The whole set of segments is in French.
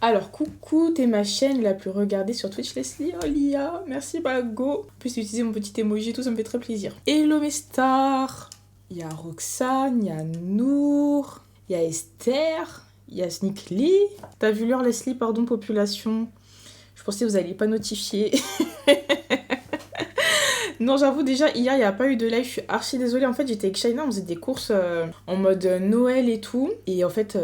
Alors, coucou, t'es ma chaîne la plus regardée sur Twitch, Leslie. Oh, Lia, merci, bah go. En plus, utiliser mon petit emoji et tout, ça me fait très plaisir. Hello, mes stars. Il y a Roxane, il y a Nour, il y a Esther, il y a Sneakly. T'as vu l'heure, Leslie, pardon, population. Je pensais que vous alliez pas notifier. Non, j'avoue, déjà, hier, il n'y a pas eu de live. Je suis archi désolée. En fait, j'étais avec Shaina, on faisait des courses en mode Noël et tout. Et en fait,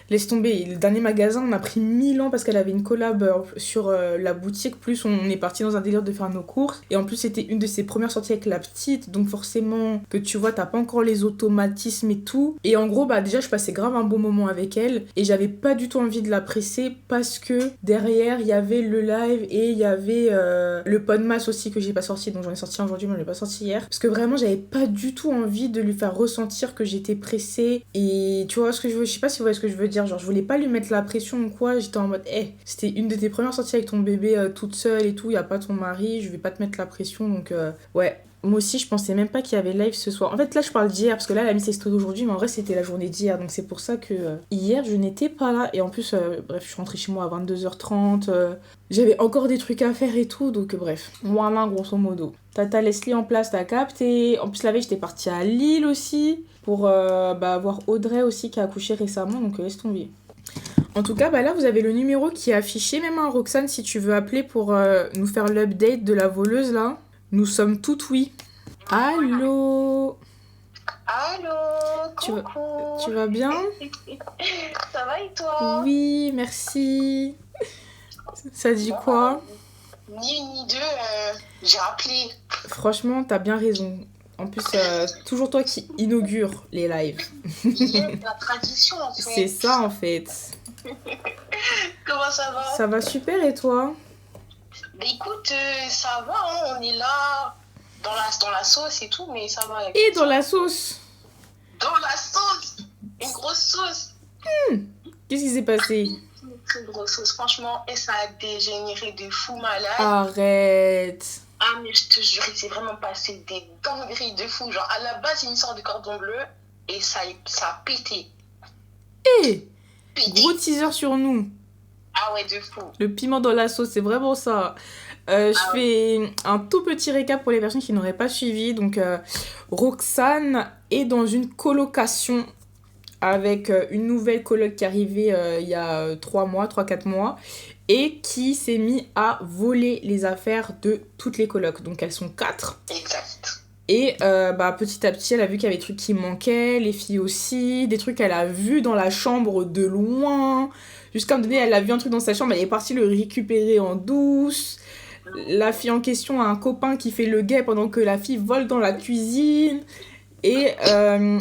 laisse tomber. Le dernier magasin, on a pris 1000 ans parce qu'elle avait une collab sur la boutique. Plus, on est parti dans un délire de faire nos courses. Et en plus, c'était une de ses premières sorties avec la petite. Donc, forcément, que tu vois, t'as pas encore les automatismes et tout. Et en gros, bah, déjà, je passais grave un bon moment avec elle. Et j'avais pas du tout envie de la presser parce que derrière, il y avait le live et il y avait le Podmas aussi que j'ai pas sorti. Donc, j'en ai sorti aujourd'hui, mais je l'ai pas sorti hier. Parce que vraiment, j'avais pas du tout envie de lui faire ressentir que j'étais pressée. Et tu vois ce que je veux, je sais pas si vous voyez ce que je veux dire. Genre, je voulais pas lui mettre la pression ou quoi. J'étais en mode, c'était une de tes premières sorties avec ton bébé toute seule et tout. Y a pas ton mari, je vais pas te mettre la pression. Donc, ouais. Moi aussi, je pensais même pas qu'il y avait live ce soir. En fait, là, je parle d'hier, parce que là, elle a mis ses stories d'aujourd'hui, mais en vrai, c'était la journée d'hier. Donc, c'est pour ça que hier, je n'étais pas là. Et en plus, bref, je suis rentrée chez moi à 22h30. J'avais encore des trucs à faire et tout. Donc, bref. Voilà, grosso modo. Tata Leslie en place, t'as capté. En plus, la veille, j'étais partie à Lille aussi. Pour voir Audrey aussi, qui a accouché récemment. Donc, laisse tomber. En tout cas, bah là, vous avez le numéro qui est affiché. Même Roxane, si tu veux appeler pour nous faire l'update de la voleuse, là. Nous sommes toutes oui. Allô? Allô, Tu vas, coucou. tu vas bien? Ça va et toi? Oui, merci. Ça dit Bon, quoi? ni une ni deux, j'ai appelé. Franchement, t'as bien raison. En plus, toujours toi qui inaugure les lives. Hier, la tradition en C'est fait. ça en fait. Comment ça va? Ça va super et toi? Bah écoute, ça va, hein, on est là dans la sauce et tout, mais ça va. Et dans la sauce? Dans la sauce! Une grosse sauce! Qu'est-ce qui s'est passé? Une grosse sauce, franchement, et ça a dégénéré de fou malade. Arrête. Ah, mais je te jure, il s'est vraiment passé des dingueries de fou. Genre, à la base, une sorte de cordon bleu, et ça a pété. Gros teaser sur nous. Ah ouais, de fou. Le piment dans la sauce, c'est vraiment ça. Je fais un tout petit récap pour les personnes qui n'auraient pas suivi. Donc, Roxane est dans une colocation avec une nouvelle coloc qui est arrivée il y a 3-4 mois et qui s'est mis à voler les affaires de toutes les colocs. Donc, elles sont 4. Exact. Et petit à petit, elle a vu qu'il y avait des trucs qui manquaient, les filles aussi, des trucs qu'elle a vus dans la chambre de loin. Jusqu'à un moment donné, elle a vu un truc dans sa chambre, elle est partie le récupérer en douce. La fille en question a un copain qui fait le guet pendant que la fille vole dans la cuisine. Et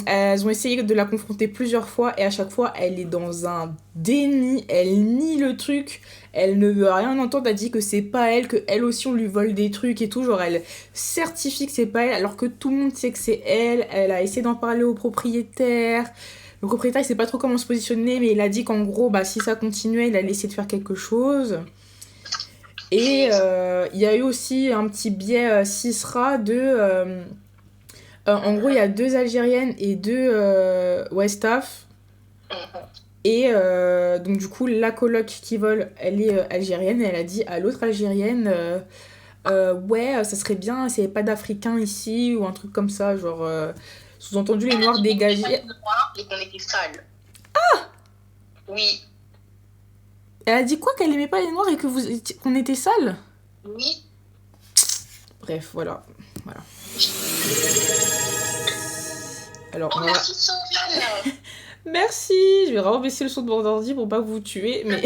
elles ont essayé de la confronter plusieurs fois et à chaque fois, elle est dans un déni, elle nie le truc, elle ne veut rien entendre, elle dit que c'est pas elle, que elle aussi on lui vole des trucs et tout, genre elle certifie que c'est pas elle alors que tout le monde sait que c'est elle. Elle a essayé d'en parler au propriétaire. Le propriétaire il sait pas trop comment se positionner mais il a dit qu'en gros si ça continuait il allait essayer de faire quelque chose. Et il y a eu aussi un petit biais Cisra de... en gros, il y a 2 Algériennes et 2 staff. Et donc, du coup, la coloc qui vole, elle est algérienne. Et elle a dit à l'autre Algérienne ouais, ça serait bien s'il n'y avait pas d'Africains ici ou un truc comme ça. Genre, sous-entendu, les Noirs dégagés. Et qu'on était sales. Ah! Oui. Elle a dit quoi? Qu'elle aimait pas les Noirs et qu'on était sales? Oui. Bref, voilà. Alors, Oh, merci Sofiane. Merci, je vais vraiment baisser le son de mon ordi pour pas vous tuer, mais...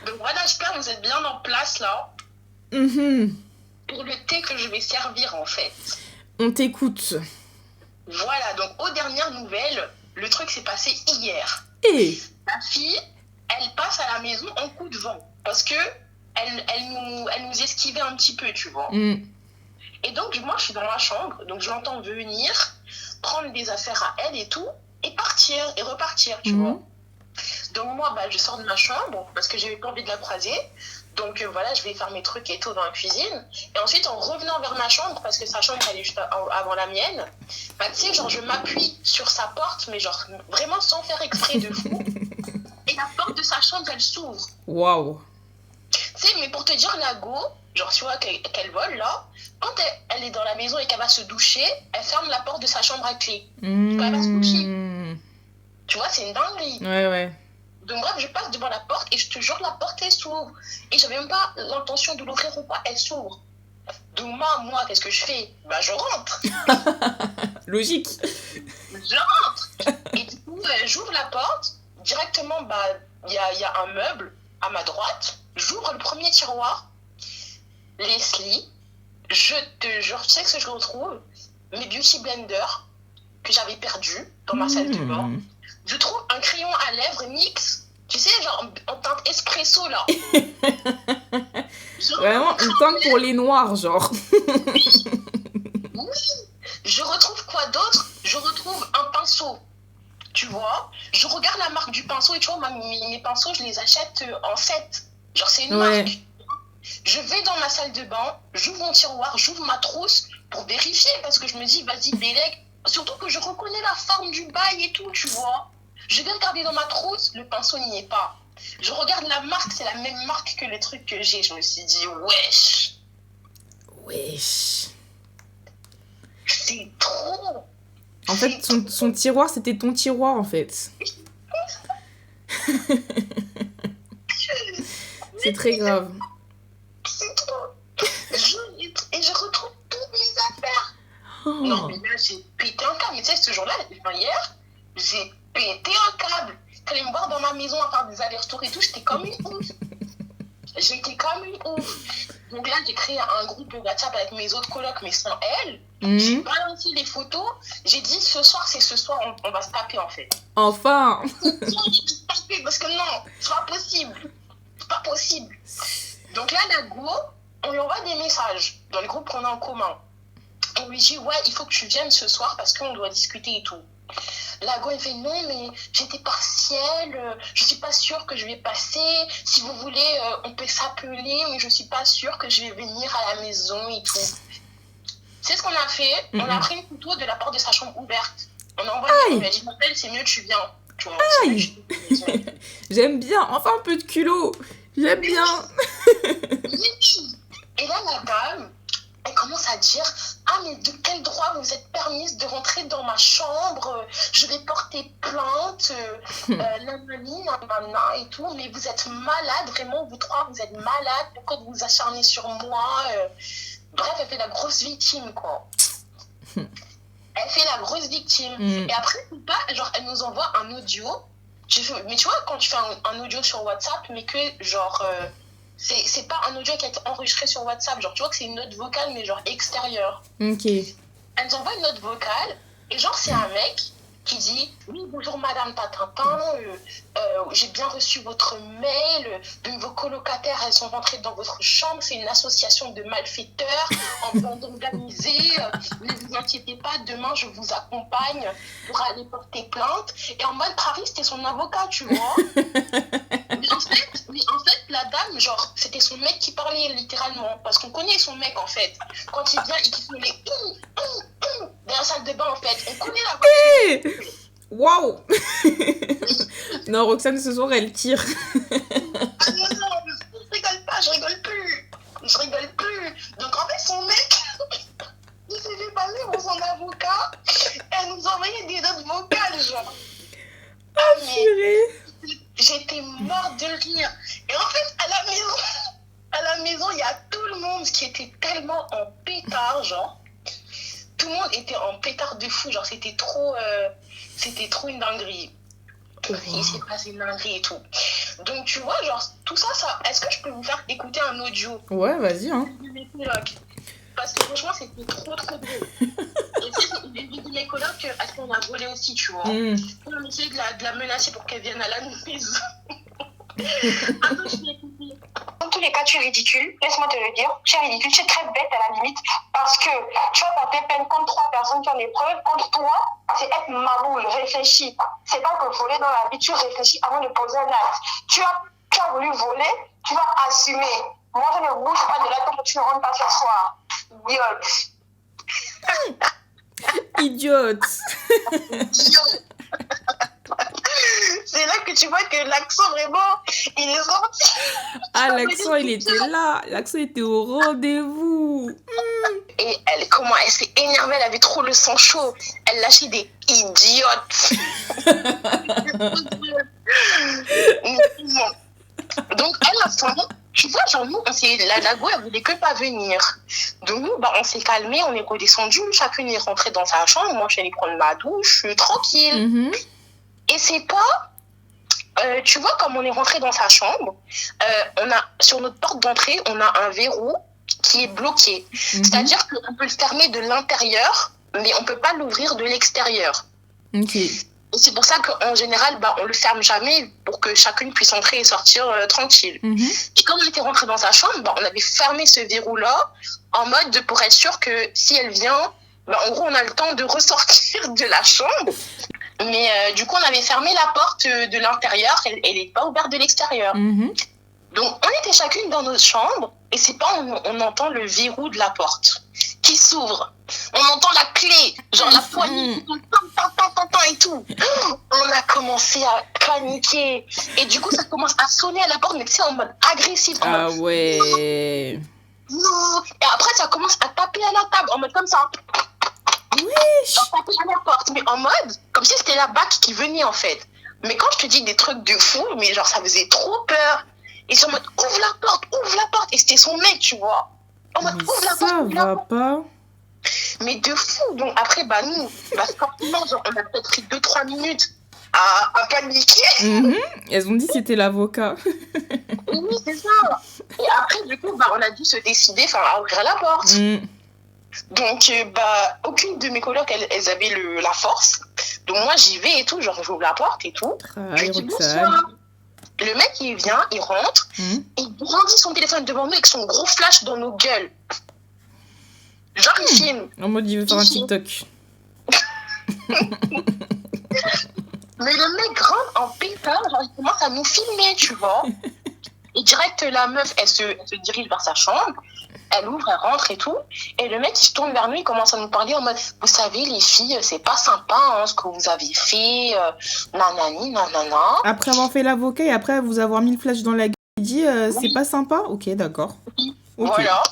Donc voilà, j'espère que vous êtes bien en place là. Pour le thé que je vais servir en fait. On t'écoute. Voilà, donc aux dernières nouvelles, le truc s'est passé hier. Et la fille, elle passe à la maison en coup de vent. Parce que elle nous esquivait un petit peu, tu vois. Et donc, moi, je suis dans ma chambre, donc je l'entends venir, prendre des affaires à elle et tout, et partir, et repartir, tu vois. Donc, moi, je sors de ma chambre, parce que j'avais pas envie de la croiser. Donc voilà, je vais faire mes trucs et tout dans la cuisine. Et ensuite, en revenant vers ma chambre, parce que sa chambre, elle est juste avant la mienne, bah tu sais, genre, je m'appuie sur sa porte, mais genre, vraiment sans faire exprès de fou. Et la porte de sa chambre, elle s'ouvre. Waouh. Tu sais, mais pour te dire, la go, genre, tu vois qu'elle vole, là, quand elle est dans la maison et qu'elle va se doucher, elle ferme la porte de sa chambre à clé. Quand elle va se doucher. Tu vois, c'est une dinguerie. Ouais. Donc bref, je passe devant la porte et je te jure, la porte, elle s'ouvre. Et j'avais même pas l'intention de l'ouvrir ou pas, elle s'ouvre. Donc moi, qu'est-ce que je fais? Bah, je rentre. Logique. Je rentre. Et du coup, j'ouvre la porte. Directement, bah, il y a un meuble à ma droite. J'ouvre le premier tiroir. Leslie, je te jure, tu sais ce que je retrouve? Mes beauty blenders que j'avais perdus dans ma salle de bain. Je trouve un crayon à lèvres NYX, tu sais, genre en teinte espresso, là. Vraiment une teinte pour les noirs, genre. Oui. Je retrouve quoi d'autre? Je retrouve un pinceau, tu vois. Je regarde la marque du pinceau et tu vois, mes pinceaux, je les achète en set. Genre, c'est une marque. Je vais dans ma salle de bain, j'ouvre mon tiroir, j'ouvre ma trousse pour vérifier parce que je me dis, vas-y, délègue. Surtout que je reconnais la forme du bail et tout, tu vois. Je vais regarder dans ma trousse, le pinceau n'y est pas. Je regarde la marque, c'est la même marque que les trucs que j'ai. Je me suis dit, wesh. C'est trop. En fait, son tiroir, c'était ton tiroir, en fait. C'est très grave. C'est trop. Et je retrouve toutes mes affaires. Non, mais là, j'ai pété un câble. Mais tu sais, ce jour-là, hier, j'ai pété un câble. T'allais me voir dans ma maison à faire des allers-retours et tout, j'étais comme une ouf. Donc là, j'ai créé un groupe de WhatsApp avec mes autres colocs, mais sans elle. J'ai balancé les photos. J'ai dit, ce soir, on va se taper, en fait. Enfin. Parce que non, c'est pas possible. C'est pas possible. Donc là, la go, on lui envoie des messages dans le groupe qu'on a en commun. On lui dit, ouais, il faut que tu viennes ce soir parce qu'on doit discuter et tout. La go, elle fait, non, mais j'étais partielle, je suis pas sûre que je vais passer. Si vous voulez, on peut s'appeler, mais je suis pas sûre que je vais venir à la maison et tout. C'est ce qu'on a fait. On a pris une photo de la porte de sa chambre ouverte. On a envoyé, on lui a dit, c'est mieux, tu viens. Tu vois, j'aime bien, enfin un peu de culot. J'aime bien. Et là, la dame, elle commence à dire, ah, mais de quel droit vous êtes permise de rentrer dans ma chambre? Je vais porter plainte, nanani, nanana et tout, mais vous êtes malade, vraiment, vous trois, vous êtes malade, pourquoi vous vous acharnez sur moi? Bref, elle fait la grosse victime, quoi. Elle fait la grosse victime. Et après, genre, elle nous envoie un audio. Mais tu vois, quand tu fais un audio sur WhatsApp, mais que, genre, c'est pas un audio qui a été enregistré sur WhatsApp. Genre, tu vois que c'est une note vocale, mais genre extérieure. Ok. Elle nous envoie une note vocale, et genre, c'est un mec qui dit, oui, bonjour madame Tatintin, j'ai bien reçu votre mail, vos colocataires, elles sont rentrées dans votre chambre, c'est une association de malfaiteurs en bande organisée, ne vous inquiétez pas, demain je vous accompagne pour aller porter plainte. Et en mode Paris, c'était son avocat, tu vois. mais en fait, la dame, genre, c'était son mec qui parlait littéralement, parce qu'on connaît son mec en fait. Quand il vient et qu'il fait les dans la salle de bain, en fait. On connaît la voix. Waouh. Non, Roxane, ce soir, elle tire. Ah non, je rigole pas, je rigole plus. Donc, en fait, son mec, il s'est fait passer pour son avocat. Elle nous envoyait des notes vocales, genre. Ah, mais j'étais morte de rire. Et en fait, à la maison, il y a tout le monde qui était tellement en pétard, genre. Tout le monde était en pétard de fou, genre c'était trop une dinguerie. Il s'est passé une dinguerie et tout. Donc tu vois, genre tout ça, est-ce que je peux vous faire écouter un audio? Ouais, vas-y, hein. Parce que franchement, c'était trop drôle. Et tu sais, j'ai vu de mes colocs à ce qu'on a volé aussi, tu vois. On a essayé de la menacer pour qu'elle vienne à la maison. Attends, je vais écouter. Dans tous les cas, tu es ridicule. Laisse-moi te le dire. Tu es ridicule. Tu es très bête à la limite. Parce que tu vas porter peine contre 3 personnes qui ont des preuves. Contre toi, c'est être maboule, réfléchi. C'est pas que voler dans la vie, tu réfléchis avant de poser un acte. Tu as voulu voler, tu vas assumer. Moi, je ne bouge pas de là tant que tu ne rentres pas ce soir. Idiote. Idiote. C'est là que tu vois que l'accent, vraiment, il est sorti. Ah, l'accent, il était là. L'accent était au rendez-vous. Et elle s'est énervée, elle avait trop le sang chaud. Elle lâchait des idiotes. Donc, à la fin, tu vois, genre, nous, la go, elle voulait que pas venir. Donc, nous, on s'est calmés, on est redescendus. Chacune est rentrée dans sa chambre. Moi, je suis allée prendre ma douche, tranquille. Et c'est pas, tu vois, comme on est rentré dans sa chambre, sur notre porte d'entrée, on a un verrou qui est bloqué. C'est-à-dire qu'on peut le fermer de l'intérieur, mais on peut pas l'ouvrir de l'extérieur. Et c'est pour ça qu'en général, on le ferme jamais pour que chacune puisse entrer et sortir tranquille. Et quand on était rentré dans sa chambre, on avait fermé ce verrou-là en mode pour être sûr que si elle vient, en gros, on a le temps de ressortir de la chambre. Mais du coup, on avait fermé la porte de l'intérieur, elle n'est pas ouverte de l'extérieur. Donc, on était chacune dans notre chambre et c'est pas on entend le verrou de la porte qui s'ouvre. On entend la clé, genre la poignée, et tout. On a commencé à paniquer. Et du coup, ça commence à sonner à la porte, mais tu sais, en mode agressif. Ah ouais. Non. Et après, ça commence à taper à la table, en mode comme ça. Wesh. Taper à la porte, mais en mode, comme si c'était la BAC qui venait, en fait. Mais quand je te dis des trucs de fou, mais genre, ça faisait trop peur. Et sur mode, ouvre la porte. Et c'était son mec, tu vois. En mode, ouvre la porte. Ça va pas. Mais de fou. Donc après, nous, forcément, genre, on a peut-être pris 2-3 minutes à paniquer. Elles ont dit que c'était l'avocat. Oui, c'est ça. Et après, du coup, on a dû se décider à ouvrir la porte. Donc, aucune de mes colocs, elles avaient la force. Donc moi, j'y vais et tout, genre, j'ouvre la porte et tout. Je dis bonsoir. Le mec, il vient, il rentre, il brandit son téléphone devant nous avec son gros flash dans nos gueules. Genre, il filme. En mode, il veut faire un TikTok. Mais le mec rentre en pétard, genre, il commence à nous filmer, tu vois. Et direct, la meuf, elle se dirige vers sa chambre. Elle ouvre, elle rentre et tout. Et le mec, il se tourne vers nous, il commence à nous parler en mode, vous savez, les filles, c'est pas sympa ce que vous avez fait, nanani, nanana. Après avoir fait l'avocat et après vous avoir mis le flash dans la gueule, il dit, c'est pas sympa. Ok, d'accord. Okay. Voilà.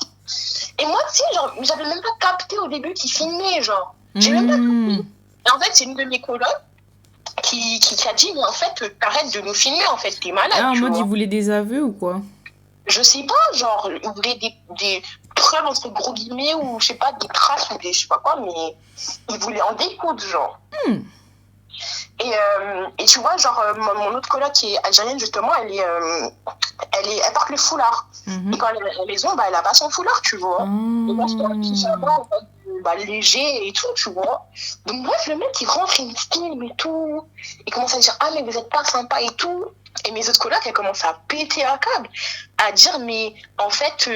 Et moi, tu sais, genre, j'avais même pas capté au début qu'il filmait, genre. J'ai même pas compris. Et en fait, c'est une de mes colocs qui a dit, mais en fait, t'arrêtes de nous filmer, en fait, t'es malade. Ah, en mode, il voulait des aveux ou quoi? Je sais pas, genre, il voulait des preuves, entre gros guillemets, ou je sais pas, des traces, ou des je sais pas quoi, mais il voulait en découdre, genre. Et tu vois, genre, mon autre coloc qui est algérienne, justement, elle porte le foulard. Et quand elle est à la maison, elle a pas son foulard, tu vois. Et moi, je un pyjama, léger et tout, tu vois. Donc, bref, le mec, il rentre, il me filme et tout. Il commence à dire, ah, mais vous êtes pas sympa et tout. Et mes autres colocs, elles commencent à péter un câble, à dire, mais en fait,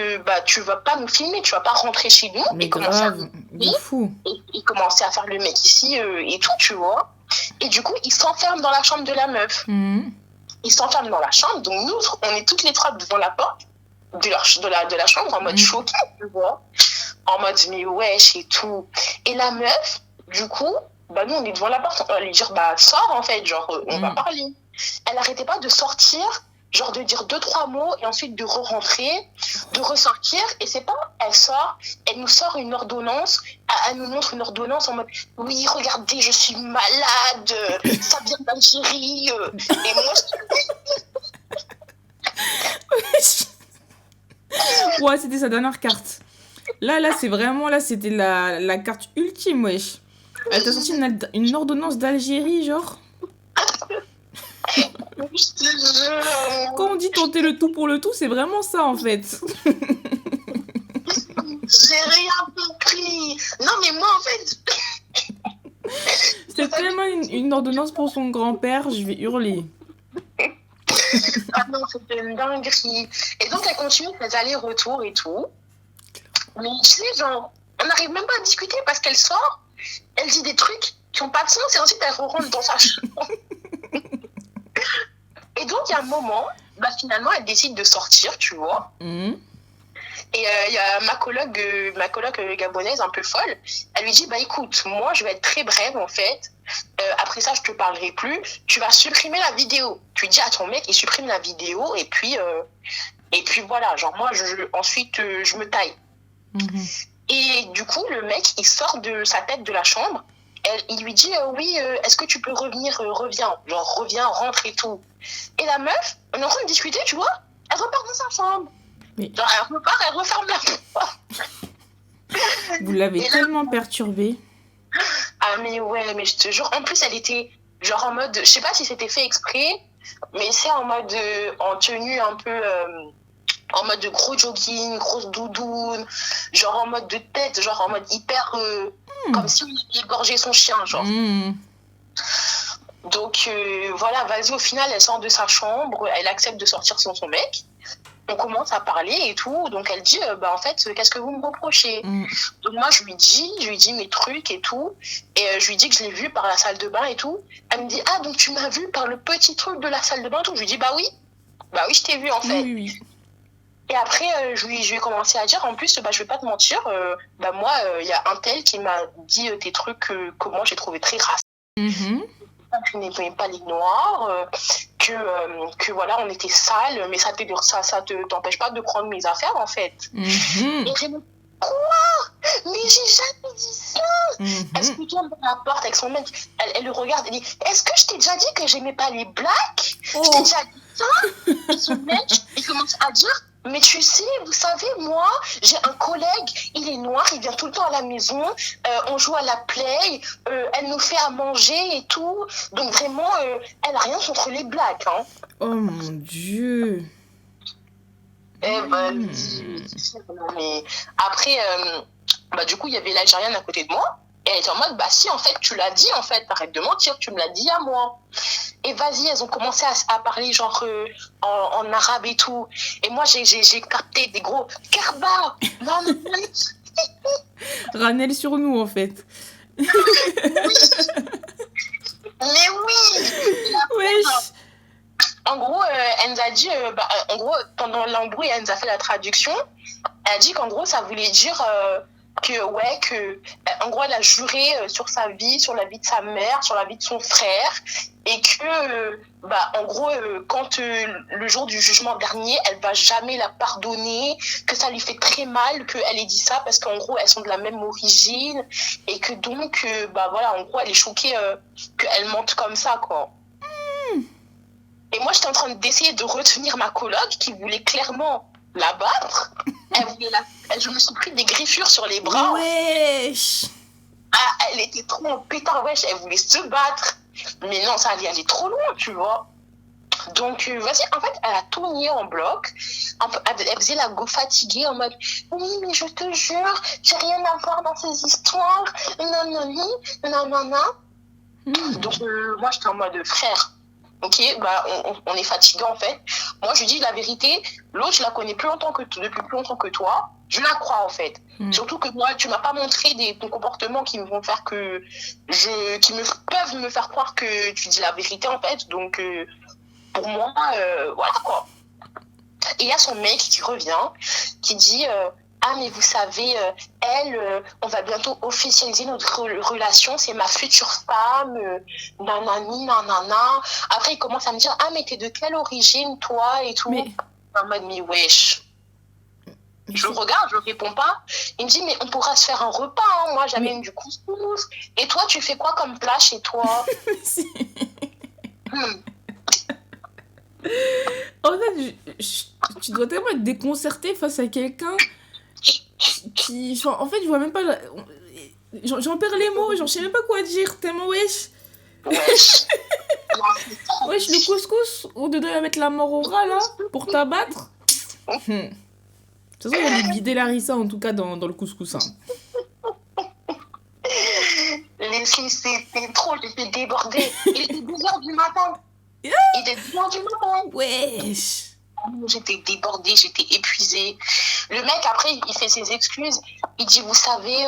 tu vas pas nous filmer, tu vas pas rentrer chez nous. Mais et grave, de fou. Et il commençait à faire le mec ici et tout, tu vois. Et du coup, il s'enferme dans la chambre de la meuf. Il s'enferme dans la chambre, donc nous, on est toutes les trois devant la porte de la chambre, en mode choqué, tu vois. En mode, mais wesh et tout. Et la meuf, du coup, nous, on est devant la porte, on va lui dire, sors, en fait, genre, on va parler. Elle arrêtait pas de sortir, genre de dire 2-3 mots et ensuite de re-rentrer, de ressortir. Et c'est pas, elle sort, elle nous sort une ordonnance, elle nous montre une ordonnance en mode, oui, regardez, je suis malade, ça vient d'Algérie. Et moi, ouais, c'était sa dernière carte. Là, c'est vraiment, c'était la carte ultime, wesh. Elle t'a sorti une ordonnance d'Algérie, genre. Quand on dit tenter le tout pour le tout, c'est vraiment ça, en fait. J'ai rien compris. Non, mais moi, en fait... C'est tellement une ordonnance pour son grand-père, je vais hurler. Ah non, c'était une dinguerie. Et donc, elle continue ses allers-retours et tout. Mais tu sais, genre, on n'arrive même pas à discuter parce qu'elle sort, elle dit des trucs qui n'ont pas de sens et ensuite elle rentre dans sa chambre. Et donc, donc, il y a un moment, finalement, elle décide de sortir, tu vois. Et il y a ma coloc gabonaise un peu folle. Elle lui dit, écoute, moi, je vais être très brève, en fait. Après ça, je te parlerai plus. Tu vas supprimer la vidéo. Tu dis à ton mec, il supprime la vidéo. Et puis voilà, genre, moi, ensuite, je me taille. Et du coup, le mec, il sort de sa tête de la chambre. Il lui dit, oui, est-ce que tu peux revenir, reviens. Genre, reviens, rentre et tout. Et la meuf, on est en train de discuter, tu vois. Elle repart dans sa chambre. Oui. Genre, elle repart, elle referme la porte. Vous l'avez tellement perturbée. Ah, mais ouais, mais je te jure. En plus, elle était genre en mode, je sais pas si c'était fait exprès, mais c'est en mode, en tenue un peu, en mode de gros jogging, grosse doudoune, genre en mode de tête, genre en mode hyper, comme si on avait égorgé son chien, genre. Donc, voilà, vas-y, au final, elle sort de sa chambre, elle accepte de sortir sans son mec. On commence à parler et tout, donc elle dit en fait qu'est-ce que vous me reprochez. Donc moi je lui dis mes trucs et tout, et je lui dis que je l'ai vu par la salle de bain et tout. Elle me dit donc tu m'as vu par le petit truc de la salle de bain et tout. Je lui dis oui je t'ai vu en fait. Oui. Et après je lui ai commencé à dire en plus je vais pas te mentir, moi il y a un tel qui m'a dit tes trucs que moi j'ai trouvé très racistes. Tu n'aimais pas les noirs, que voilà, on était sales, mais ça te t'empêche pas de prendre mes affaires, en fait. Et j'ai dit, quoi? Mais j'ai jamais dit ça! Elle se tourne dans la porte avec son mec, elle le regarde, elle dit, est-ce que je t'ai déjà dit que j'aimais pas les blacks? Je t'ai déjà dit ça? Et son mec, il commence à dire, mais tu sais, vous savez, moi, j'ai un collègue, il est noir, il vient tout le temps à la maison, on joue à la play, elle nous fait à manger et tout. Donc vraiment, elle a rien contre les blacks. Hein. Oh mon Dieu. Mais après, du coup, il y avait l'Algérienne à côté de moi. Et elle était en mode, si, en fait, tu l'as dit, en fait, arrête de mentir, tu me l'as dit à moi. Et vas-y, elles ont commencé à parler genre en arabe et tout. Et moi, j'ai capté des gros Karba. Non. Ranel sur nous, en fait. Oui. Mais oui. Wesh. En gros, elle nous a dit, en gros, pendant l'embrouille, elle nous a fait la traduction. Elle a dit qu'en gros, ça voulait dire en gros, elle a juré sur sa vie, sur la vie de sa mère, sur la vie de son frère, et que, en gros, quand le jour du jugement dernier, elle va jamais la pardonner, que ça lui fait très mal qu'elle ait dit ça, parce qu'en gros, elles sont de la même origine, et que donc, voilà, en gros, elle est choquée qu'elle mente comme ça, quoi. Et moi, j'étais en train d'essayer de retenir ma coloc qui voulait clairement la battre. Je me suis pris des griffures sur les bras. Wesh. Elle était trop en pétard, wesh. Elle voulait se battre. Mais non, ça allait aller trop loin, tu vois. Donc, vas-y, en fait, elle a tout nié en bloc. Elle faisait la go fatiguée en mode « Oui, mais je te jure, j'ai rien à voir dans ces histoires. Non. » Donc, moi, j'étais en mode « Frère, ok, on est fatigué en fait. » Moi, je lui dis la vérité. L'autre, je la connais depuis plus longtemps que toi. Je la crois en fait. Surtout que moi, tu m'as pas montré ton comportement qui me vont faire peuvent me faire croire que tu dis la vérité en fait. Donc, pour moi, voilà quoi. Et il y a son mec qui revient, qui dit mais vous savez, on va bientôt officialiser notre relation, c'est ma future femme, nanana. Après, il commence à me dire, mais t'es de quelle origine, toi, et tout. En mode, mais wesh. Je le regarde, je ne réponds pas. Il me dit, mais on pourra se faire un repas, hein. Moi, j'amène du couscous. Et toi, tu fais quoi comme plat chez toi? En fait, tu dois tellement être déconcertée face à quelqu'un qui... En fait, je vois même pas... J'en perds les mots, je sais même pas quoi dire, tellement wesh. Wesh, le couscous, ou de doit mettre la mort au rat, là, pour t'abattre. De toute façon, il y a des bidets Larissa, en tout cas, dans le couscous. Hein. C'était trop, j'étais débordée. Il était 2h du matin. Wesh. J'étais débordée, j'étais épuisée. Le mec, après, il fait ses excuses. Il dit, vous savez,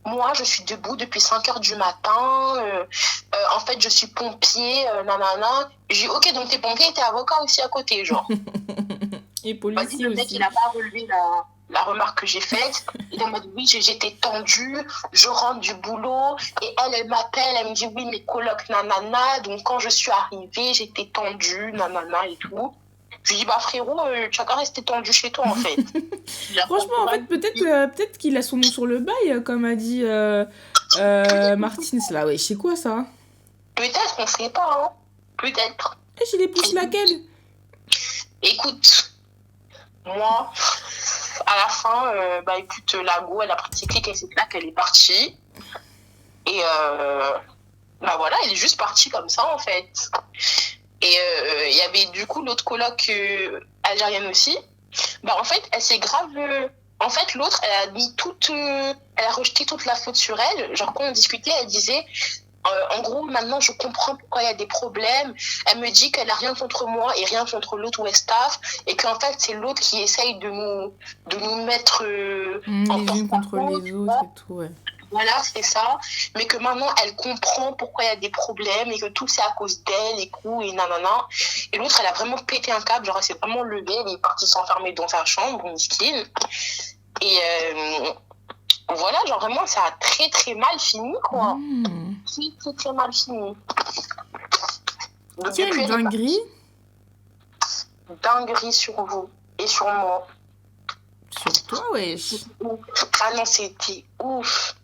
moi, je suis debout depuis 5 heures du matin. En fait, je suis pompier, nanana. J'ai dit, ok, donc t'es pompier et t'es avocat aussi à côté, genre. Et policier le mec, aussi. il n'a pas relevé la remarque que j'ai faite. Il est en mode, oui, j'étais tendue, je rentre du boulot. Et elle m'appelle, elle me dit, oui, mes colocs, nanana. Donc, quand je suis arrivée, j'étais tendue, nanana et tout. Je lui dis, bah frérot, tu as qu'à rester tendu chez toi, en fait. Franchement, en fait, peut-être qu'il a son nom sur le bail, comme a dit Martins, là. Ouais, je sais quoi, ça? Peut-être, on ne sait pas, hein. Peut-être. Et j'ai les pouces laquelle? Écoute, moi, à la fin, écoute, la go, elle a pris ses clics et ses claques, elle est partie. Et voilà, elle est juste partie comme ça, en fait. Et il y avait du coup l'autre coloc algérienne aussi. En fait, elle s'est grave. En fait, l'autre, elle a rejeté toute la faute sur elle. Genre, quand on discutait, elle disait. En gros, maintenant, je comprends pourquoi il y a des problèmes. Elle me dit qu'elle n'a rien contre moi et rien contre l'autre Westaf. Et qu'en fait, c'est l'autre qui essaye de nous mettre en les unes contre les autres et tout, ouais. Voilà, c'est ça. Mais que maintenant, elle comprend pourquoi il y a des problèmes et que tout c'est à cause d'elle et tout, et nanana. Et l'autre, elle a vraiment pété un câble. Genre, elle s'est vraiment levée. Elle est partie s'enfermer dans sa chambre, miskine. Et voilà, genre vraiment, ça a très très mal fini, quoi. Très très très mal fini. Quelle dinguerie. Dinguerie sur vous et sur moi. Sur toi, wesh. Ah non, c'était ouf.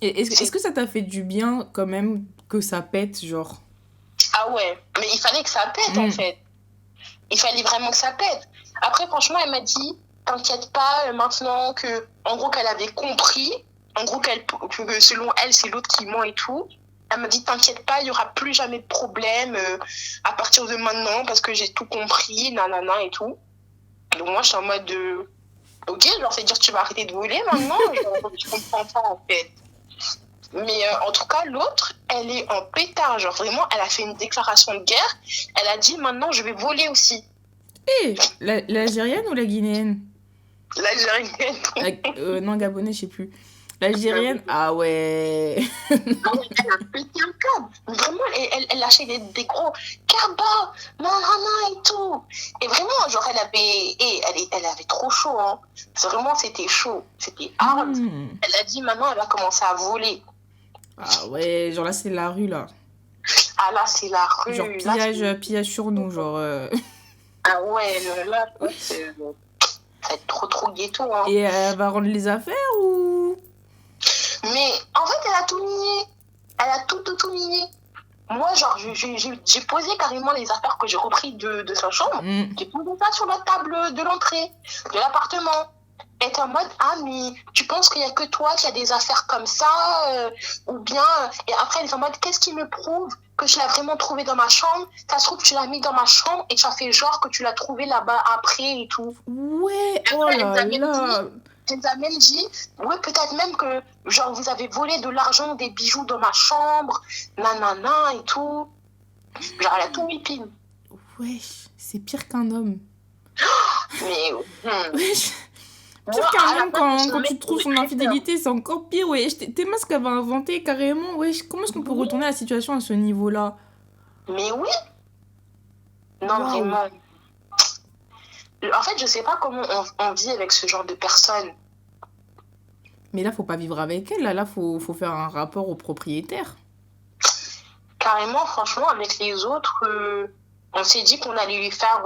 Et est-ce que ça t'a fait du bien, quand même, que ça pète, genre? Ah ouais, mais il fallait que ça pète, en fait. Il fallait vraiment que ça pète. Après, franchement, elle m'a dit, t'inquiète pas, maintenant que, en gros, qu'elle avait compris, en gros, que selon elle, c'est l'autre qui ment et tout. Elle m'a dit, t'inquiète pas, il y aura plus jamais de problème à partir de maintenant parce que j'ai tout compris, nanana et tout. Donc moi, je suis en mode ok, genre, c'est dire tu vas arrêter de voler maintenant. Je comprends pas, en fait. Mais en tout cas, l'autre, elle est en pétard. Genre, vraiment, elle a fait une déclaration de guerre. Elle a dit, maintenant, je vais voler aussi. Et l'Algérienne ou la Guinéenne? L'Algérienne. Non, gabonaise, je sais plus. L'Algérienne, ah ouais. Elle a pété un câble. Vraiment, elle lâchait des gros cabas, nanana et tout. Et vraiment, genre, elle avait trop chaud. Hein. Vraiment, c'était chaud. C'était hard. Elle a dit, maintenant, elle va commencer à voler. Ah ouais, genre là, c'est la rue, là. Ah là, c'est la rue. Genre pillage sur nous, genre... Ah ouais, là, ça va être trop ghetto. Hein. Et elle va rendre les affaires ou... Mais en fait, elle a tout nié. Elle a tout nié. Moi, genre, j'ai posé carrément les affaires que j'ai reprises de sa chambre. J'ai posé ça sur la table de l'entrée de l'appartement. Elle est en mode, ah, mais tu penses qu'il n'y a que toi qui a des affaires comme ça ou bien... Et après, elle est en mode, qu'est-ce qui me prouve que je l'ai vraiment trouvé dans ma chambre? Ça se trouve, tu l'as mis dans ma chambre et tu as fait genre que tu l'as trouvé là-bas après et tout. Ouais, après, oh là là. Elle a même dit, ouais, peut-être même que, genre, vous avez volé de l'argent, des bijoux dans ma chambre, nanana et tout. Genre, elle a tout whipping. Wesh, c'est pire qu'un homme. Mais, wesh. Pire qu'un homme, quand tu trouves son infidélité, c'est encore pire, wesh. T'es ce qu'elle va inventer carrément, wesh. Comment est-ce qu'on peut retourner la situation à ce niveau-là? Mais oui. Non, vraiment. En fait, je sais pas comment on vit avec ce genre de personnes. Mais là, faut pas vivre avec elle. Là, faut faire un rapport au propriétaire. Carrément, franchement, avec les autres, on s'est dit qu'on allait lui faire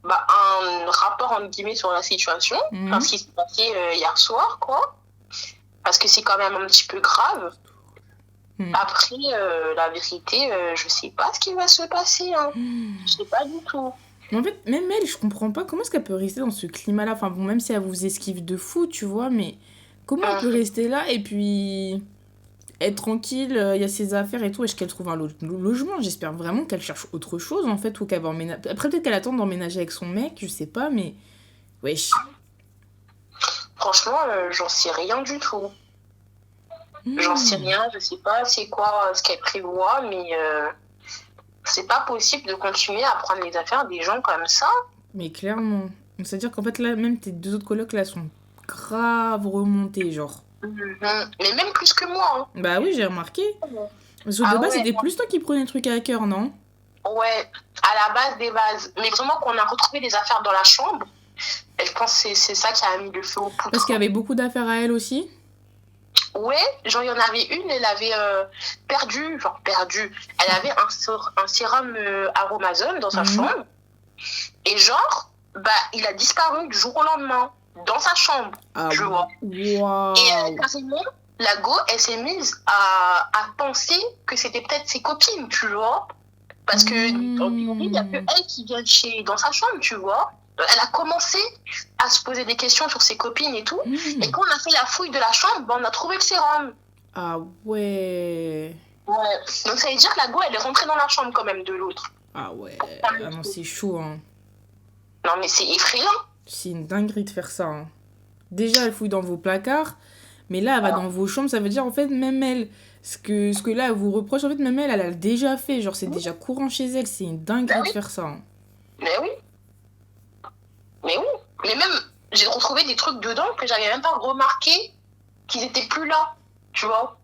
un rapport, entre guillemets, sur la situation. Enfin, ce qui s'est passé hier soir, quoi. Parce que c'est quand même un petit peu grave. Après, la vérité, je sais pas ce qui va se passer. Hein. Je sais pas du tout. Mais en fait, même elle, je comprends pas comment est-ce qu'elle peut rester dans ce climat-là. Enfin bon, même si elle vous esquive de fou, tu vois, mais comment elle peut rester là et puis être tranquille, il y a ses affaires et tout, est-ce qu'elle trouve un logement? J'espère vraiment qu'elle cherche autre chose, en fait, ou qu'elle va emménager. Après, peut-être qu'elle attend d'emménager avec son mec, je sais pas, mais... Wesh. Franchement, j'en sais rien du tout. J'en sais rien, je sais pas c'est quoi ce qu'elle prévoit, mais... c'est pas possible de continuer à prendre les affaires des gens comme ça. Mais clairement. Donc, c'est-à-dire qu'en fait, là, même tes deux autres colocs, là, sont grave remontés, genre. Mais même plus que moi. Hein. Bah oui, j'ai remarqué. Parce que de base, c'était plus toi qui prenais le truc à cœur, non? Ouais, à la base des bases. Mais vraiment, quand on a retrouvé les affaires dans la chambre, je pense que c'est ça qui a mis le feu aux poudres. Parce qu'il y avait beaucoup d'affaires à elle aussi? Ouais, genre il y en avait une, elle avait perdu. Elle avait un sérum Aromazone dans sa chambre. Et genre, bah, il a disparu du jour au lendemain, dans sa chambre, tu vois. Wow. Et carrément, la go, elle s'est mise à penser que c'était peut-être ses copines, tu vois. Parce que, en théorie, il n'y a que elle qui vient dans sa chambre, tu vois. Elle a commencé à se poser des questions sur ses copines et tout. Et quand on a fait la fouille de la chambre, bah, on a trouvé le sérum. Ah ouais. Ouais. Donc ça veut dire que la go, elle est rentrée dans la chambre quand même de l'autre. Ah ouais. Ah non, c'est chaud, hein. Non, mais c'est effrayant. C'est une dinguerie de faire ça. Hein. Déjà, elle fouille dans vos placards. Mais là, elle va dans vos chambres. Ça veut dire, en fait, même elle... Ce que là, elle vous reproche, en fait, même elle a déjà fait. Genre, c'est déjà courant chez elle. C'est une dinguerie de faire ça. Hein. Mais oui. Mais oui. Mais même, j'ai retrouvé des trucs dedans que j'avais même pas remarqué qu'ils étaient plus là. Tu vois.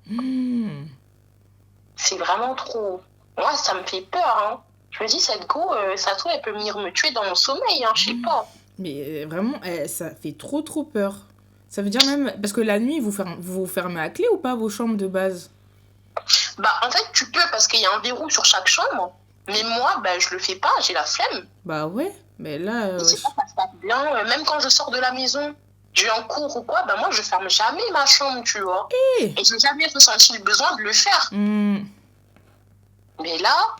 C'est vraiment trop... Moi, ça me fait peur, hein. Je me dis, cette go, ça se trouve, elle peut venir me tuer dans mon sommeil, hein, je sais pas. Mais vraiment, ça fait trop peur. Ça veut dire même... Parce que la nuit, vous fermez à clé ou pas vos chambres de base? Bah, en fait, tu peux, parce qu'il y a un verrou sur chaque chambre. Mais moi, bah, je le fais pas, j'ai la flemme. Bah ouais, mais là... C'est pas, ça se passe bien. Même quand je sors de la maison, je vais en cours ou quoi, bah moi, je ferme jamais ma chambre, tu vois. Et j'ai jamais ressenti le besoin de le faire. Mais là...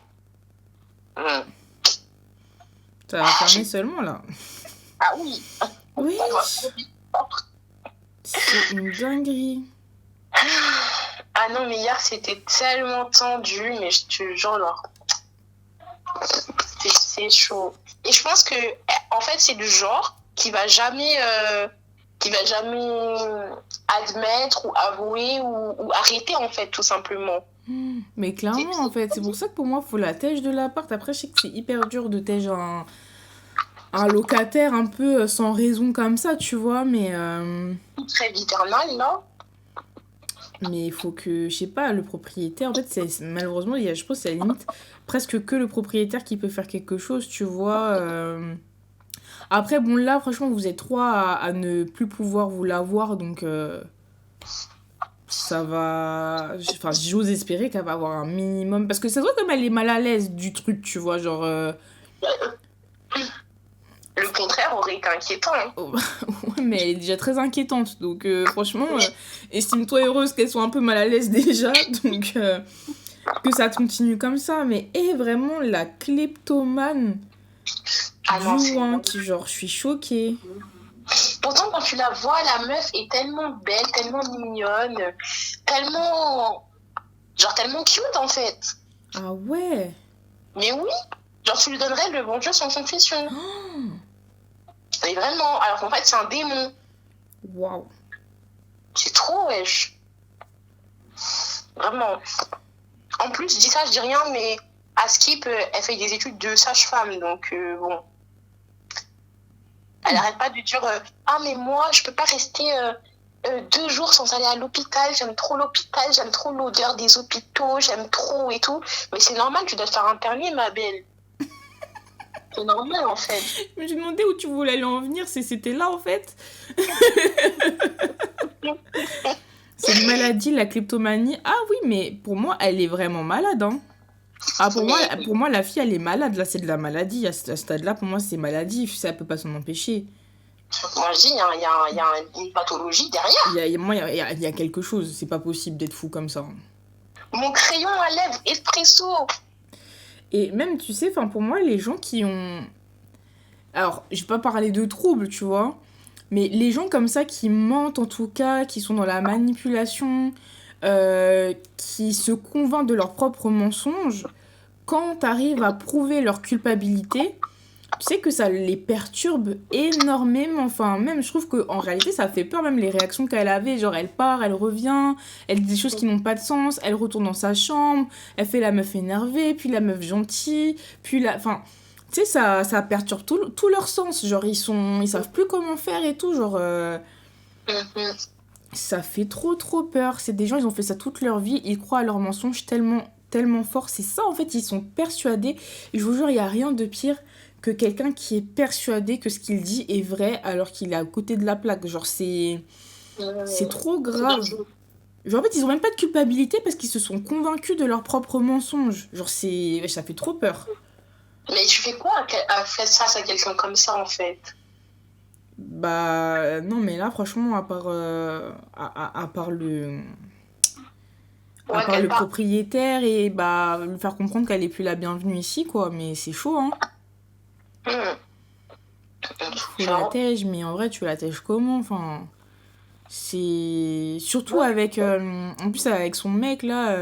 Ça va fermer seulement, là. Ah oui. Oui. C'est une dinguerie. Ah non, mais hier, c'était tellement tendu, mais je te jure, alors... C'est chaud. Et je pense que, en fait, c'est le genre qui va jamais admettre ou avouer ou arrêter, en fait, tout simplement. Mais clairement, en fait, c'est pour ça que pour moi, il faut la tèche de l'appart. Après, je sais que c'est hyper dur de tèche un locataire un peu sans raison comme ça, tu vois, mais... Très viternal, là. Mais il faut que, je sais pas, le propriétaire, en fait, malheureusement, je pense que c'est à la limite presque que le propriétaire qui peut faire quelque chose, tu vois. Après, bon, là, franchement, vous êtes trois à ne plus pouvoir vous l'avoir, donc... ça va... Enfin, j'ose espérer qu'elle va avoir un minimum... Parce que ça se voit comme elle est mal à l'aise du truc, tu vois, genre... Le contraire aurait été inquiétant. Hein. Ouais, mais elle est déjà très inquiétante. Donc, franchement, estime-toi heureuse qu'elle soit un peu mal à l'aise déjà. Donc, que ça continue comme ça. Mais, vraiment, la kleptomane qui, genre, je suis choquée. Pourtant, quand tu la vois, la meuf est tellement belle, tellement mignonne, tellement cute, en fait. Ah ouais. Mais oui. Genre, tu lui donnerais le bon Dieu sans confession. Oh. Mais vraiment, alors qu'en fait, c'est un démon. Waouh. C'est trop, wesh. Vraiment. En plus, je dis ça, je dis rien, mais à Skip, elle fait des études de sage-femme, donc bon. Elle n'arrête pas de dire ah, mais moi, je peux pas rester 2 jours sans aller à l'hôpital. J'aime trop l'hôpital, j'aime trop l'odeur des hôpitaux, j'aime trop et tout. Mais c'est normal, tu dois te faire interner, ma belle. C'est normal, en fait. Mais je me demandais où tu voulais aller en venir, c'était là, en fait. C'est une maladie, la kleptomanie. Ah oui, mais pour moi, elle est vraiment malade, hein. Ah, pour moi, la fille, elle est malade. Là, c'est de la maladie. À ce stade-là, pour moi, c'est maladie. Ça peut pas s'en empêcher. Moi, je dis, il y a une pathologie derrière. Il y a quelque chose. C'est pas possible d'être fou comme ça. Mon crayon à lèvres, espresso. Et même, tu sais, pour moi, les gens qui ont... Alors, je vais pas parler de troubles, tu vois. Mais les gens comme ça qui mentent, en tout cas, qui sont dans la manipulation... qui se convainquent de leurs propres mensonges, quand t'arrives à prouver leur culpabilité, tu sais que ça les perturbe énormément. Enfin, même, je trouve qu'en réalité, ça fait peur, même les réactions qu'elle avait. Genre, elle part, elle revient, elle dit des choses qui n'ont pas de sens, elle retourne dans sa chambre, elle fait la meuf énervée, puis la meuf gentille, puis la... Enfin, Tu sais, ça perturbe tout leur sens. Genre, ils savent plus comment faire et tout. Genre, ça fait trop peur. C'est des gens, ils ont fait ça toute leur vie. Ils croient à leurs mensonges tellement fort. C'est ça, en fait, ils sont persuadés. Et je vous jure, il n'y a rien de pire que quelqu'un qui est persuadé que ce qu'il dit est vrai alors qu'il est à côté de la plaque. Genre, c'est trop grave. Genre, en fait, ils ont même pas de culpabilité parce qu'ils se sont convaincus de leurs propres mensonges. Genre, ça fait trop peur. Mais tu fais quoi à faire face à quelqu'un comme ça, en fait? Bah, non, mais là, franchement, à part le... À part le propriétaire et bah lui faire comprendre qu'elle est plus la bienvenue ici, quoi. Mais c'est chaud, hein. Faut la tège, mais en vrai, tu la tèges comment? Enfin, c'est... Surtout avec... en plus, avec son mec, là,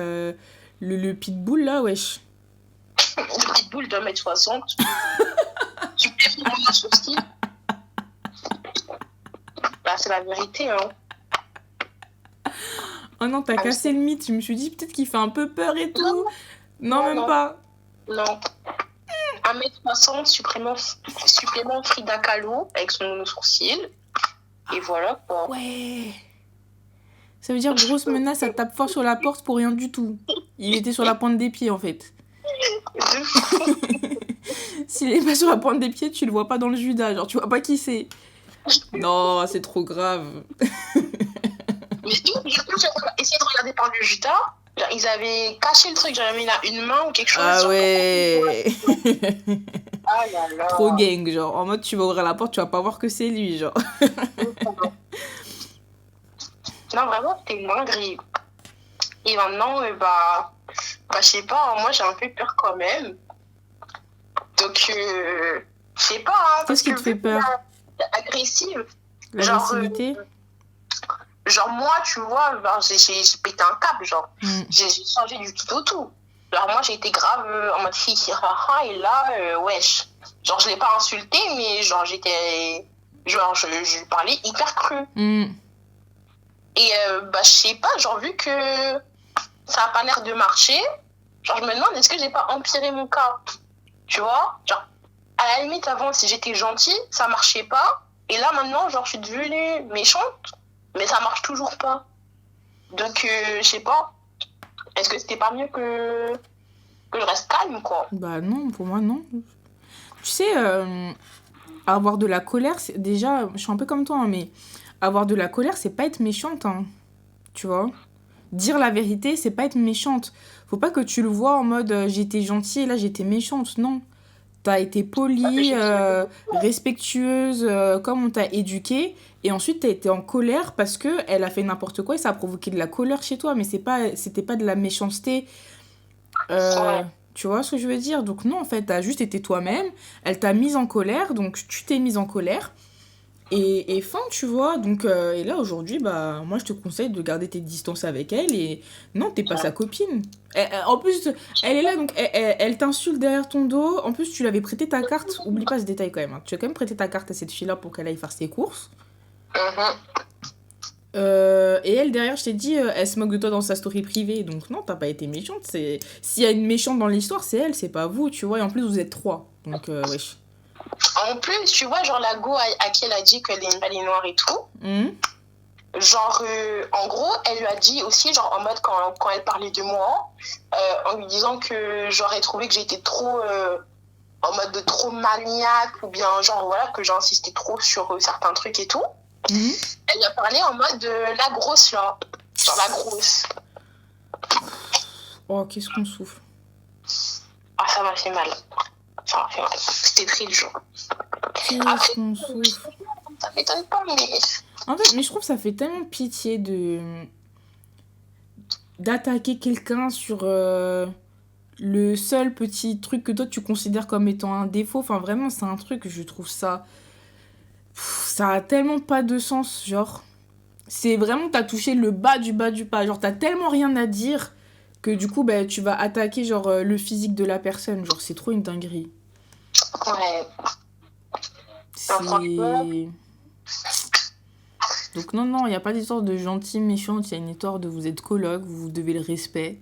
le pitbull, là, wesh. Le pitbull doit mettre 60. Tu peux faire mon sourcil. Bah, c'est la vérité, hein. Oh non, t'as cassé le mythe. Je me suis dit peut-être qu'il fait un peu peur et tout. Non, même pas. Non. 1m60, supplément Frida Kahlo avec son sourcil. Et voilà, quoi. Ouais. Ça veut dire grosse menace, ça tape fort sur la porte pour rien du tout. Il était sur la pointe des pieds, en fait. S'il est pas sur la pointe des pieds, tu le vois pas dans le Judas. Genre, tu vois pas qui c'est. Non, c'est trop grave. Mais du coup, j'ai essayé de regarder par le Judas. Ils avaient caché le truc, j'avais mis là une main ou quelque chose. Ah ouais. Ah là là. Trop gang, genre. En mode, tu vas ouvrir la porte, tu vas pas voir que c'est lui, genre. Non, vraiment, c'était une dinguerie. Et maintenant, je sais pas, moi j'ai un peu peur quand même. Donc, je sais pas. Hein, qu'est-ce qui te fait peur? Agressive. L'agressivité? Genre, moi, tu vois, j'ai pété un câble, genre. J'ai changé du tout au tout. Genre, moi, j'ai été grave en mode hi-hi-ha-ha, et là, wesh. Genre, je l'ai pas insulté, mais genre, genre, je parlais hyper cru. Et, je sais pas, genre, vu que ça a pas l'air de marcher, genre, je me demande, est-ce que j'ai pas empiré mon cas? Tu vois? Genre, à la limite, avant, si j'étais gentille, ça marchait pas. Et là, maintenant, genre, je suis devenue méchante. Mais ça marche toujours pas. Donc, je sais pas. Est-ce que c'était pas mieux que je reste calme, quoi? Bah non, pour moi, non. Tu sais, avoir de la colère, déjà, je suis un peu comme toi, hein, mais avoir de la colère, c'est pas être méchante, hein. Tu vois? Dire la vérité, c'est pas être méchante. Faut pas que tu le vois en mode j'étais gentille et là j'étais méchante. Non. T'as été polie, respectueuse, comme on t'a éduquée. Et ensuite, t'as été en colère parce qu'elle a fait n'importe quoi et ça a provoqué de la colère chez toi. Mais c'était pas de la méchanceté. Tu vois ce que je veux dire? Donc non, en fait, t'as juste été toi-même. Elle t'a mise en colère, donc tu t'es mise en colère. Et fin, tu vois. Donc, et là, aujourd'hui, bah, moi, je te conseille de garder tes distances avec elle. Et non, t'es pas sa copine. En plus, elle est là, donc elle t'insulte derrière ton dos. En plus, tu l'avais prêté ta carte. Oublie pas ce détail quand même. Hein. Tu as quand même prêté ta carte à cette fille-là pour qu'elle aille faire ses courses. Et elle, derrière, je t'ai dit, elle se moque de toi dans sa story privée. Donc non, t'as pas été méchante. S'il y a une méchante dans l'histoire, c'est elle, c'est pas vous, tu vois. Et en plus, vous êtes 3. Donc, wesh. En plus, tu vois, genre la go à qui elle a dit qu'elle est noire et tout. Genre, en gros, elle lui a dit aussi, genre en mode quand elle parlait de moi, en lui disant que j'aurais trouvé que j'étais trop en mode de trop maniaque ou bien genre voilà, que j'insistais trop sur certains trucs et tout. Elle lui a parlé en mode de la grosse là, genre la grosse. Oh, qu'est-ce qu'on souffle. Ah, ça m'a fait mal. Ça m'a fait mal. C'était très dur. Qu'est-ce qu'on souffle. Ça m'étonne pas, mais... En fait, mais je trouve que ça fait tellement pitié d'attaquer quelqu'un sur le seul petit truc que toi tu considères comme étant un défaut. Enfin, vraiment, c'est un truc, je trouve ça... ça a tellement pas de sens, genre... C'est vraiment, t'as touché le bas du bas. Genre, t'as tellement rien à dire que du coup, bah, tu vas attaquer, genre, le physique de la personne. Genre, c'est trop une dinguerie. Ouais. Donc non, il n'y a pas d'histoire de gentil, méchant, il y a une histoire de vous êtes coloc, vous devez le respect.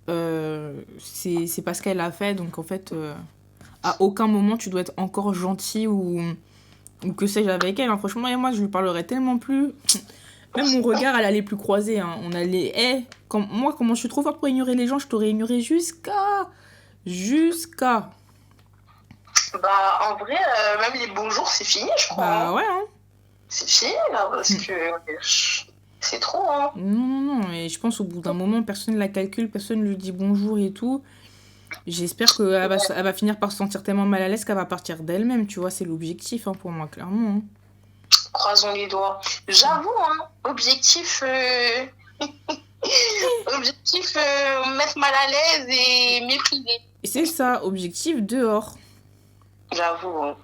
C'est pas ce qu'elle a fait, donc en fait, à aucun moment tu dois être encore gentil ou que sais-je avec elle. Hein. Franchement, et moi, je lui parlerais tellement plus. Même mon regard, elle allait plus croiser. Hein. On allait. Moi, comment je suis trop forte pour ignorer les gens, je t'aurais ignoré jusqu'à. Bah, en vrai, même les bonjours, c'est fini, je crois. Bah, ouais, hein. C'est fini, là, parce que c'est trop, hein. Non, et je pense au bout d'un moment, personne ne la calcule, personne ne lui dit bonjour et tout. J'espère qu'elle va finir par se sentir tellement mal à l'aise qu'elle va partir d'elle-même, tu vois, c'est l'objectif hein, pour moi, clairement. Hein. Croisons les doigts. J'avoue, hein, objectif... objectif, mettre mal à l'aise et mépriser. C'est ça, objectif dehors. J'avoue, hein.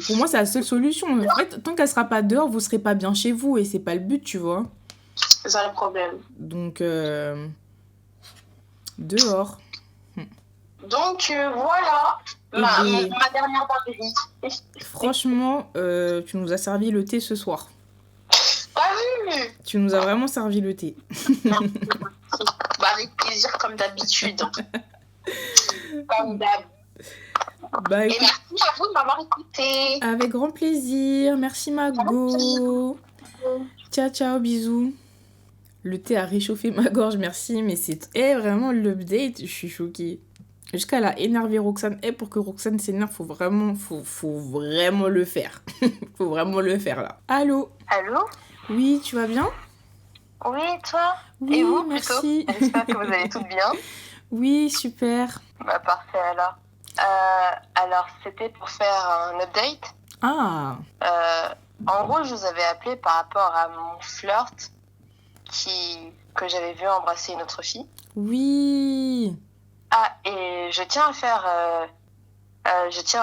Pour moi, c'est la seule solution. En fait, tant qu'elle sera pas dehors, vous serez pas bien chez vous et c'est pas le but, tu vois. C'est ça le problème. Donc, dehors. Donc, voilà ma dernière dinguerie. Franchement, tu nous as servi le thé ce soir. Pas vu. Tu nous as vraiment servi le thé. Bah, avec plaisir, comme d'habitude. Comme d'hab. Bah, et merci à vous de m'avoir écouté. Avec grand plaisir. Merci Mago. Ciao, bisous. Le thé a réchauffé ma gorge, merci. Mais c'est vraiment l'update. Je suis choquée. Jusqu'à la énerver Roxane. Pour que Roxane s'énerve, faut vraiment le faire. Faut vraiment le faire là. Allô? Oui, tu vas bien? Oui, toi? Oui, et vous, merci. Plutôt j'espère que vous allez toutes bien. Oui, super. Bah, parfait alors. Alors, c'était pour faire un update. Ah. En gros, je vous avais appelé par rapport à mon flirt que j'avais vu embrasser une autre fille. Oui. Ah, et je tiens à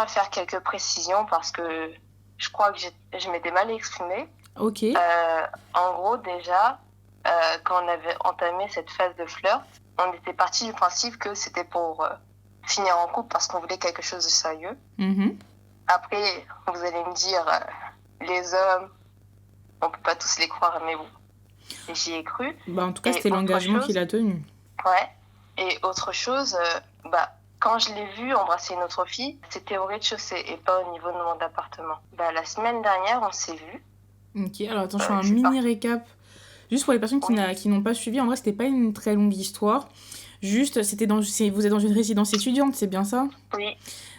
faire quelques précisions parce que je crois que je m'étais mal exprimée. Ok. En gros, déjà, quand on avait entamé cette phase de flirt, on était parti du principe que c'était pour finir en couple parce qu'on voulait quelque chose de sérieux. Mm-hmm. Après, vous allez me dire, les hommes, on peut pas tous les croire, mais bon, j'y ai cru. Bah, en tout cas, c'était l'engagement qu'il a tenu. Ouais. Et autre chose, quand je l'ai vu embrasser une autre fille, c'était au rez-de-chaussée et pas au niveau de mon appartement. La semaine dernière, on s'est vus. Ok, alors attends, je fais un mini récap. Juste pour les personnes qui n'ont pas suivi, en vrai, c'était pas une très longue histoire. Juste, vous êtes dans une résidence étudiante, c'est bien ça? Oui.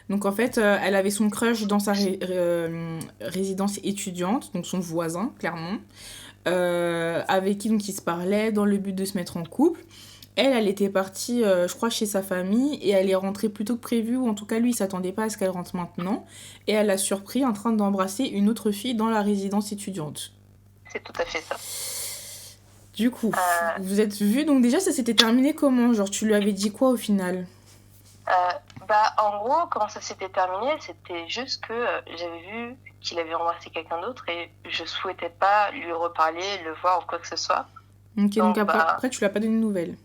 Donc en fait, elle avait son crush dans sa résidence étudiante, donc son voisin, clairement, avec qui donc il se parlait dans le but de se mettre en couple. Elle était partie, je crois, chez sa famille et elle est rentrée plus tôt que prévu, ou en tout cas, lui, il s'attendait pas à ce qu'elle rentre maintenant. Et elle l'a surpris en train d'embrasser une autre fille dans la résidence étudiante. C'est tout à fait ça. Du coup, vous êtes vus, donc déjà, ça s'était terminé comment? Genre, tu lui avais dit quoi au final? En gros, comment ça s'était terminé, c'était juste que j'avais vu qu'il avait embrassé quelqu'un d'autre et je souhaitais pas lui reparler, le voir ou quoi que ce soit. Ok, donc après, tu lui as pas donné de nouvelles?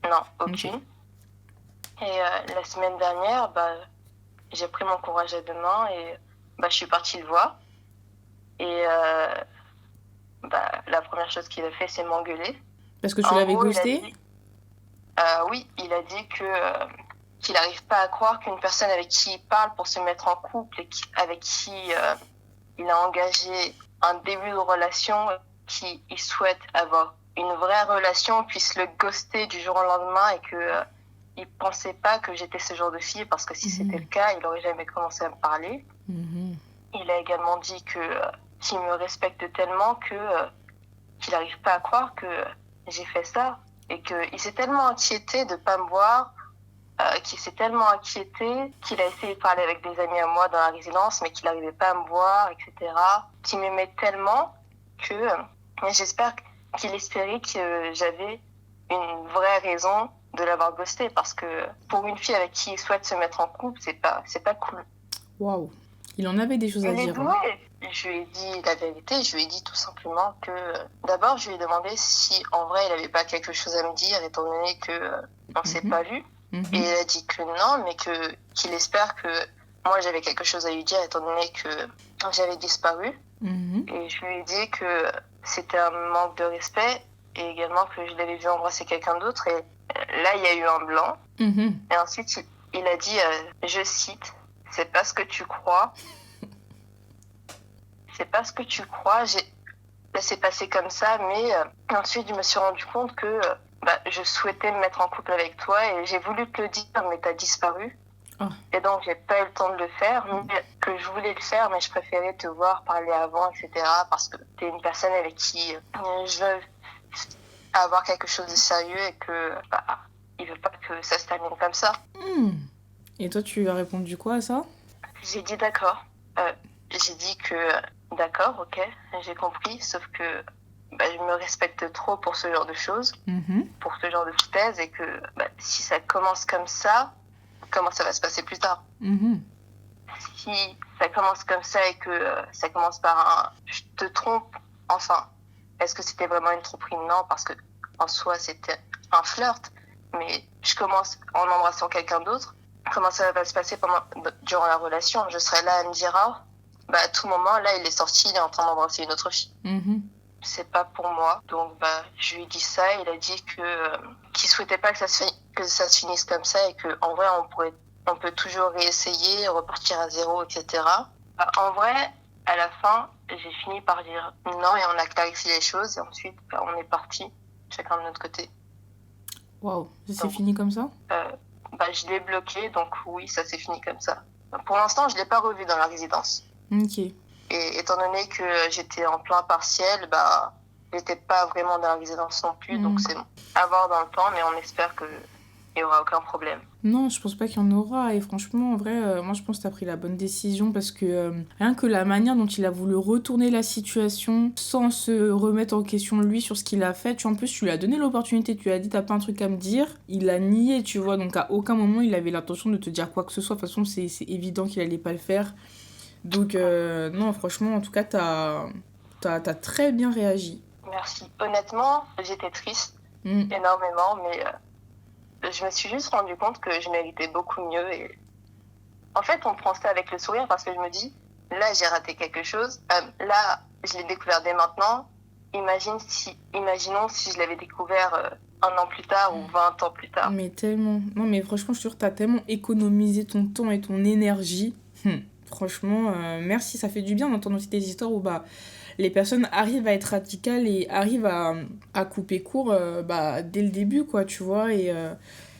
Non, aucune. Okay. Et la semaine dernière, j'ai pris mon courage à deux mains et je suis partie le voir. Et la première chose qu'il a fait, c'est m'engueuler. Parce que tu l'avais ghosté? Oui, il a dit qu'il n'arrive pas à croire qu'une personne avec qui il parle pour se mettre en couple et avec qui il a engagé un début de relation, qu'il souhaite avoir une vraie relation, puisse le ghoster du jour au lendemain et qu'il ne pensait pas que j'étais ce genre de fille parce que si c'était le cas, il n'aurait jamais commencé à me parler. Il a également dit qu'il me respecte tellement qu'il n'arrive pas à croire que j'ai fait ça et qu'il s'est tellement inquiété de ne pas me voir, qu'il s'est tellement inquiété qu'il a essayé de parler avec des amis à moi dans la résidence mais qu'il n'arrivait pas à me voir, etc. Qu'il m'aimait tellement que j'espère qu'il espérait que j'avais une vraie raison de l'avoir ghosté parce que pour une fille avec qui il souhaite se mettre en couple, c'est pas cool. Waouh, il en avait des choses à dire. Je lui ai dit la vérité, je lui ai dit tout simplement que d'abord je lui ai demandé si en vrai il n'avait pas quelque chose à me dire étant donné qu'on ne s'est pas vu. Et il a dit que non, mais qu'il espère que moi j'avais quelque chose à lui dire étant donné que j'avais disparu. Et je lui ai dit que c'était un manque de respect et également que je l'avais vu embrasser quelqu'un d'autre. Et là, il y a eu un blanc. Et ensuite, il a dit, je cite, « c'est pas ce que tu crois. C'est pas ce que tu crois. Ça s'est passé comme ça, mais ensuite, je me suis rendu compte que je souhaitais me mettre en couple avec toi et j'ai voulu te le dire, mais t'as disparu. Oh. Et donc, j'ai pas eu le temps de le faire, mais que je voulais le faire, mais je préférais te voir, parler avant, etc. Parce que t'es une personne avec qui je veux avoir quelque chose de sérieux et que il veut pas que ça se termine comme ça. Et toi, tu as répondu quoi à ça? J'ai dit d'accord. J'ai dit que d'accord, ok, j'ai compris, sauf que je me respecte trop pour ce genre de choses, pour ce genre de foutaise, et que si ça commence comme ça, comment ça va se passer plus tard? Si ça commence comme ça et que ça commence par un « je te trompe », enfin, est-ce que c'était vraiment une tromperie? Non, parce que en soi, c'était un flirt, mais je commence en embrassant quelqu'un d'autre. Comment ça va se passer durant la relation? Je serai là à me dire à tout moment, là, il est sorti, il est en train d'embrasser une autre fille. C'est pas pour moi. Donc, je lui ai dit ça. Il a dit qu'il souhaitait pas que ça se finisse comme ça et qu'en vrai, on peut toujours réessayer, repartir à zéro, etc. En vrai, à la fin, j'ai fini par dire non et on a clarifié les choses. Et ensuite, on est partis, chacun de notre côté. Waouh, ça s'est fini comme ça? Je l'ai bloqué, donc oui, ça s'est fini comme ça. Pour l'instant, je l'ai pas revu dans la résidence. Ok. Et étant donné que j'étais en plein partiel, j'étais pas vraiment dans la résidence non plus, donc c'est bon. À voir dans le temps, mais on espère qu'il n'y aura aucun problème. Non, je pense pas qu'il y en aura. Et franchement, en vrai, moi je pense que t'as pris la bonne décision parce que rien que la manière dont il a voulu retourner la situation sans se remettre en question lui sur ce qu'il a fait, en plus tu lui as donné l'opportunité, tu lui as dit t'as pas un truc à me dire, il a nié, tu vois, donc à aucun moment il avait l'intention de te dire quoi que ce soit. De toute façon, c'est évident qu'il allait pas le faire. Donc non, franchement, en tout cas, t'as très bien réagi. Merci. Honnêtement, j'étais triste énormément, mais je me suis juste rendu compte que je méritais beaucoup mieux. Et en fait, on prend ça avec le sourire parce que je me dis, là, j'ai raté quelque chose. Là, je l'ai découvert dès maintenant. Imaginons si je l'avais découvert un an plus tard ou 20 ans plus tard. Mais tellement. Non, mais franchement, je suis sûre que t'as tellement économisé ton temps et ton énergie. Franchement, merci, ça fait du bien d'entendre aussi des histoires où les personnes arrivent à être radicales et arrivent à couper court dès le début, quoi, tu vois. Et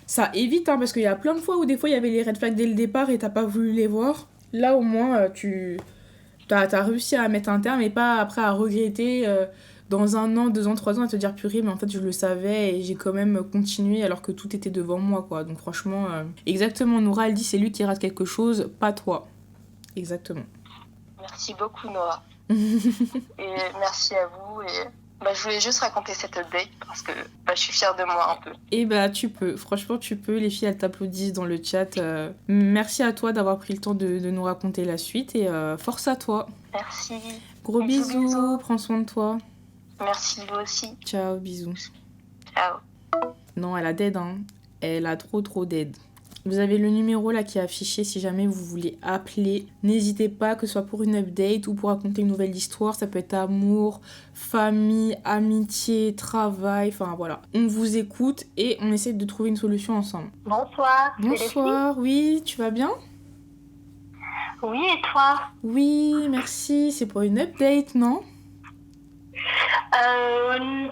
ça évite, parce qu'il y a plein de fois où des fois il y avait les red flags dès le départ et t'as pas voulu les voir. Là, au moins, t'as réussi à mettre un terme et pas après à regretter dans 1 an, 2 ans, 3 ans à te dire purée, mais en fait je le savais et j'ai quand même continué alors que tout était devant moi, quoi. Donc franchement, exactement, Noura, elle dit c'est lui qui rate quelque chose, pas toi. Exactement. Merci beaucoup, Noah. Et merci à vous. Et je voulais juste raconter cette update parce que je suis fière de moi un peu. Et tu peux. Franchement, tu peux. Les filles, elles t'applaudissent dans le chat. Merci à toi d'avoir pris le temps de nous raconter la suite. Et force à toi. Merci. Gros bisous. Prends soin de toi. Merci, vous aussi. Ciao, bisous. Ciao. Non, elle a dead, Elle a trop dead. Vous avez le numéro là qui est affiché si jamais vous voulez appeler. N'hésitez pas, que ce soit pour une update ou pour raconter une nouvelle histoire. Ça peut être amour, famille, amitié, travail, enfin voilà. On vous écoute et on essaie de trouver une solution ensemble. Bonsoir. Bonsoir, oui, tu vas bien? Oui, et toi? Oui, merci. C'est pour une update, non?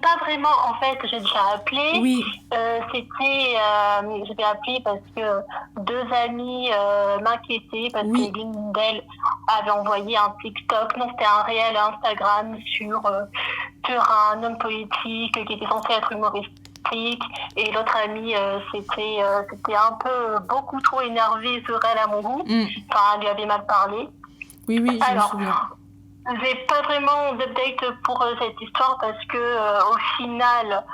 Pas vraiment, en fait, j'ai déjà appelé. Oui. J'avais appelé parce que 2 amies m'inquiétaient parce que l'une d'elles avait envoyé un TikTok, non, c'était un réel Instagram sur un homme politique qui était censé être humoristique, et l'autre amie c'était un peu beaucoup trop énervé sur elle à mon goût. Enfin, elle lui avait mal parlé. Oui, je me souviens. J'ai pas vraiment d'update pour cette histoire parce que au final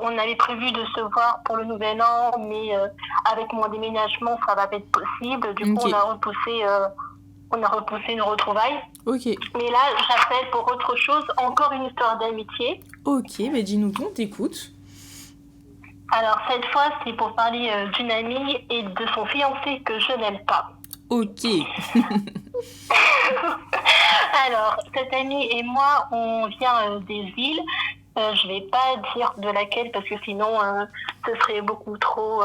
on avait prévu de se voir pour le nouvel an, mais avec mon déménagement ça va pas être possible. Du coup on a repoussé une retrouvaille. Ok. Mais là j'appelle pour autre chose, encore une histoire d'amitié. Ok, mais dis-nous tout, on t'écoute. Alors cette fois c'est pour parler d'une amie et de son fiancé que je n'aime pas. Ok. Alors, cette amie et moi, on vient des îles. Je vais pas dire de laquelle parce que sinon, ce serait beaucoup trop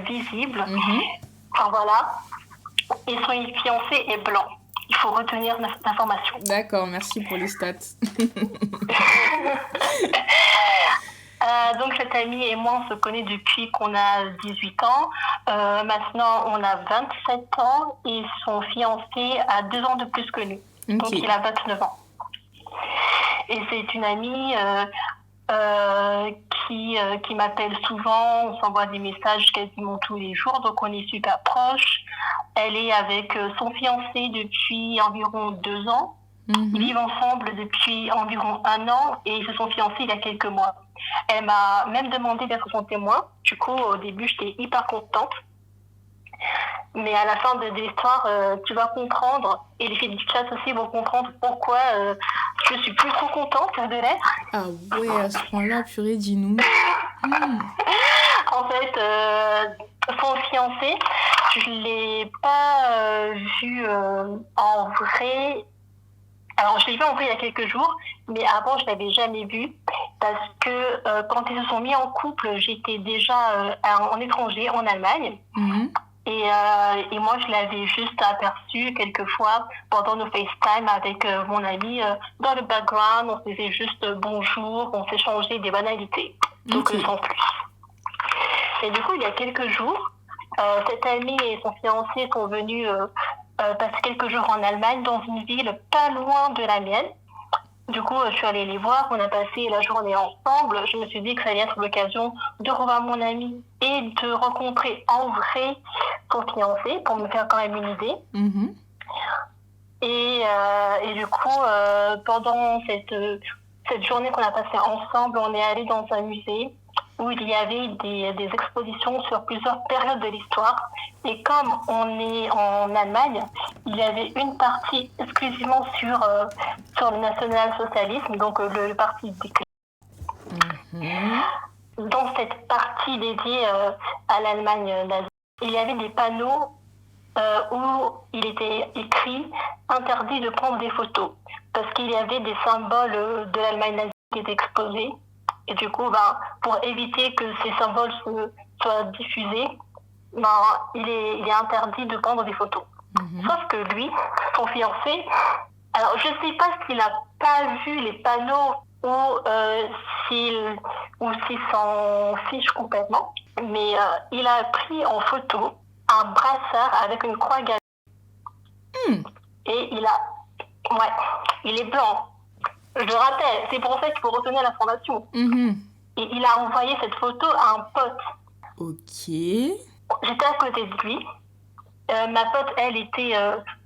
visible. Enfin voilà. Et son fiancé est blanc. Il faut retenir l'information. D'accord, merci pour les stats. Donc cette amie et moi, on se connaît depuis qu'on a 18 ans. Maintenant, on a 27 ans et son fiancé a 2 ans de plus que nous. Okay. Donc il a 29 ans. Et c'est une amie qui m'appelle souvent. On s'envoie des messages quasiment tous les jours, donc on est super proches. Elle est avec son fiancé depuis environ 2 ans. Ils vivent ensemble depuis environ 1 an et ils se sont fiancés il y a quelques mois. Elle m'a même demandé d'être son témoin. Du coup, au début, j'étais hyper contente. Mais à la fin de l'histoire, tu vas comprendre, et les filles du chat aussi vont comprendre pourquoi je suis plus trop contente de l'être. Ah ouais, à ce point-là, purée, dis-nous. En fait, son fiancé, je ne l'ai pas vu en vrai. Alors, je l'ai vu en vrai il y a quelques jours, mais avant, je ne l'avais jamais vu parce que quand ils se sont mis en couple, j'étais déjà en étranger, en Allemagne. Et moi, je l'avais juste aperçu quelques fois pendant nos FaceTime avec mon ami. Dans le background, on faisait juste bonjour, on s'échangeait des banalités. Donc, sans plus. Et du coup, il y a quelques jours, cette amie et son fiancé sont venus passer quelques jours en Allemagne, dans une ville pas loin de la mienne. Du coup, je suis allée les voir, on a passé la journée ensemble. Je me suis dit que ça allait être l'occasion de revoir mon ami et de rencontrer en vrai son fiancé pour me faire quand même une idée. Et du coup, pendant cette journée qu'on a passée ensemble, on est allé dans un musée où il y avait des expositions sur plusieurs périodes de l'histoire. Et comme on est en Allemagne, il y avait une partie exclusivement sur le national-socialisme, donc le parti d'Hitler. Dans cette partie dédiée à l'Allemagne nazie, il y avait des panneaux où il était écrit « Interdit de prendre des photos » parce qu'il y avait des symboles de l'Allemagne nazie qui étaient exposés. Et du coup, pour éviter que ces symboles soient diffusés, il est interdit de prendre des photos. Sauf que lui, son fiancé, alors je ne sais pas s'il n'a pas vu les panneaux ou s'il s'en fiche complètement, mais il a pris en photo un brassard avec une croix gammée. Et il est blanc. Je rappelle, c'est pour ça qu'il faut retenir l'information. Et il a envoyé cette photo à un pote. Ok. J'étais à côté de lui. Ma pote, elle, était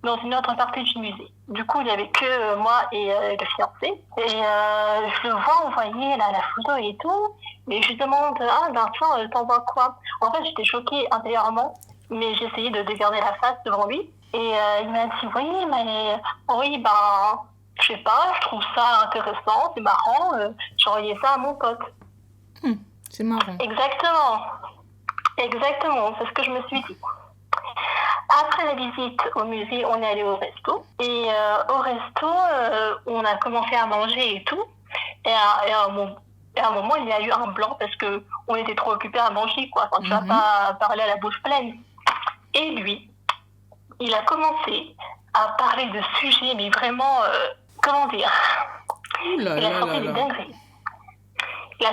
dans une autre partie du musée. Du coup, il n'y avait que moi et le fiancé. Et je le vois envoyer la photo et tout. Et je lui demande, Vincent, t'envoies quoi? En fait, j'étais choquée intérieurement, mais j'ai essayé de dégarder la face devant lui. Et il m'a dit, je sais pas, je trouve ça intéressant, c'est marrant, j'ai envoyé ça à mon pote. C'est marrant. Exactement, c'est ce que je me suis dit. Après la visite au musée, on est allé au resto. Et au resto, on a commencé à manger et tout. Et à un moment, il y a eu un blanc parce qu'on était trop occupés à manger, quoi. Enfin, tu vas pas parler à la bouche pleine. Et lui, il a commencé à parler de sujets, mais vraiment, comment dire, il a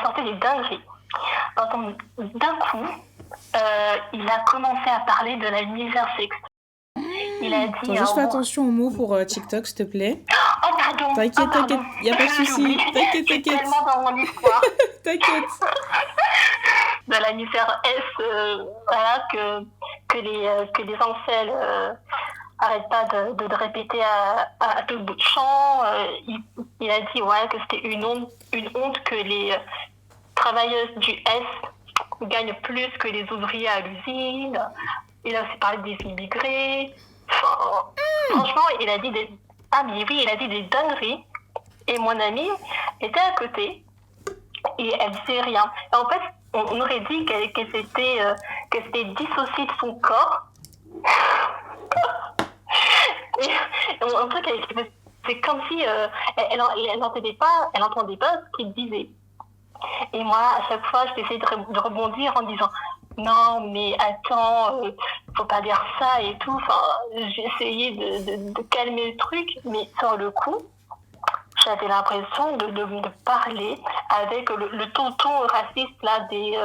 sorti des dingueries. Donc, d'un coup, il a commencé à parler de la misère sexuelle. Il a dit... Juste fais attention aux mots pour TikTok, s'il te plaît. Oh, pardon. T'inquiète, y a pas de souci. T'inquiète. C'est tellement dans mon histoire. T'inquiète. De la misère que les ancels arrêtent pas de répéter à tout bout de champ. Il a dit que c'était une honte que les travailleuses du S gagnent plus que les ouvriers à l'usine. Il a aussi parlé des immigrés. Franchement, il a dit des dingueries. Et mon amie était à côté et elle disait rien. Et en fait, on aurait dit qu'elle s'était dissociée de son corps. Et en fait, c'est comme si elle n'entendait pas ce qu'il disait. Et moi, à chaque fois, j'essayais de rebondir en disant non, mais attends, faut pas dire ça et tout. Enfin, j'ai essayé de calmer le truc, mais sur le coup, j'avais l'impression de parler avec le tonton raciste là des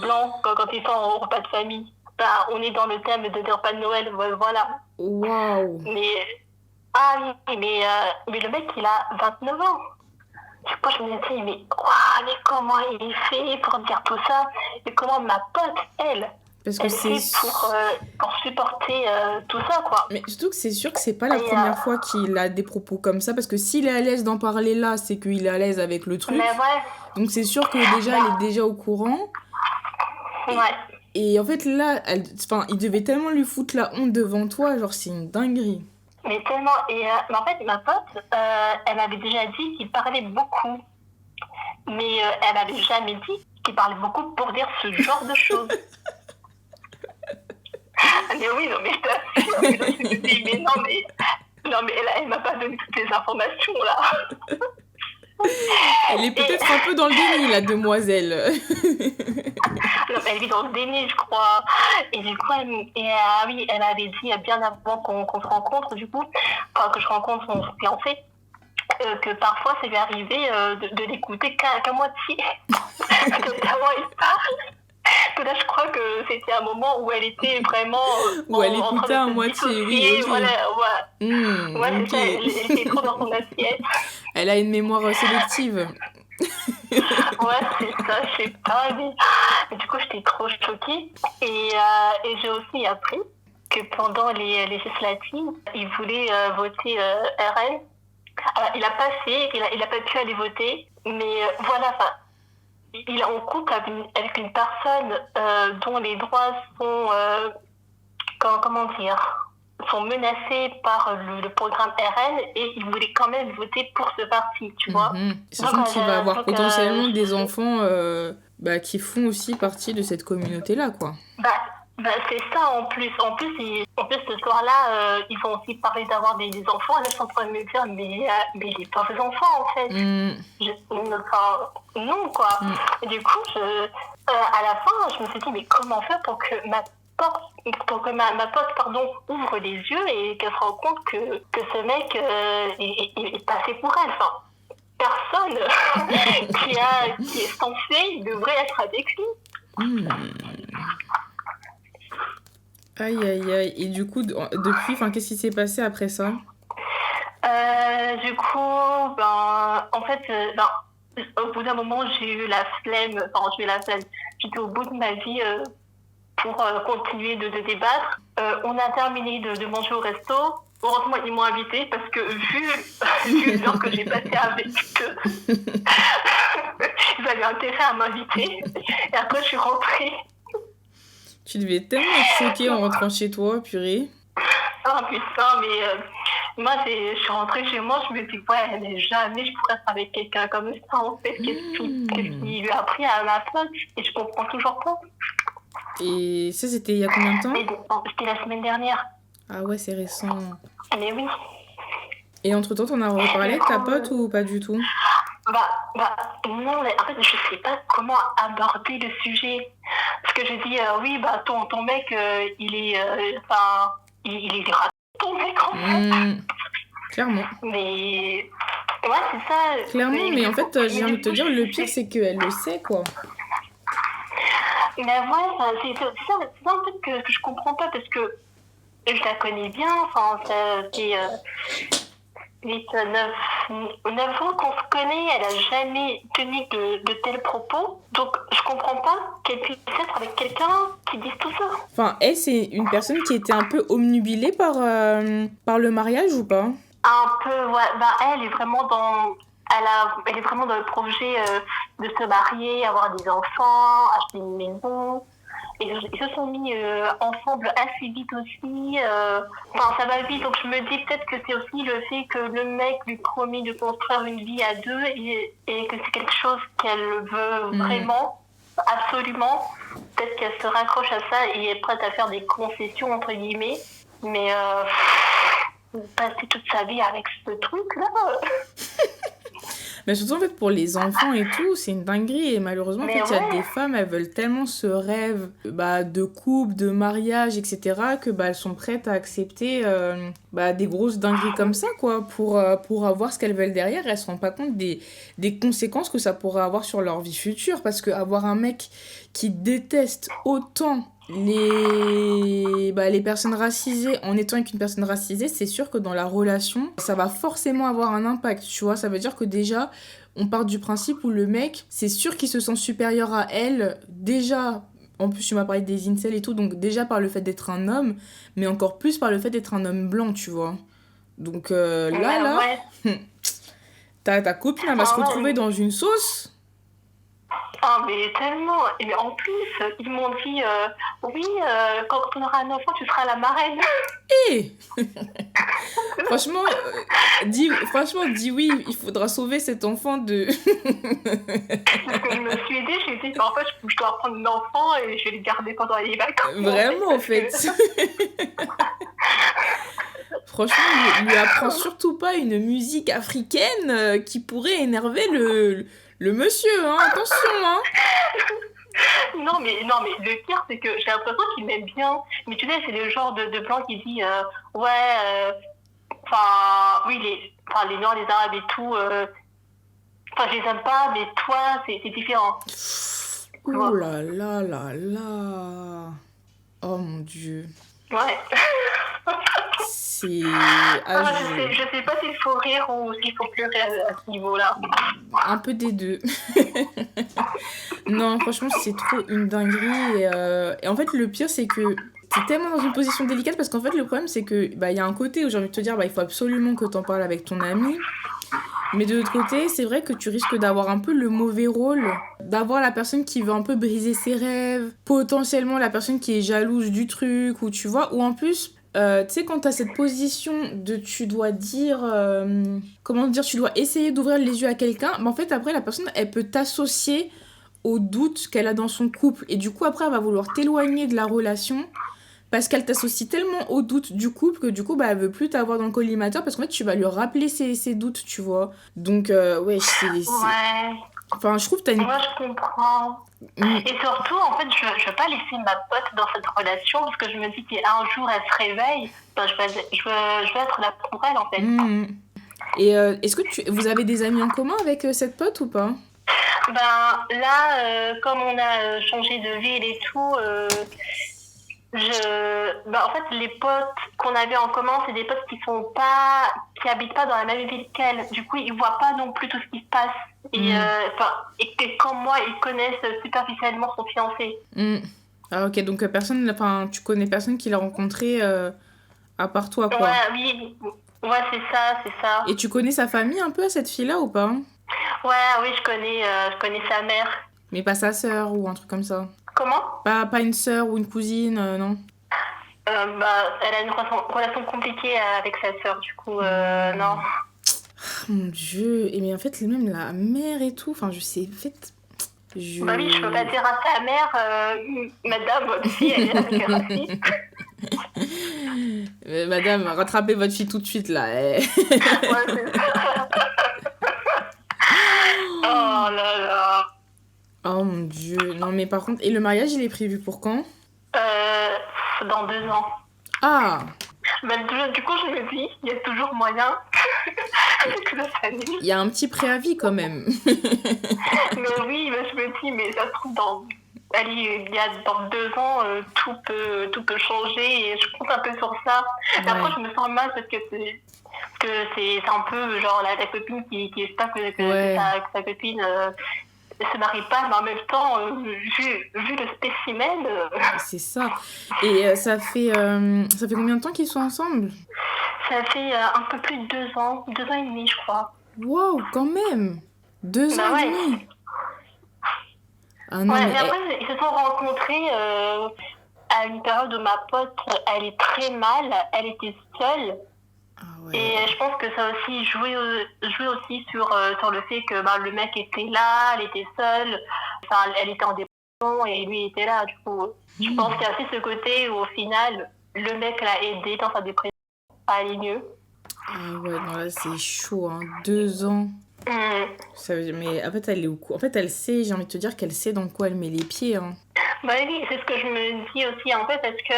blancs quand ils sont au repas de famille. Bah, on est dans le thème des repas de Noël, voilà. Waouh. Mais le mec, il a 29 ans. Du coup, je me dis, mais comment il fait pour dire tout ça? Et comment ma pote, elle fait pour supporter tout ça, quoi. Mais surtout que c'est sûr que c'est pas la première fois qu'il a des propos comme ça, parce que s'il est à l'aise d'en parler là, c'est qu'il est à l'aise avec le truc. Mais ouais. Donc c'est sûr que déjà, elle est déjà au courant. Ouais. Et en fait, là, il devait tellement lui foutre la honte devant toi, genre, c'est une dinguerie. Mais tellement. Mais en fait, ma pote, elle m'avait déjà dit qu'il parlait beaucoup. Mais elle m'avait jamais dit qu'il parlait beaucoup pour dire ce genre de choses. Mais oui, non, mais je t'assure. Mais elle m'a pas donné toutes les informations, là. Elle est peut-être un peu dans le déni, la demoiselle. Non, mais elle est dans le déni, je crois. Et du coup, elle avait dit bien avant qu'on se rencontre, du coup, enfin, que je rencontre son fiancé, que parfois, ça lui arrivait de l'écouter qu'à moitié. Tellement il parle. Que là, je crois que c'était un moment où elle était vraiment. Où elle écoutait à moitié, oui. Voilà, ouais. Ouais, okay. C'est ça, elle était trop dans son assiette. Elle a une mémoire sélective. Ouais, c'est ça, je sais pas. Mais du coup, j'étais trop choquée. Et j'ai aussi appris que pendant les législatives, il voulait voter RN. Alors, il a passé, il a pas pu aller voter. Mais voilà, enfin. Il est en couple avec une personne dont les droits sont, sont menacés par le programme RN, et il voulait quand même voter pour ce parti, tu vois. Sachant qu'il va avoir potentiellement des enfants qui font aussi partie de cette communauté-là, quoi. C'est ça en plus. En plus, ce soir-là, ils vont aussi parler d'avoir des enfants. Là, je suis en train de me dire, mais j'ai pas des enfants, en fait. Non, quoi. Et du coup, à la fin, je me suis dit, mais comment faire pour que ma pote ouvre les yeux et qu'elle se rende compte que ce mec est passé pour elle. Enfin, personne qui est censé devrait être avec lui. Aïe, aïe, aïe. Et du coup, depuis, qu'est-ce qui s'est passé après ça? Du coup, en fait, au bout d'un moment, j'ai eu la flemme. J'étais au bout de ma vie pour continuer de débattre. On a terminé de manger au resto. Heureusement, ils m'ont invitée parce que vu l'heure que j'ai passé avec eux, ils avaient intérêt à m'inviter. Et après, je suis rentrée. Tu devais tellement être choquée en rentrant chez toi, purée. Oh putain, mais moi, je suis rentrée chez moi, je me dis, mais jamais je pourrais être avec quelqu'un comme ça, en fait. Qu'est-ce qui lui a appris à ma place? Et je comprends toujours pas. Et ça, c'était il y a combien de temps? C'était la semaine dernière. Ah ouais, c'est récent. Mais oui. Et entre-temps, t'en as reparlé avec ta pote ou pas du tout? Non, mais en fait, je sais pas comment aborder le sujet. Parce que je dis, ton mec, il est ton mec, en fait. Clairement. Mais, ouais, c'est ça. Clairement, mais en fait, je viens de te dire, le pire, c'est qu'elle le sait, quoi. Mais ouais, c'est ça en fait que je comprends pas, parce que je la connais bien, enfin, c'est 9 ans qu'on se connaît, elle a jamais tenu de tels propos, donc je comprends pas qu'elle puisse être avec quelqu'un qui dise tout ça. Enfin, elle, c'est une personne qui était un peu omnubilée par le mariage ou pas? Un peu, ouais. Elle est vraiment elle est vraiment dans le projet de se marier, avoir des enfants, acheter une maison. Et ils se sont mis ensemble assez vite aussi. Ça va vite, donc je me dis peut-être que c'est aussi le fait que le mec lui promet de construire une vie à deux et que c'est quelque chose qu'elle veut vraiment, absolument. Peut-être qu'elle se raccroche à ça et est prête à faire des concessions, entre guillemets. Mais passer toute sa vie avec ce truc-là... Mais surtout, en fait, pour les enfants et tout, c'est une dinguerie. Et malheureusement, en Mais fait, il y a ouais. des femmes, elles veulent tellement ce rêve de couple, de mariage, etc., que elles sont prêtes à accepter des grosses dingueries comme ça, quoi, pour avoir ce qu'elles veulent derrière. Elles se rendent pas compte des conséquences que ça pourrait avoir sur leur vie future. Parce que avoir un mec qui déteste autant les personnes racisées en étant avec une personne racisée, c'est sûr que dans la relation, ça va forcément avoir un impact, tu vois. Ça veut dire que déjà, on part du principe où le mec, c'est sûr qu'il se sent supérieur à elle, déjà. En plus, tu m'as parlé des incels et tout, donc déjà par le fait d'être un homme, mais encore plus par le fait d'être un homme blanc, tu vois. Donc là, Ouais. ta copine, elle va se Ah retrouver ouais. dans une sauce. Ah, mais tellement. Et en plus, ils m'ont dit, oui, quand on aura un enfant, tu seras la marraine. Eh franchement, dis oui, il faudra sauver cet enfant de... Parce que je me suis dit, j'ai dit, en fait, je dois prendre un enfant et je vais le garder pendant les vacances. Vraiment, en fait. Franchement, lui apprend surtout pas une musique africaine qui pourrait énerver le monsieur, hein. Attention, hein. Non, mais le pire, c'est que j'ai l'impression qu'il m'aime bien. Mais tu sais, c'est le genre de blanc qui dit, ouais, oui, les Noirs, les Arabes et tout, je les aime pas, mais toi, c'est différent. Ouh là là là là. Oh mon Dieu. Ouais. C'est... je sais pas s'il faut rire ou s'il faut pleurer à ce niveau-là. Un peu des deux. Non, franchement, c'est trop une dinguerie. Et en fait, le pire, c'est que t'es tellement dans une position délicate parce qu'en fait, le problème, c'est que y a un côté où j'ai envie de te dire, il faut absolument que t'en parles avec ton ami. Mais de l'autre côté, c'est vrai que tu risques d'avoir un peu le mauvais rôle, d'avoir la personne qui veut un peu briser ses rêves, potentiellement la personne qui est jalouse du truc, ou tu vois, ou en plus, tu sais, quand t'as cette position de tu dois dire, comment dire, tu dois essayer d'ouvrir les yeux à quelqu'un, mais en fait, après, la personne, elle peut t'associer aux doutes qu'elle a dans son couple, et du coup, après, elle va vouloir t'éloigner de la relation, parce qu'elle t'associe tellement aux doutes du couple que du coup, elle veut plus t'avoir dans le collimateur parce qu'en fait, tu vas lui rappeler ses doutes, tu vois. Donc, ouais, Ouais. Enfin, je trouve que t'as une... Moi, je comprends. Et surtout, en fait, je veux pas laisser ma pote dans cette relation parce que je me dis qu'un jour, elle se réveille. Je veux être là pour elle, en fait. Et est-ce que vous avez des amis en commun avec cette pote ou pas? Ben, là, comme on a changé de ville et tout... en fait, les potes qu'on avait en commun, c'est des potes qui habitent pas dans la même ville qu'elle. Du coup, ils voient pas non plus tout ce qui se passe. Et que comme moi, ils connaissent superficiellement son fiancé. Ah ok, donc tu connais personne qui l'a rencontré à part toi, quoi. Ouais, oui. Ouais, c'est ça. Et tu connais sa famille un peu à cette fille-là ou pas? Ouais, oui, je connais sa mère. Mais pas sa sœur ou un truc comme ça? Comment? Pas une sœur ou une cousine, non? Elle a une relation compliquée avec sa sœur, du coup, non. Mon Dieu, et mais en fait, même la mère et tout, enfin, je sais, en fait... Bah oui, je peux pas dire à sa mère, madame, votre fille, elle est avec raciste. Madame, rattrapez votre fille tout de suite, là. Ouais, c'est ça. Oh là là. Oh mon Dieu. Non, mais par contre... Et le mariage, il est prévu pour quand? Dans 2 ans. Ah! Mais du coup, je me dis, il y a toujours moyen que ça s'annule. Il y a un petit préavis, quand même. Mais oui, mais je me dis, mais ça se trouve, dans 2 ans, tout peut changer et je compte un peu sur ça. Ouais. Après, je me sens mal parce que c'est un peu genre la copine qui espère que sa copine se marie pas, mais en même temps, vu le spécimen... C'est ça. Et ça fait combien de temps qu'ils sont ensemble? Ça fait un peu plus de 2 ans, 2 ans et demi, je crois. Wow, quand même! 2 ans et demi! Ah non, ouais, mais après, ils se sont rencontrés à une période où ma pote, elle est très mal, elle était seule. Ah ouais. Et je pense que ça a aussi joué aussi sur le fait que le mec était là, elle était seule, elle était en dépression et lui était là. Du coup, je pense qu'il y a aussi ce côté où au final, le mec l'a aidé dans sa dépression à aller mieux. Ah ouais, non là c'est chaud, hein. 2 ans. Mais en fait, elle est en fait, elle sait, j'ai envie de te dire qu'elle sait dans quoi elle met les pieds. Hein. Bah oui, c'est ce que je me dis aussi, en fait, parce que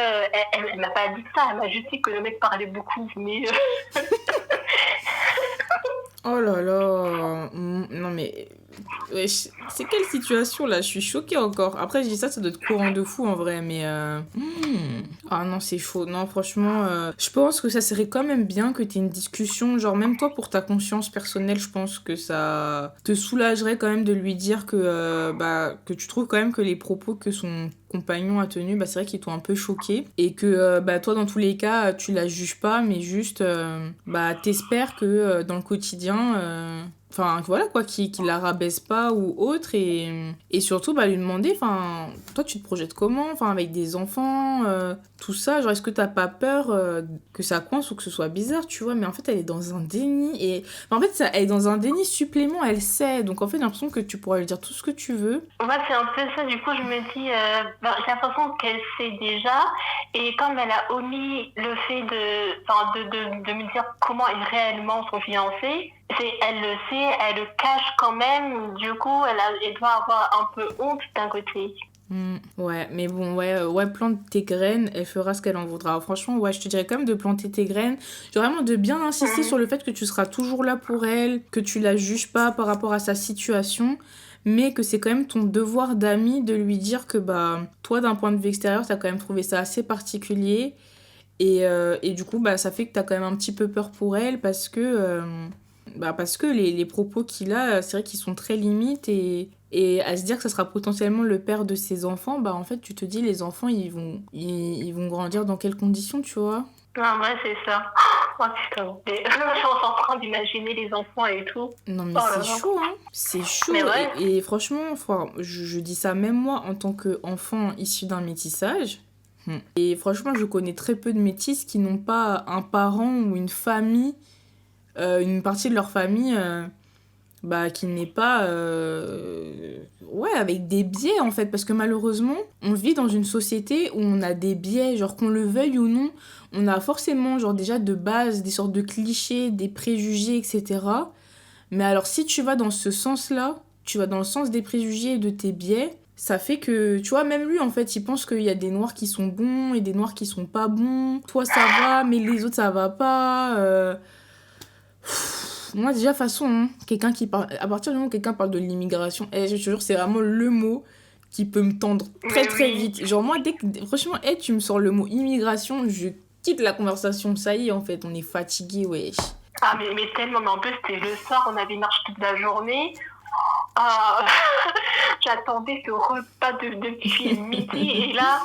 elle m'a pas dit ça, elle m'a juste dit que le mec parlait beaucoup, mais... Oh là là, non mais... Wesh, c'est quelle situation là? Je suis choquée encore. Après, je dis ça doit être courant de fou en vrai, mais... Ah non, c'est chaud. Non, franchement, je pense que ça serait quand même bien que t'aies une discussion. Genre, même toi, pour ta conscience personnelle, je pense que ça te soulagerait quand même de lui dire que tu trouves quand même que les propos que son compagnon a tenus, c'est vrai qu'ils t'ont un peu choqué. Et que toi, dans tous les cas, tu la juges pas, mais juste, t'espères que dans le quotidien... Enfin, voilà quoi, qu'il la rabaisse pas ou autre. Et surtout, lui demander, enfin, toi, tu te projettes comment? Enfin, avec des enfants, tout ça. Genre, est-ce que t'as pas peur que ça coince ou que ce soit bizarre, tu vois? Mais en fait, elle est dans un déni. Et en fait, elle est dans un déni supplément, elle sait. Donc, en fait, j'ai l'impression que tu pourrais lui dire tout ce que tu veux. Ouais, c'est un peu ça. Du coup, je me dis, j'ai l'impression qu'elle sait déjà. Et comme elle a omis le fait de me dire comment est réellement son fiancé, elle le sait, elle le cache quand même. Du coup, elle doit avoir un peu honte d'un côté. Ouais, mais bon, ouais, plante tes graines, elle fera ce qu'elle en voudra. Franchement, ouais, je te dirais quand même de planter tes graines. Genre vraiment de bien insister sur le fait que tu seras toujours là pour elle, que tu la juges pas par rapport à sa situation, mais que c'est quand même ton devoir d'ami de lui dire que toi, d'un point de vue extérieur, t'as quand même trouvé ça assez particulier. Et du coup, ça fait que t'as quand même un petit peu peur pour elle parce que les propos qu'il a, c'est vrai qu'ils sont très limites et à se dire que ça sera potentiellement le père de ses enfants, en fait, tu te dis, les enfants, ils vont grandir dans quelles conditions, tu vois? En vrai, c'est ça. Oh putain, je suis en train d'imaginer les enfants et tout. Non, mais c'est chaud, hein. C'est chaud. Ouais. Et franchement, je dis ça même moi en tant qu'enfant issu d'un métissage. Et franchement, je connais très peu de métis qui n'ont pas un parent ou une famille, une partie de leur famille qui n'est pas avec des biais en fait, parce que malheureusement on vit dans une société où on a des biais, genre qu'on le veuille ou non, on a forcément genre déjà de base des sortes de clichés, des préjugés, etc. Mais alors si tu vas dans ce sens-là, tu vas dans le sens des préjugés et de tes biais, ça fait que, tu vois, même lui, en fait, il pense qu'il y a des noirs qui sont bons et des noirs qui sont pas bons. Toi, ça va, mais les autres, ça va pas. Moi, déjà, de toute façon, quelqu'un qui parle... À partir du moment où quelqu'un parle de l'immigration, je te jure, c'est vraiment le mot qui peut me tendre très vite. Genre, moi, franchement, tu me sors le mot immigration, je quitte la conversation. Ça y est, en fait, on est fatigué, wesh. Ah, mais tellement, mais en plus, c'était le soir, on avait marché toute la journée. J'attendais ce repas depuis midi et là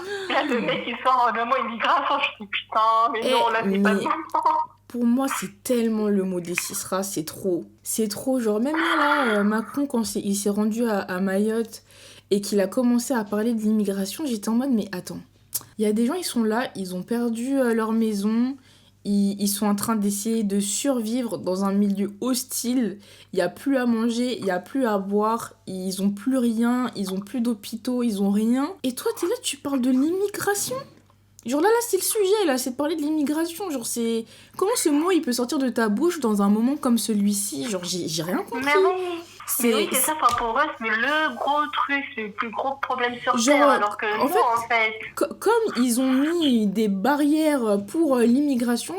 le mec il sort le mot immigration, je me dis putain, mais non, là c'est pas bon. Pour moi, c'est tellement le mot des cisras, c'est trop. C'est trop, genre même là, Macron, quand il s'est rendu à Mayotte et qu'il a commencé à parler de l'immigration, j'étais en mode, mais attends, il y a des gens, ils sont là, ils ont perdu leur maison, ils sont en train d'essayer de survivre dans un milieu hostile, il n'y a plus à manger, il n'y a plus à boire, ils ont plus rien, ils ont plus d'hôpitaux, ils ont rien. Et toi, t'es là, tu parles de l'immigration ? Genre là, c'est le sujet, là, c'est de parler de l'immigration. Genre, c'est... Comment ce mot, il peut sortir de ta bouche dans un moment comme celui-ci? Genre, j'ai rien compris. Mais oui, c'est ça, pour eux, c'est le gros truc, c'est le plus gros problème sur Terre, alors que nous, en fait... Comme ils ont mis des barrières pour l'immigration,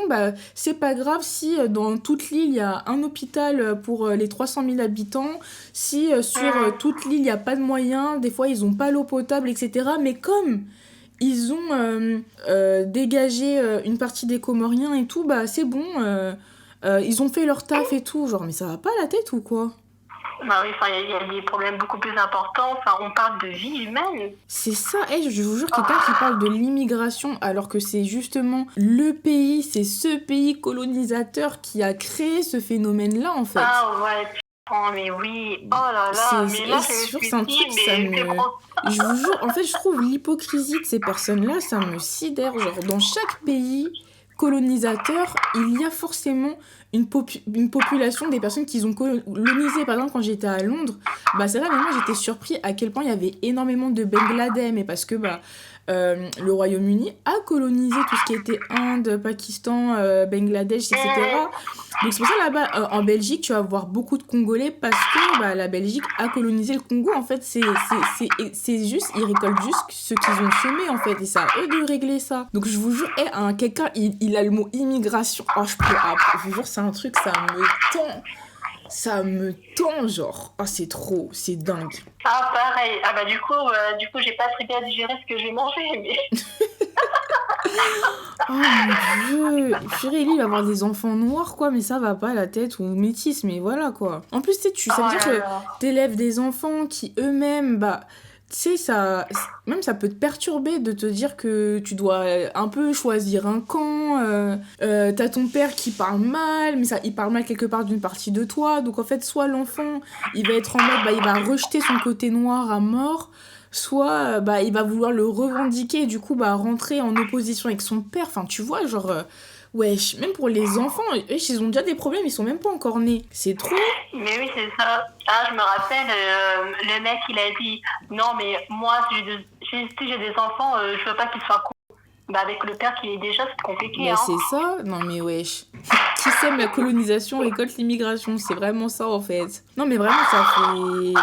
c'est pas grave si dans toute l'île, il y a un hôpital pour les 300 000 habitants, si sur toute l'île, il n'y a pas de moyens, des fois, ils n'ont pas l'eau potable, etc. Mais comme... ils ont dégagé une partie des Comoriens et tout, c'est bon, ils ont fait leur taf et tout, genre, mais ça va pas à la tête ou quoi? Bah oui, il y a des problèmes beaucoup plus importants, on parle de vie humaine. C'est ça, je vous jure, quelqu'un qui parle de l'immigration alors que c'est justement le pays, c'est ce pays colonisateur qui a créé ce phénomène-là en fait. Ah ouais, oh mais oui, oh là là, mais là c'est un truc, ça me... Je vous jure, en fait, je trouve l'hypocrisie de ces personnes-là, ça me sidère. Genre, dans chaque pays colonisateur, il y a forcément une population des personnes qu'ils ont colonisées. Par exemple, quand j'étais à Londres, c'est vrai, mais moi, j'étais surpris à quel point il y avait énormément de Bangladais, mais parce que, le Royaume-Uni a colonisé tout ce qui était Inde, Pakistan, Bangladesh, etc. Donc c'est pour ça là-bas, en Belgique, tu vas voir beaucoup de Congolais parce que la Belgique a colonisé le Congo. En fait, c'est juste, ils récoltent juste ce qu'ils ont semé, en fait. Et c'est à eux de régler ça. Donc je vous jure, quelqu'un, il a le mot immigration. Oh, je vous jure, c'est un truc, ça me tend, genre. Ah, c'est trop, c'est dingue. Ah, pareil. Ah, bah, du coup, j'ai pas très bien digéré ce que j'ai mangé, mais... Oh mon Dieu. Purée, lui, il va avoir des enfants noirs, quoi, mais ça va pas, la tête, ou métis, mais voilà, quoi. En plus, ça veut dire que t'élèves des enfants qui, eux-mêmes, tu sais, ça peut te perturber de te dire que tu dois un peu choisir un camp. T'as ton père qui parle mal, mais il parle mal quelque part d'une partie de toi. Donc en fait, soit l'enfant, il va être en mode, il va rejeter son côté noir à mort, soit il va vouloir le revendiquer et du coup rentrer en opposition avec son père. Enfin, tu vois, genre... wesh, même pour les enfants, ils ont déjà des problèmes, ils sont même pas encore nés. C'est trop. Mais oui, c'est ça. Ah, je me rappelle, le mec, il a dit non, mais moi, si j'ai des enfants, je veux pas qu'ils soient cons. Avec le père qui est déjà, c'est compliqué. Mais c'est ça. Non, mais wesh. Qui sème la colonisation récolte l'immigration. C'est vraiment ça, en fait. Non, mais vraiment, ça fait.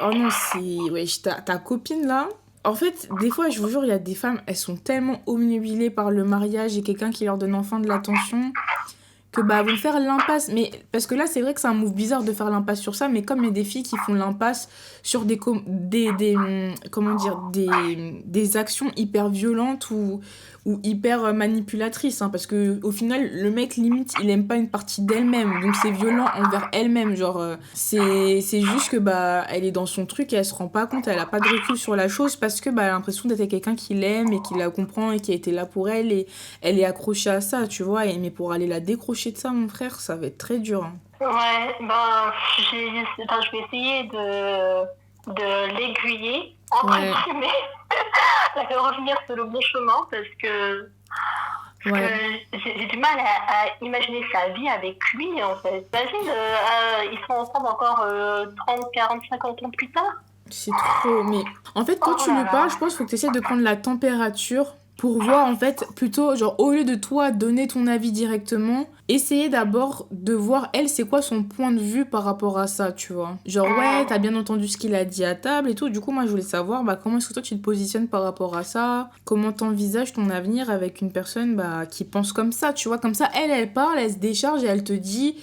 Oh non, c'est. Wesh, ta copine là. En fait, des fois, je vous jure, il y a des femmes, elles sont tellement obnubilées par le mariage et quelqu'un qui leur donne enfin de l'attention que elles vont faire l'impasse. Mais parce que là, c'est vrai que c'est un move bizarre de faire l'impasse sur ça, mais comme il y a des filles qui font l'impasse sur des actions hyper violentes ou hyper manipulatrices, hein, parce que au final, le mec, limite, il aime pas une partie d'elle-même, donc c'est violent envers elle-même, genre, c'est juste que, elle est dans son truc et elle se rend pas compte, elle a pas de recul sur la chose, parce que, elle a l'impression d'être avec quelqu'un qui l'aime et qui la comprend et qui a été là pour elle, et elle est accrochée à ça, tu vois, mais pour aller la décrocher de ça, mon frère, ça va être très dur, hein. Ouais, je vais essayer de l'aiguiller, entre guillemets, de revenir sur le bon chemin, parce que j'ai du mal à imaginer sa vie avec lui, en fait. Imagine, ils sont ensemble encore 30, 40, 50 ans plus tard. C'est trop, mais en fait, quand tu lui parles, je pense qu'il faut que tu essaies de prendre la température pour voir, en fait, plutôt, genre, au lieu de toi donner ton avis directement, essayer d'abord de voir, elle, c'est quoi son point de vue par rapport à ça, tu vois. Genre, ouais, t'as bien entendu ce qu'il a dit à table et tout. Du coup, moi, je voulais savoir, comment est-ce que toi, tu te positionnes par rapport à ça? Comment t'envisages ton avenir avec une personne, qui pense comme ça, tu vois. Comme ça, elle parle, elle se décharge et elle te dit...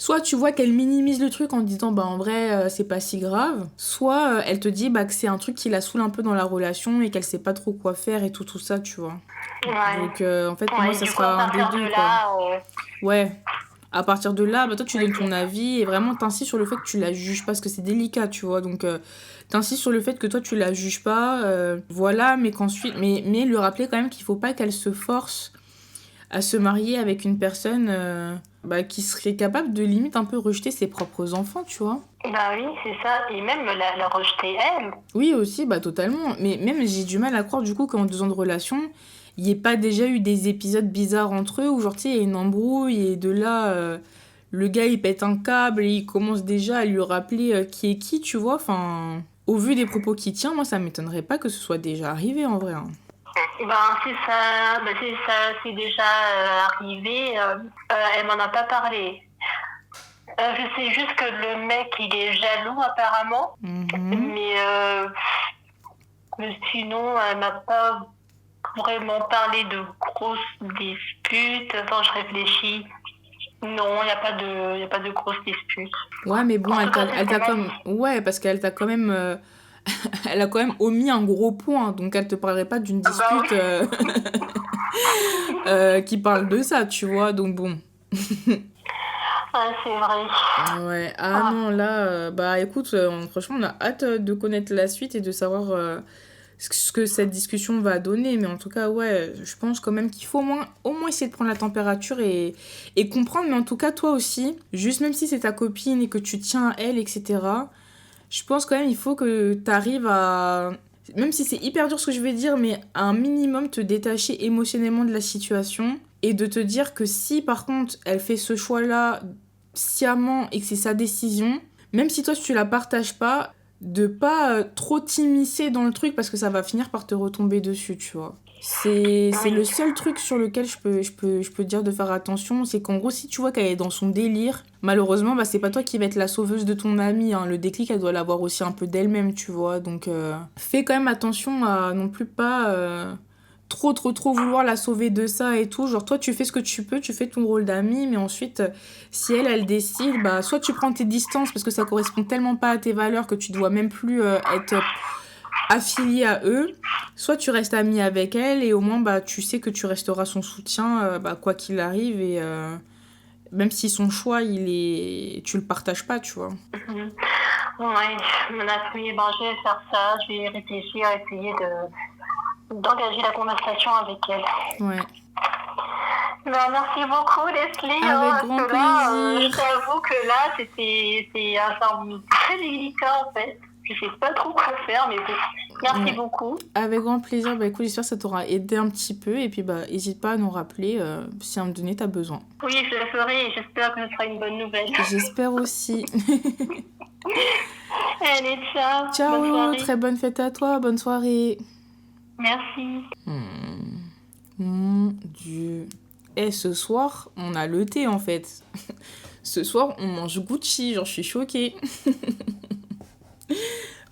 Soit tu vois qu'elle minimise le truc en disant en vrai c'est pas si grave, soit elle te dit que c'est un truc qui la saoule un peu dans la relation et qu'elle sait pas trop quoi faire et tout ça, tu vois. Ouais. Donc en fait pour moi ça sera un des deux, quoi. Ouais. À partir de là, toi tu donnes ton avis et vraiment t'insistes sur le fait que tu la juges pas parce que c'est délicat, tu vois. Donc t'insistes sur le fait que toi tu la juges pas, voilà, mais qu'ensuite mais lui rappeler quand même qu'il faut pas qu'elle se force à se marier avec une personne qui serait capable de limite un peu rejeter ses propres enfants, tu vois. Oui, c'est ça. Et même la rejeter elle. Oui, aussi, totalement. Mais même, j'ai du mal à croire, du coup, qu'en 2 ans de relation, il n'y ait pas déjà eu des épisodes bizarres entre eux où, genre, tu sais, il y a une embrouille et de là, le gars, il pète un câble et il commence déjà à lui rappeler qui est qui, tu vois. Enfin, au vu des propos qu'il tient, moi, ça m'étonnerait pas que ce soit déjà arrivé, en vrai, hein. C'est déjà arrivé. Elle m'en a pas parlé. Je sais juste que le mec, il est jaloux apparemment. Mais sinon, elle m'a pas vraiment parlé de grosses disputes. Attends, je réfléchis. Non, il n'y a pas de grosses disputes. Ouais, mais bon, elle t'a comme... Ouais, parce qu'elle t'a quand même... elle a quand même omis un gros point, donc elle te parlerait pas d'une dispute qui parle de ça, tu vois, donc bon. Ouais, c'est vrai. Ouais, non, là, écoute, franchement, on a hâte de connaître la suite et de savoir ce que cette discussion va donner, mais en tout cas, ouais, je pense quand même qu'il faut au moins essayer de prendre la température et comprendre, mais en tout cas, toi aussi, juste même si c'est ta copine et que tu tiens à elle, etc., je pense quand même il faut que tu arrives à... Même si c'est hyper dur ce que je vais dire, mais à un minimum te détacher émotionnellement de la situation et de te dire que si par contre elle fait ce choix-là sciemment et que c'est sa décision, même si toi tu la partages pas, de pas trop t'immiscer dans le truc parce que ça va finir par te retomber dessus, tu vois. C'est le seul truc sur lequel je peux dire de faire attention, c'est qu'en gros, si tu vois qu'elle est dans son délire, malheureusement, bah, c'est pas toi qui vas être la sauveuse de ton amie, hein. Le déclic, elle doit l'avoir aussi un peu d'elle-même, tu vois. Donc, fais quand même attention à non plus pas trop vouloir la sauver de ça et tout. Genre, toi, tu fais ce que tu peux, tu fais ton rôle d'amie, mais ensuite, si elle décide, bah, soit tu prends tes distances parce que ça correspond tellement pas à tes valeurs que tu dois même plus être affiliée à eux, soit tu restes amie avec elle et au moins bah, tu sais que tu resteras son soutien bah, quoi qu'il arrive et même si son choix tu le partages pas, tu vois. Ouais, mon après, je vais faire ça, je vais réfléchir, essayer d'engager la conversation avec elle. Ouais. Merci beaucoup, Leslie. Avec grand plaisir. Je t'avoue que là, c'est un très délicat en fait. Je sais pas trop quoi faire, mais bon. Merci beaucoup. Avec grand plaisir. Bah écoute, j'espère que ça t'aura aidé un petit peu. Et puis, bah, n'hésite pas à nous rappeler si à un moment donné, t'as besoin. Oui, je le ferai et j'espère que ce sera une bonne nouvelle. J'espère aussi. Allez, ciao. Ciao, très bonne fête à toi. Bonne soirée. Merci. Mon Dieu. Et ce soir, on a le thé en fait. Ce soir, on mange Gucci. Genre, je suis choquée.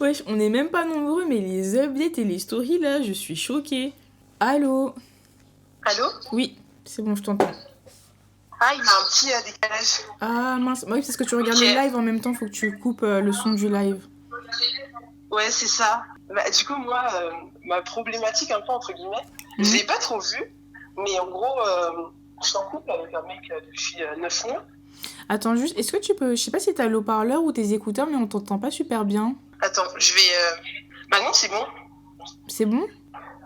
Wesh, on n'est même pas nombreux, mais les updates et les stories, là, je suis choquée. Allô? Allô? Oui, c'est bon, je t'entends. Ah, il y a un petit décalage. Ah, mince. Oui, parce que tu regardes le live en même temps, faut que tu coupes le son du live. Ouais, c'est ça. Bah, du coup, moi, ma problématique, un peu, entre guillemets, je l'ai pas trop vue, mais en gros, je suis en couple avec un mec depuis 9 mois. Attends, juste, est-ce que tu peux... Je sais pas si t'as le haut-parleur ou tes écouteurs, mais on t'entend pas super bien. Attends, je vais... Bah non, c'est bon. C'est bon?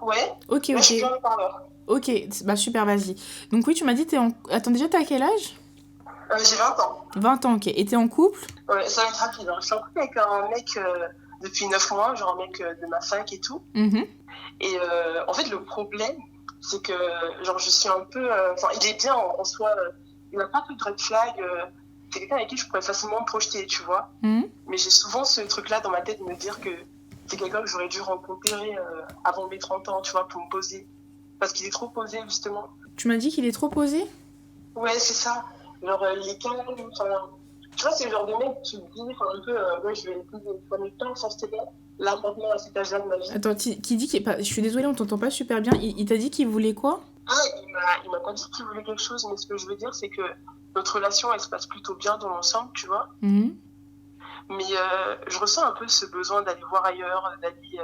Ouais. Ok, Moi, ok. je suis bien haut-parleur. Ok, bah super, vas-y. Donc oui, tu m'as dit t'es en... Attends, déjà, t'as quel âge? J'ai 20 ans. 20 ans, ok. Et t'es en couple? Ouais, ça va être rapide. Hein. Je suis en couple avec un mec depuis 9 mois, genre un mec de ma fac et tout. Et en fait, le problème, c'est que genre, je suis un peu... Enfin, il est bien en soi. Il n'a pas plus de red flag. C'est quelqu'un avec qui je pourrais facilement me projeter, tu vois. Mais j'ai souvent ce truc-là dans ma tête de me dire que c'est quelqu'un que j'aurais dû rencontrer avant mes 30 ans, tu vois, pour me poser. Parce qu'il est trop posé, justement. Tu m'as dit qu'il est trop posé? Ouais, c'est ça. Genre, il est calme, enfin... Tu vois, c'est le genre de mec, tu te dis, un peu, ouais, je vais épouser une temps sans step là, maintenant, à cet âge-là de ma vie. Attends, qui dit qu'il... Je suis désolée, on t'entend pas super bien. Il t'a dit qu'il voulait quoi? Ah, il m'a pas dit qu'il voulait quelque chose, mais ce que je veux dire, c'est que notre relation, elle se passe plutôt bien dans l'ensemble, tu vois. Mais je ressens un peu ce besoin d'aller voir ailleurs, d'aller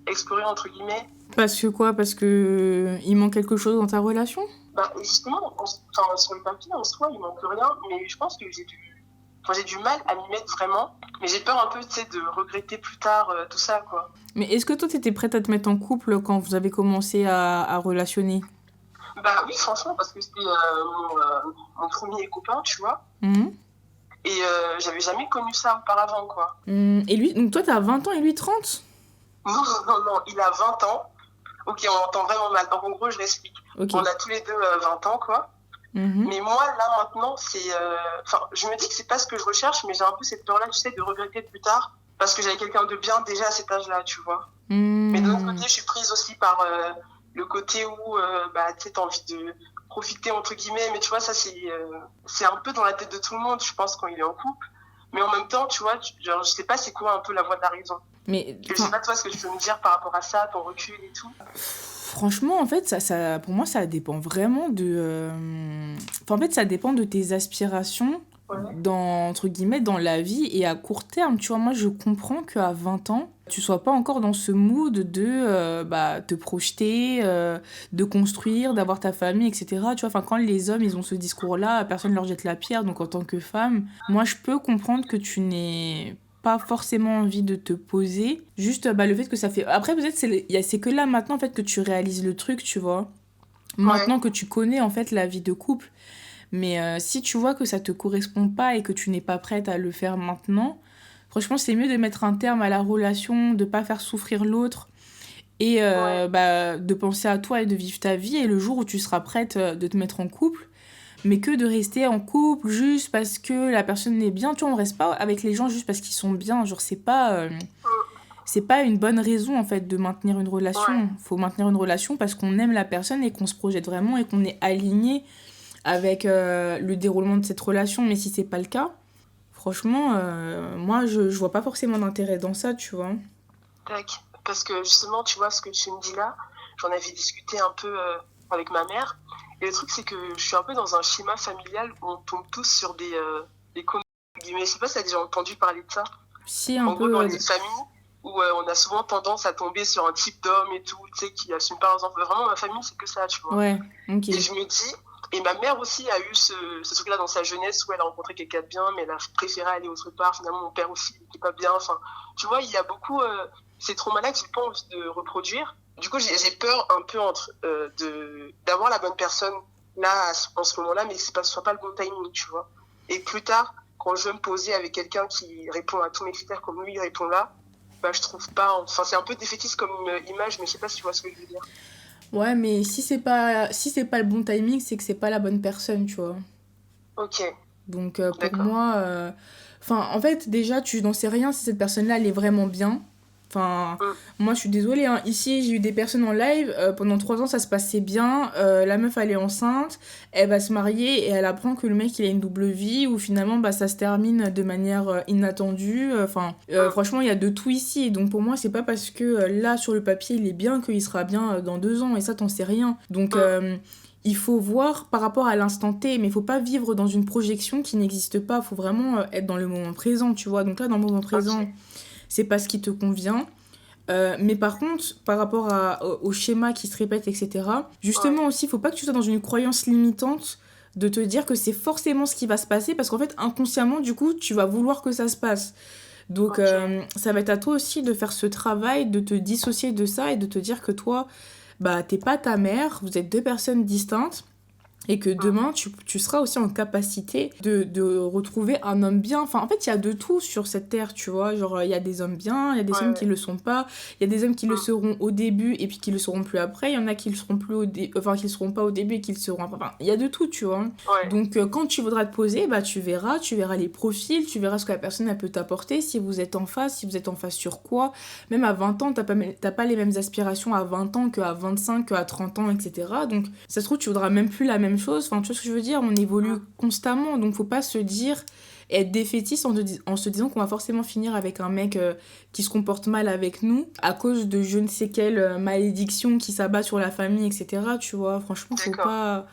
explorer, entre guillemets. Parce que quoi? Parce que il manque quelque chose dans ta relation? Bah, justement, sur le papier, en soi, il manque rien, mais je pense que j'ai du mal à m'y mettre vraiment. Mais j'ai peur un peu, tu sais, de regretter plus tard tout ça, quoi. Mais est-ce que toi, t'étais prête à te mettre en couple quand vous avez commencé à relationner? Bah oui, franchement, parce que c'était mon premier copain, tu vois. Et j'avais jamais connu ça auparavant, quoi. Et lui, donc toi, t'as 20 ans et lui 30? Non, il a 20 ans. Ok, on entend vraiment mal. Donc en gros, je l'explique. Okay. On a tous les deux 20 ans, quoi. Mais moi, là, maintenant, c'est... Enfin, je me dis que c'est pas ce que je recherche, mais j'ai un peu cette peur-là, tu sais, de regretter plus tard. Parce que j'avais quelqu'un de bien déjà à cet âge-là, tu vois. Mais de l'autre côté, je suis prise aussi par le côté où, bah, tu sais, t'as envie de profiter, entre guillemets. Mais tu vois, ça, c'est un peu dans la tête de tout le monde, je pense, quand il est en couple. Mais en même temps, tu vois, genre, je sais pas c'est quoi un peu la voie de la raison. Mais je sais pas, toi, ce que tu peux me dire par rapport à ça, ton recul et tout. Franchement, en fait, ça, pour moi, ça dépend vraiment de... en fait, ça dépend de tes aspirations, entre guillemets, dans la vie et à court terme. Tu vois, moi, je comprends qu'à 20 ans, tu sois pas encore dans ce mood de te projeter, de construire, d'avoir ta famille, etc. Tu vois, enfin, quand les hommes, ils ont ce discours-là, personne leur jette la pierre. Donc, en tant que femme, moi, je peux comprendre que tu n'es pas forcément envie de te poser. Juste, le fait que ça fait... Après, peut-être, c'est que là, maintenant, en fait, que tu réalises le truc, tu vois. Maintenant que tu connais, en fait, la vie de couple. Mais si tu vois que ça te correspond pas et que tu n'es pas prête à le faire maintenant, franchement, c'est mieux de mettre un terme à la relation, de pas faire souffrir l'autre et de penser à toi et de vivre ta vie. Et le jour où tu seras prête de te mettre en couple, mais que de rester en couple juste parce que la personne est bien. Tu vois, on reste pas avec les gens juste parce qu'ils sont bien. Genre, c'est pas une bonne raison, en fait, de maintenir une relation. Ouais. Faut maintenir une relation parce qu'on aime la personne et qu'on se projette vraiment et qu'on est aligné avec le déroulement de cette relation. Mais si c'est pas le cas, franchement, moi, je vois pas forcément d'intérêt dans ça, tu vois. Tac. Parce que justement, tu vois, ce que tu me dis là, j'en avais discuté un peu avec ma mère. Et le truc, c'est que je suis un peu dans un schéma familial où on tombe tous sur des conneries, entre guillemets. Je sais pas si tu as déjà entendu parler de ça. Si, En gros, dans les familles où on a souvent tendance à tomber sur un type d'homme et tout, tu sais, qui assume pas leurs enfants. Vraiment, ma famille, c'est que ça, tu vois. Ouais, ok. Et je me dis, et ma mère aussi a eu ce truc-là dans sa jeunesse où elle a rencontré quelqu'un de bien, mais elle a préféré aller autre part. Finalement, mon père aussi, il n'était pas bien. Enfin, tu vois, il y a beaucoup ces traumas-là que j'ai pas envie de reproduire. Du coup, j'ai peur un peu d'avoir la bonne personne là, en ce moment-là, mais que ce soit pas le bon timing, tu vois. Et plus tard, quand je veux me poser avec quelqu'un qui répond à tous mes critères comme lui, il répond là, bah, je trouve pas. Enfin, c'est un peu défaitiste comme image, mais je sais pas si tu vois ce que je veux dire. Ouais, mais si c'est pas le bon timing, c'est que c'est pas la bonne personne, tu vois. Ok. Donc pour D'accord. moi, en fait, déjà, tu n'en sais rien si cette personne-là, elle est vraiment bien. Enfin, moi, je suis désolée, hein. Ici, j'ai eu des personnes en live, pendant 3 ans, ça se passait bien. La meuf, elle est enceinte, elle va se marier et elle apprend que le mec, il a une double vie, où finalement, bah, ça se termine de manière inattendue. Franchement, il y a de tout ici. Donc pour moi, c'est pas parce que là, sur le papier, il est bien qu'il sera bien dans 2 ans, et ça, t'en sais rien. Donc il faut voir par rapport à l'instant T, mais il faut pas vivre dans une projection qui n'existe pas. Il faut vraiment être dans le moment présent, tu vois. Donc là, dans le moment présent, c'est pas ce qui te convient. Mais par contre, par rapport au schéma qui se répète, etc., justement aussi, il faut pas que tu sois dans une croyance limitante de te dire que c'est forcément ce qui va se passer, parce qu'en fait, inconsciemment, du coup, tu vas vouloir que ça se passe. Donc, ça va être à toi aussi de faire ce travail, de te dissocier de ça et de te dire que toi, bah, t'es pas ta mère, vous êtes 2 personnes distinctes. Et que demain, tu seras aussi en capacité de retrouver un homme bien. Enfin, en fait, il y a de tout sur cette terre, tu vois. Genre, il y a des hommes bien, il y a des hommes qui le sont pas. Il y a des hommes qui le seront au début et puis qui le seront plus après. Il y en a qui le seront plus qui le seront pas au début et qui le seront après. Enfin, il y a de tout, tu vois. Donc, quand tu voudras te poser, bah, tu verras les profils, tu verras ce que la personne, elle peut t'apporter. Si vous êtes en face sur quoi. Même à 20 ans, t'as pas les mêmes aspirations à 20 ans qu'à 25, qu'à 30 ans, etc. Donc, ça se trouve, tu voudras même plus la même chose. Enfin, tu vois ce que je veux dire, on évolue constamment, donc faut pas se dire être défaitiste en se disant qu'on va forcément finir avec un mec qui se comporte mal avec nous à cause de je ne sais quelle malédiction qui s'abat sur la famille, etc. Tu vois, franchement, faut pas...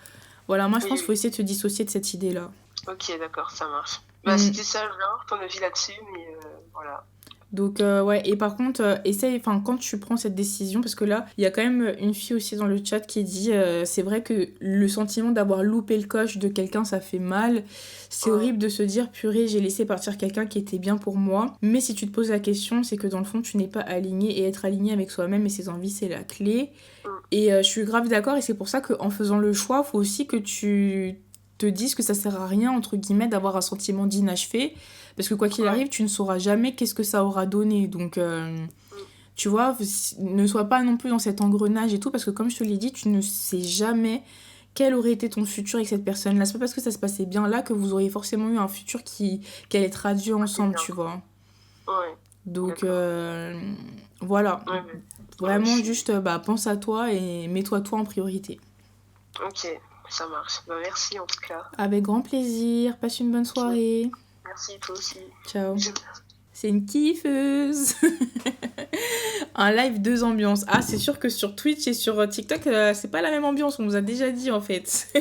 Voilà, moi je pense qu'il faut essayer de se dissocier de cette idée-là. Ok, d'accord, ça marche. Bah, c'était ça, ton avis là-dessus, mais voilà. Donc, ouais, et par contre, essaye, quand tu prends cette décision, parce que là, il y a quand même une fille aussi dans le chat qui dit c'est vrai que le sentiment d'avoir loupé le coche de quelqu'un, ça fait mal. C'est horrible de se dire, purée, j'ai laissé partir quelqu'un qui était bien pour moi. Mais si tu te poses la question, c'est que dans le fond, tu n'es pas aligné, et être aligné avec soi-même et ses envies, c'est la clé. Et je suis grave d'accord, et c'est pour ça qu'en faisant le choix, il faut aussi que tu te dises que ça sert à rien, entre guillemets, d'avoir un sentiment d'inachevé. Parce que quoi qu'il arrive, tu ne sauras jamais qu'est-ce que ça aura donné. Donc, tu vois, ne sois pas non plus dans cet engrenage et tout, parce que comme je te l'ai dit, tu ne sais jamais quel aurait été ton futur avec cette personne-là. C'est pas parce que ça se passait bien là que vous auriez forcément eu un futur qui allait être radieux ensemble, tu vois. Donc, voilà. Vraiment, juste, pense à toi et mets-toi toi en priorité. Ok, ça marche. Bah, merci en tout cas. Avec grand plaisir. Passe une bonne soirée. Merci, toi aussi. Ciao. C'est une kiffeuse. Un live 2 ambiances. Ah, c'est sûr que sur Twitch et sur TikTok, c'est pas la même ambiance. On vous a déjà dit, en fait.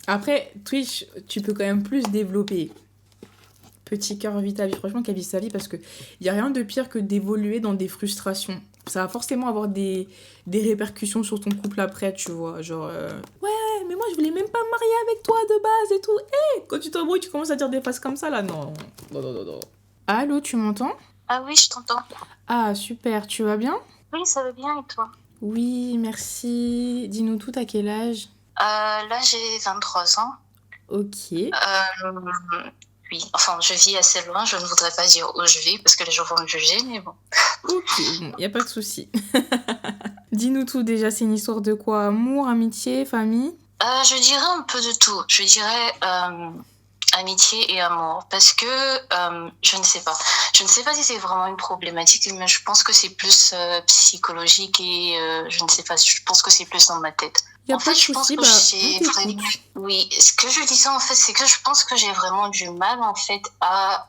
Après, Twitch, tu peux quand même plus développer. Petit cœur vit ta vie. Franchement, qu'elle vit sa vie, parce que y a rien de pire que d'évoluer dans des frustrations. Ça va forcément avoir des répercussions sur ton couple après, tu vois. Genre, ouais, mais moi, je voulais même pas me marier avec toi de base et tout. Quand tu t'embrouilles, tu commences à dire des phrases comme ça, là. Non. Allô, tu m'entends ? Ah oui, je t'entends. Ah, super. Tu vas bien ? Oui, ça va bien, et toi ? Oui, merci. Dis-nous tout, à quel âge ? Là, j'ai 23 ans. Ok. Oui, enfin, je vis assez loin. Je ne voudrais pas dire où je vis parce que les gens vont me juger, mais bon. Ok, bon, y a pas de souci. Dis-nous tout déjà, c'est une histoire de quoi ? Amour, amitié, famille ? Je dirais un peu de tout. Je dirais amitié et amour. Parce que je ne sais pas. Je ne sais pas si c'est vraiment une problématique, mais je pense que c'est plus psychologique et je ne sais pas. Je pense que c'est plus dans ma tête. Y a En pas fait, de je pense souci, que bah, on j'ai t'écoute. vraiment... Oui, ce que je disais en fait, c'est que je pense que j'ai vraiment du mal en fait à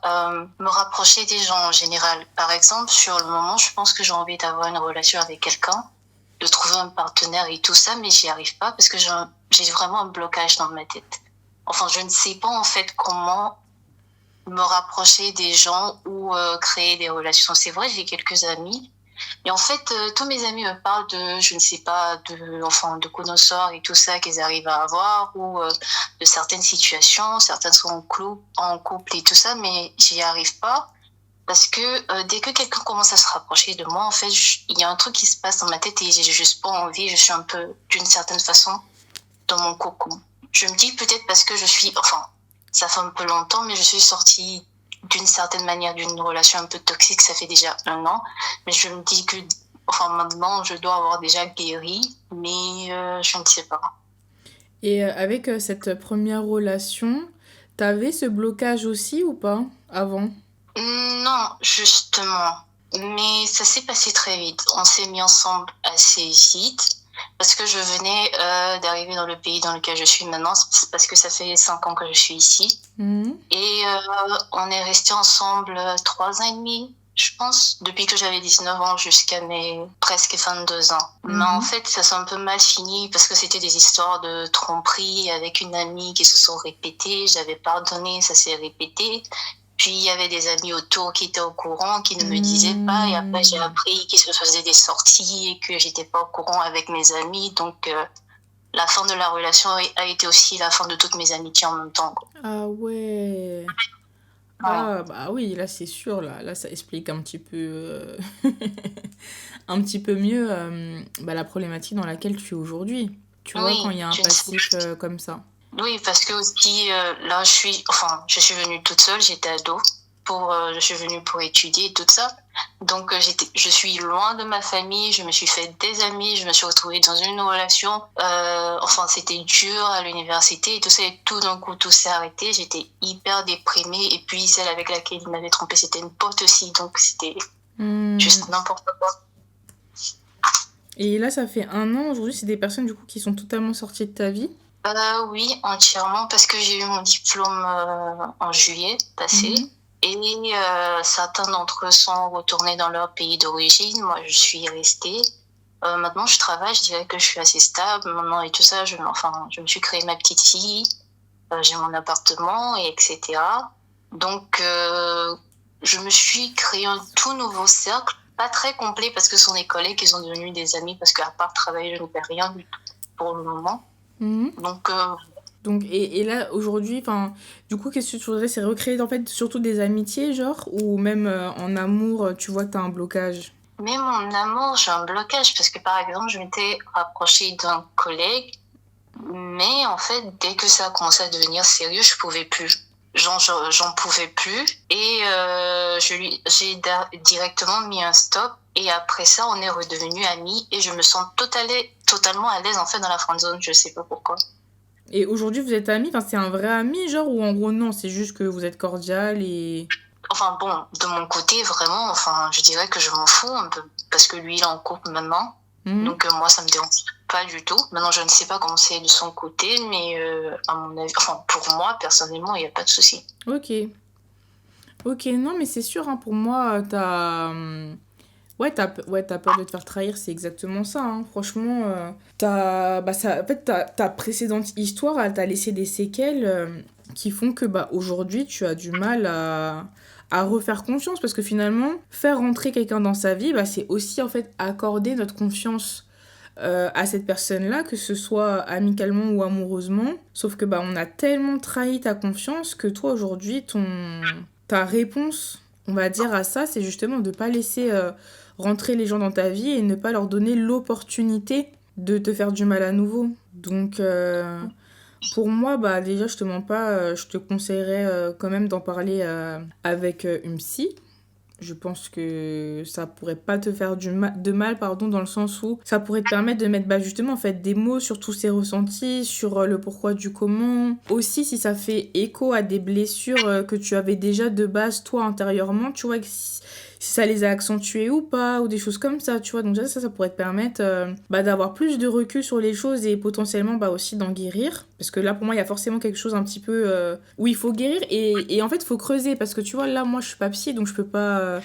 me rapprocher des gens en général. Par exemple, sur le moment, je pense que j'ai envie d'avoir une relation avec quelqu'un, de trouver un partenaire et tout ça, mais j'y arrive pas parce que j'ai vraiment un blocage dans ma tête. Enfin, je ne sais pas en fait comment me rapprocher des gens ou créer des relations. C'est vrai, j'ai quelques amis. Et en fait, tous mes amis me parlent de, je ne sais pas, de connoisseurs et tout ça qu'ils arrivent à avoir ou de certaines situations. Certaines sont en couple et tout ça, mais j'y arrive pas parce que dès que quelqu'un commence à se rapprocher de moi, en fait, il y a un truc qui se passe dans ma tête et j'ai juste pas envie. Je suis un peu, d'une certaine façon, dans mon cocon. Je me dis peut-être parce que ça fait un peu longtemps, mais je suis sortie d'une certaine manière d'une relation un peu toxique, ça fait déjà 1 an. Mais je me dis que, maintenant, je dois avoir déjà guéri, mais je ne sais pas. Et avec cette première relation, t'avais ce blocage aussi ou pas avant? Non, justement. Mais ça s'est passé très vite. On s'est mis ensemble assez vite parce que je venais d'arriver dans le pays dans lequel je suis maintenant, c'est parce que ça fait 5 ans que je suis ici. Et on est resté ensemble 3 ans et demi, je pense, depuis que j'avais 19 ans jusqu'à mes presque 22 ans. Mais en fait, ça s'est un peu mal fini parce que c'était des histoires de tromperie avec une amie qui se sont répétées. J'avais pardonné, ça s'est répété. Puis il y avait des amis autour qui étaient au courant, qui ne me disaient pas. Et après, j'ai appris qu'ils se faisaient des sorties et que j'étais pas au courant avec mes amis. Donc, la fin de la relation a été aussi la fin de toutes mes amitiés en même temps. Ah ouais. Ah bah oui, là c'est sûr, là ça explique un petit peu, un petit peu mieux la problématique dans laquelle tu es aujourd'hui. Tu vois, quand il y a un passif comme ça. Oui, parce que aussi, là, je suis venue toute seule, j'étais ado, je suis venue pour étudier et tout ça. Donc, je suis loin de ma famille, je me suis fait des amis, je me suis retrouvée dans une relation. C'était dur à l'université et tout ça, et tout d'un coup, tout s'est arrêté. J'étais hyper déprimée. Et puis, celle avec laquelle il m'avait trompée, c'était une pote aussi. Donc, c'était juste n'importe quoi. Et là, ça fait 1 an, aujourd'hui, c'est des personnes du coup qui sont totalement sorties de ta vie? Oui, entièrement, parce que j'ai eu mon diplôme en juillet passé. Et certains d'entre eux sont retournés dans leur pays d'origine. Moi, je suis restée. Maintenant, je travaille, je dirais que je suis assez stable. Maintenant, et tout ça, je me suis créé ma petite fille. J'ai mon appartement, et etc. Donc, je me suis créé un tout nouveau cercle. Pas très complet parce que ce sont des collègues qui sont devenus des amis parce qu'à part travailler, je ne fais rien du tout pour le moment. Donc, et là, aujourd'hui, du coup, qu'est-ce que tu voudrais? C'est recréer, en fait, surtout des amitiés, genre? Ou même en amour, tu vois que t'as un blocage? Même en amour, j'ai un blocage parce que, par exemple, je m'étais rapprochée d'un collègue, mais en fait, dès que ça a commencé à devenir sérieux, je pouvais plus. J'en pouvais plus et j'ai directement mis un stop. Et après ça, on est redevenus amis et je me sens totalement à l'aise en fait dans la friendzone. Je sais pas pourquoi. Et aujourd'hui, vous êtes amis? C'est un vrai ami, genre? Ou en gros, non, c'est juste que vous êtes cordial et... De mon côté, vraiment, je dirais que je m'en fous un peu parce que lui, il est en couple maintenant. Donc, moi, ça me dérange pas du tout. Maintenant, je ne sais pas comment c'est de son côté, mais à mon avis, pour moi, personnellement, il n'y a pas de souci. Ok. Ok, non, mais c'est sûr, pour moi, t'as peur de te faire trahir, c'est exactement ça. Franchement, ta précédente histoire, elle t'a laissé des séquelles qui font que aujourd'hui, tu as du mal à refaire confiance. Parce que finalement, faire rentrer quelqu'un dans sa vie, c'est aussi en fait accorder notre confiance à cette personne-là, que ce soit amicalement ou amoureusement. Sauf que on a tellement trahi ta confiance que toi, aujourd'hui, ta réponse, on va dire, à ça, c'est justement de ne pas laisser rentrer les gens dans ta vie et ne pas leur donner l'opportunité de te faire du mal à nouveau. Donc, pour moi, déjà, je te mens pas, je te conseillerais quand même d'en parler avec une psy. je pense que ça pourrait pas te faire de mal, dans le sens où ça pourrait te permettre de mettre justement en fait des mots sur tous ces ressentis, sur le pourquoi du comment. Aussi si ça fait écho à des blessures que tu avais déjà de base toi intérieurement, tu vois, que si ça les a accentuées ou pas, ou des choses comme ça, tu vois. Donc déjà, ça pourrait te permettre d'avoir plus de recul sur les choses et potentiellement aussi d'en guérir. Parce que là, pour moi, il y a forcément quelque chose un petit peu où il faut guérir. Et en fait, il faut creuser. Parce que tu vois, là, moi, je suis pas psy, donc je peux pas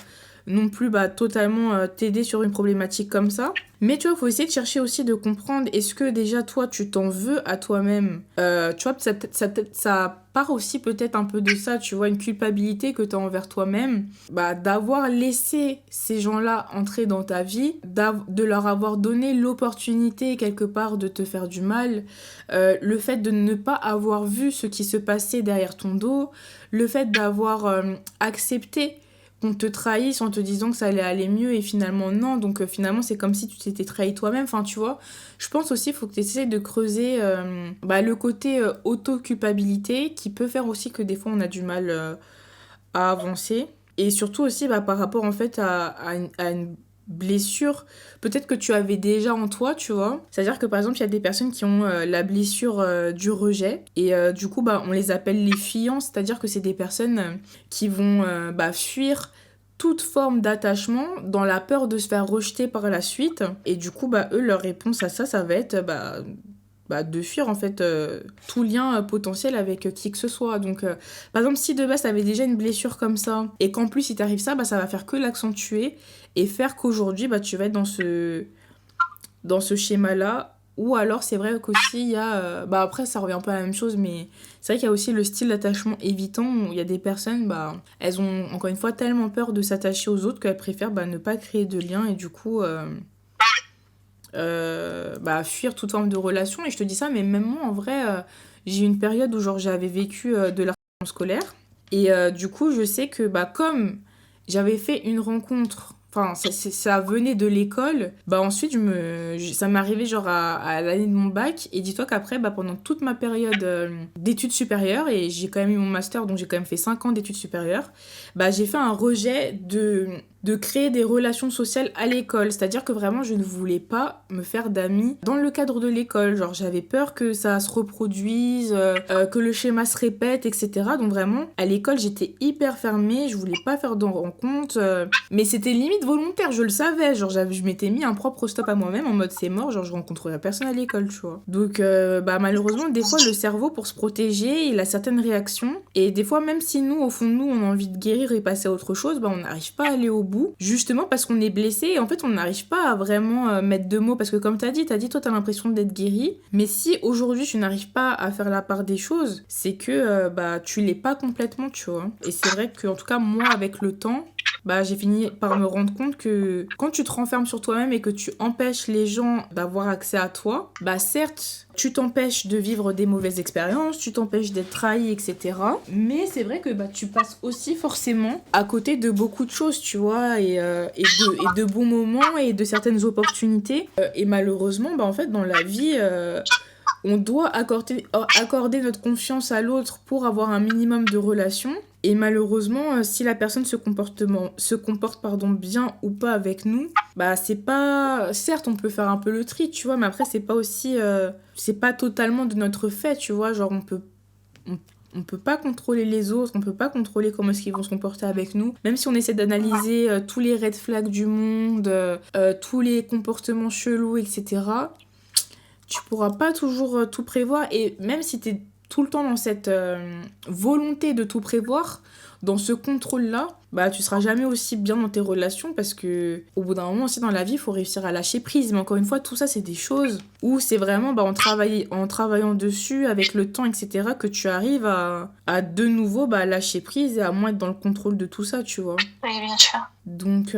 non plus totalement t'aider sur une problématique comme ça. Mais tu vois, il faut essayer de chercher aussi de comprendre, est-ce que déjà toi tu t'en veux à toi-même, tu vois, ça part aussi peut-être un peu de ça, tu vois, une culpabilité que tu as envers toi-même, d'avoir laissé ces gens-là entrer dans ta vie, de leur avoir donné l'opportunité quelque part de te faire du mal, le fait de ne pas avoir vu ce qui se passait derrière ton dos, le fait d'avoir accepté qu'on te trahisse en te disant que ça allait aller mieux et finalement non, donc finalement c'est comme si tu t'étais trahi toi-même, enfin tu vois. Je pense aussi qu'il faut que tu essaies de creuser le côté auto-culpabilité qui peut faire aussi que des fois on a du mal à avancer, et surtout aussi par rapport en fait à une blessure peut-être que tu avais déjà en toi, tu vois. C'est-à-dire que par exemple il y a des personnes qui ont la blessure du rejet, et du coup on les appelle les fuyants, c'est-à-dire que c'est des personnes qui vont fuir toute forme d'attachement dans la peur de se faire rejeter par la suite, et du coup eux leur réponse à ça va être de fuir en fait tout lien potentiel avec qui que ce soit. Donc par exemple si de base t'avais déjà une blessure comme ça et qu'en plus il t'arrive ça, ça va faire que l'accentuer et faire qu'aujourd'hui tu vas être dans ce schéma là. Ou alors c'est vrai qu'aussi il y a après ça revient un peu à la même chose, mais c'est vrai qu'il y a aussi le style d'attachement évitant, où il y a des personnes elles ont encore une fois tellement peur de s'attacher aux autres qu'elles préfèrent ne pas créer de lien, et du coup fuir toute forme de relation. Et je te dis ça, mais même moi en vrai j'ai eu une période où j'avais vécu de l'harcèlement scolaire, et du coup je sais que comme j'avais fait une rencontre, enfin ça venait de l'école, ensuite ça m'est arrivé à l'année de mon bac, et dis-toi qu'après pendant toute ma période d'études supérieures, et j'ai quand même eu mon master, donc j'ai quand même fait 5 ans d'études supérieures, j'ai fait un rejet de créer des relations sociales à l'école. C'est-à-dire que vraiment, je ne voulais pas me faire d'amis dans le cadre de l'école. J'avais peur que ça se reproduise, que le schéma se répète, etc. Donc vraiment, à l'école, j'étais hyper fermée, je voulais pas faire de rencontres, mais c'était limite volontaire, je le savais. Je m'étais mis un propre stop à moi-même en mode c'est mort, je rencontrerai personne à l'école, tu vois. Donc malheureusement, des fois, le cerveau, pour se protéger, il a certaines réactions. Et des fois, même si nous, au fond de nous, on a envie de guérir et passer à autre chose, on n'arrive pas à aller au bout, justement parce qu'on est blessé, et en fait on n'arrive pas à vraiment mettre de mots, parce que comme t'as dit toi t'as l'impression d'être guéri, mais si aujourd'hui tu n'arrives pas à faire la part des choses, c'est que tu l'es pas complètement, tu vois. Et c'est vrai que en tout cas moi, avec le temps, j'ai fini par me rendre compte que quand tu te renfermes sur toi-même et que tu empêches les gens d'avoir accès à toi, certes, tu t'empêches de vivre des mauvaises expériences, tu t'empêches d'être trahi, etc. Mais c'est vrai que tu passes aussi forcément à côté de beaucoup de choses, tu vois, et de bons moments et de certaines opportunités. Et malheureusement, en fait, dans la vie, on doit accorder notre confiance à l'autre pour avoir un minimum de relations. Et malheureusement, si la personne se comporte bien ou pas avec nous, c'est pas... Certes, on peut faire un peu le tri, tu vois, mais après, c'est pas aussi... c'est pas totalement de notre fait, tu vois, on peut pas contrôler les autres, on peut pas contrôler comment est-ce qu'ils vont se comporter avec nous. Même si on essaie d'analyser tous les red flags du monde, tous les comportements chelous, etc., tu pourras pas toujours tout prévoir. Et même si t'es tout le temps dans cette volonté de tout prévoir, dans ce contrôle-là, tu seras jamais aussi bien dans tes relations, parce que au bout d'un moment aussi dans la vie, il faut réussir à lâcher prise. Mais encore une fois, tout ça, c'est des choses où c'est vraiment en travaillant dessus avec le temps, etc., que tu arrives à de nouveau lâcher prise et à moins être dans le contrôle de tout ça, tu vois. Oui, bien sûr. Donc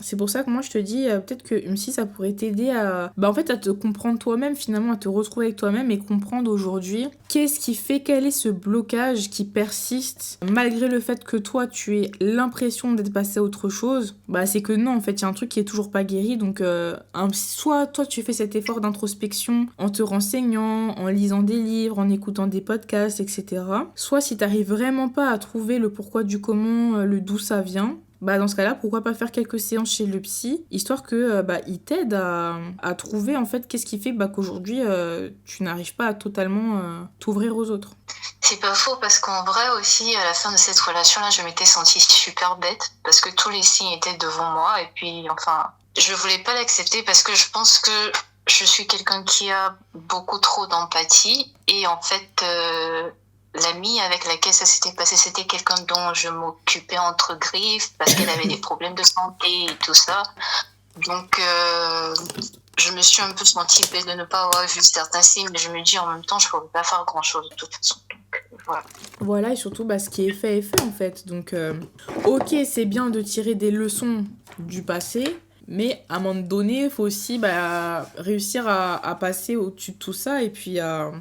c'est pour ça que moi je te dis peut-être que UMSI ça pourrait t'aider à à te comprendre toi-même, finalement à te retrouver avec toi-même, et comprendre aujourd'hui qu'est-ce qui fait, quel est ce blocage qui persiste malgré le fait que toi tu aies l'impression d'être passé à autre chose. C'est que non, en fait il y a un truc qui est toujours pas guéri. Donc soit toi tu fais cet effort d'introspection en te renseignant, en lisant des livres, en écoutant des podcasts, etc. Soit si t'arrives vraiment pas à trouver le pourquoi du comment, le d'où ça vient, bah dans ce cas-là, pourquoi pas faire quelques séances chez le psy, histoire que il t'aide à trouver en fait qu'est-ce qui fait qu'aujourd'hui tu n'arrives pas à totalement t'ouvrir aux autres. C'est pas faux, parce qu'en vrai aussi, à la fin de cette relation-là, je m'étais sentie super bête, parce que tous les signes étaient devant moi, et puis enfin, je voulais pas l'accepter parce que je pense que je suis quelqu'un qui a beaucoup trop d'empathie, et en fait, l'amie avec laquelle ça s'était passé, c'était quelqu'un dont je m'occupais entre griffes, parce qu'elle avait des problèmes de santé et tout ça. Donc, je me suis un peu sentie bête de ne pas avoir vu certains signes, mais je me dis en même temps, je ne pourrais pas faire grand-chose de toute façon. Donc, voilà. Voilà, et surtout, ce qui est fait en fait. Donc, ok, c'est bien de tirer des leçons du passé, mais à un moment donné, il faut aussi réussir à passer au-dessus de tout ça et puis à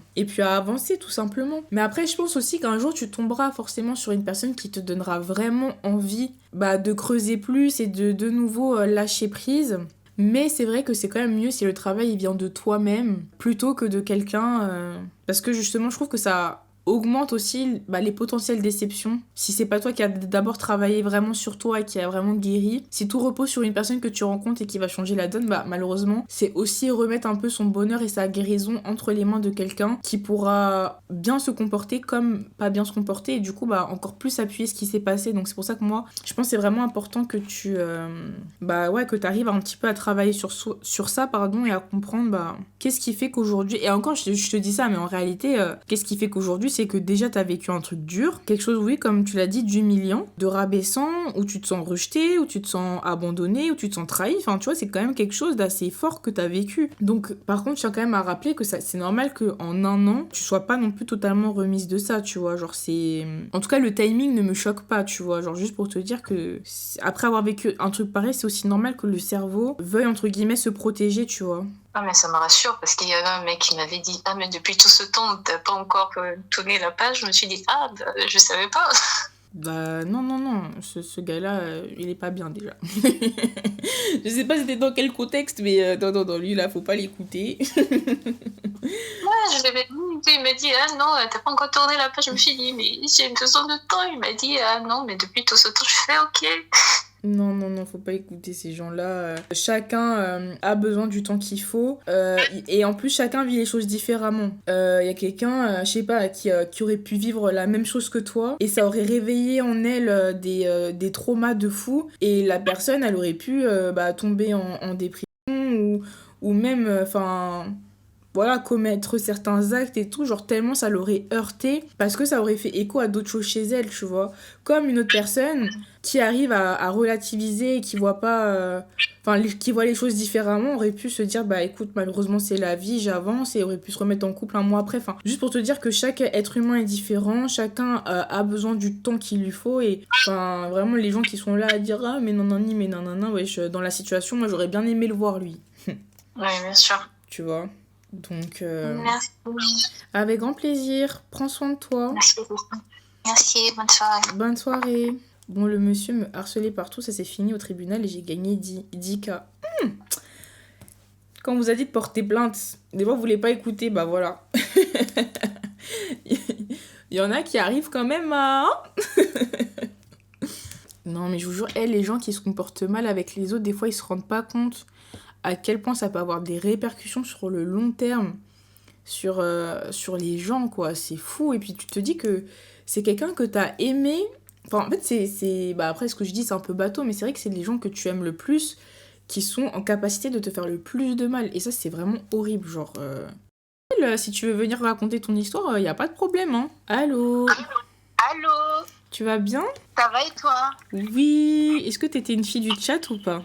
avancer tout simplement. Mais après, je pense aussi qu'un jour, tu tomberas forcément sur une personne qui te donnera vraiment envie de creuser plus et de nouveau lâcher prise. Mais c'est vrai que c'est quand même mieux si le travail il vient de toi-même plutôt que de quelqu'un. Parce que justement, je trouve que ça augmente aussi les potentielles déceptions. Si c'est pas toi qui as d'abord travaillé vraiment sur toi et qui a vraiment guéri, si tout repose sur une personne que tu rencontres et qui va changer la donne, malheureusement, c'est aussi remettre un peu son bonheur et sa guérison entre les mains de quelqu'un qui pourra bien se comporter comme pas bien se comporter et du coup encore plus appuyer ce qui s'est passé. Donc c'est pour ça que moi, je pense que c'est vraiment important que tu que t'arrives un petit peu à travailler sur ça et à comprendre qu'est-ce qui fait qu'aujourd'hui, et encore je te dis ça, mais en réalité qu'est-ce qui fait qu'aujourd'hui c'est que déjà t'as vécu un truc dur, quelque chose, oui, comme tu l'as dit, d'humiliant, de rabaissant, où tu te sens rejeté, où tu te sens abandonné, où tu te sens trahi, enfin tu vois, c'est quand même quelque chose d'assez fort que t'as vécu. Donc par contre, je tiens quand même à rappeler que c'est normal qu'en un an, tu sois pas non plus totalement remise de ça, tu vois, genre c'est... En tout cas, le timing ne me choque pas, tu vois, genre juste pour te dire que après avoir vécu un truc pareil, c'est aussi normal que le cerveau veuille, entre guillemets, se protéger, tu vois. Ah, mais ça me rassure, parce qu'il y avait un mec qui m'avait dit « Ah, mais depuis tout ce temps, t'as pas encore tourné la page ?» Je me suis dit « Ah, je savais pas !» Non, ce gars-là, il est pas bien, déjà. Je sais pas c'était dans quel contexte, mais non, lui, là, faut pas l'écouter. Ouais, je l'avais dit, il m'a dit « Ah non, t'as pas encore tourné la page ?» Je me suis dit « Mais j'ai besoin de temps !» Il m'a dit « Ah non, mais depuis tout ce temps, je fais ok !» Non, faut pas écouter ces gens-là. Chacun a besoin du temps qu'il faut. Et en plus, chacun vit les choses différemment. Il y a quelqu'un, je sais pas, qui aurait pu vivre la même chose que toi. Et ça aurait réveillé en elle des traumas de fou. Et la personne, elle aurait pu tomber en dépression ou même... voilà, commettre certains actes et tout, genre tellement ça l'aurait heurté parce que ça aurait fait écho à d'autres choses chez elle, tu vois. Comme une autre personne qui arrive à relativiser et qui voit pas... qui voit les choses différemment, aurait pu se dire, écoute, malheureusement c'est la vie, j'avance, et aurait pu se remettre en couple un mois après. Juste pour te dire que chaque être humain est différent, chacun a besoin du temps qu'il lui faut, et vraiment les gens qui sont là à dire, ah mais nanani, mais nanana, dans la situation, moi j'aurais bien aimé le voir lui. Oui, bien sûr. Tu vois. Donc, merci. Avec grand plaisir. Prends soin de toi. Merci, bonne soirée. Bonne soirée. Bon, le monsieur me harcelait partout, ça s'est fini au tribunal et j'ai gagné 10K. Quand on vous a dit de porter plainte, des fois vous voulez pas écouter, voilà. Il y en a qui arrivent quand même à... Non, mais je vous jure, les gens qui se comportent mal avec les autres, des fois ils se rendent pas compte à quel point ça peut avoir des répercussions sur le long terme, sur les gens, quoi. C'est fou. Et puis tu te dis que c'est quelqu'un que t'as aimé. En fait, c'est après, ce que je dis, c'est un peu bateau, mais c'est vrai que c'est les gens que tu aimes le plus qui sont en capacité de te faire le plus de mal. Et ça, c'est vraiment horrible. Genre, si tu veux venir raconter ton histoire, y a pas de problème, hein. Allô ? Allô ? Tu vas bien ? Ça va et toi ? Oui. Est-ce que t'étais une fille du chat ou pas ?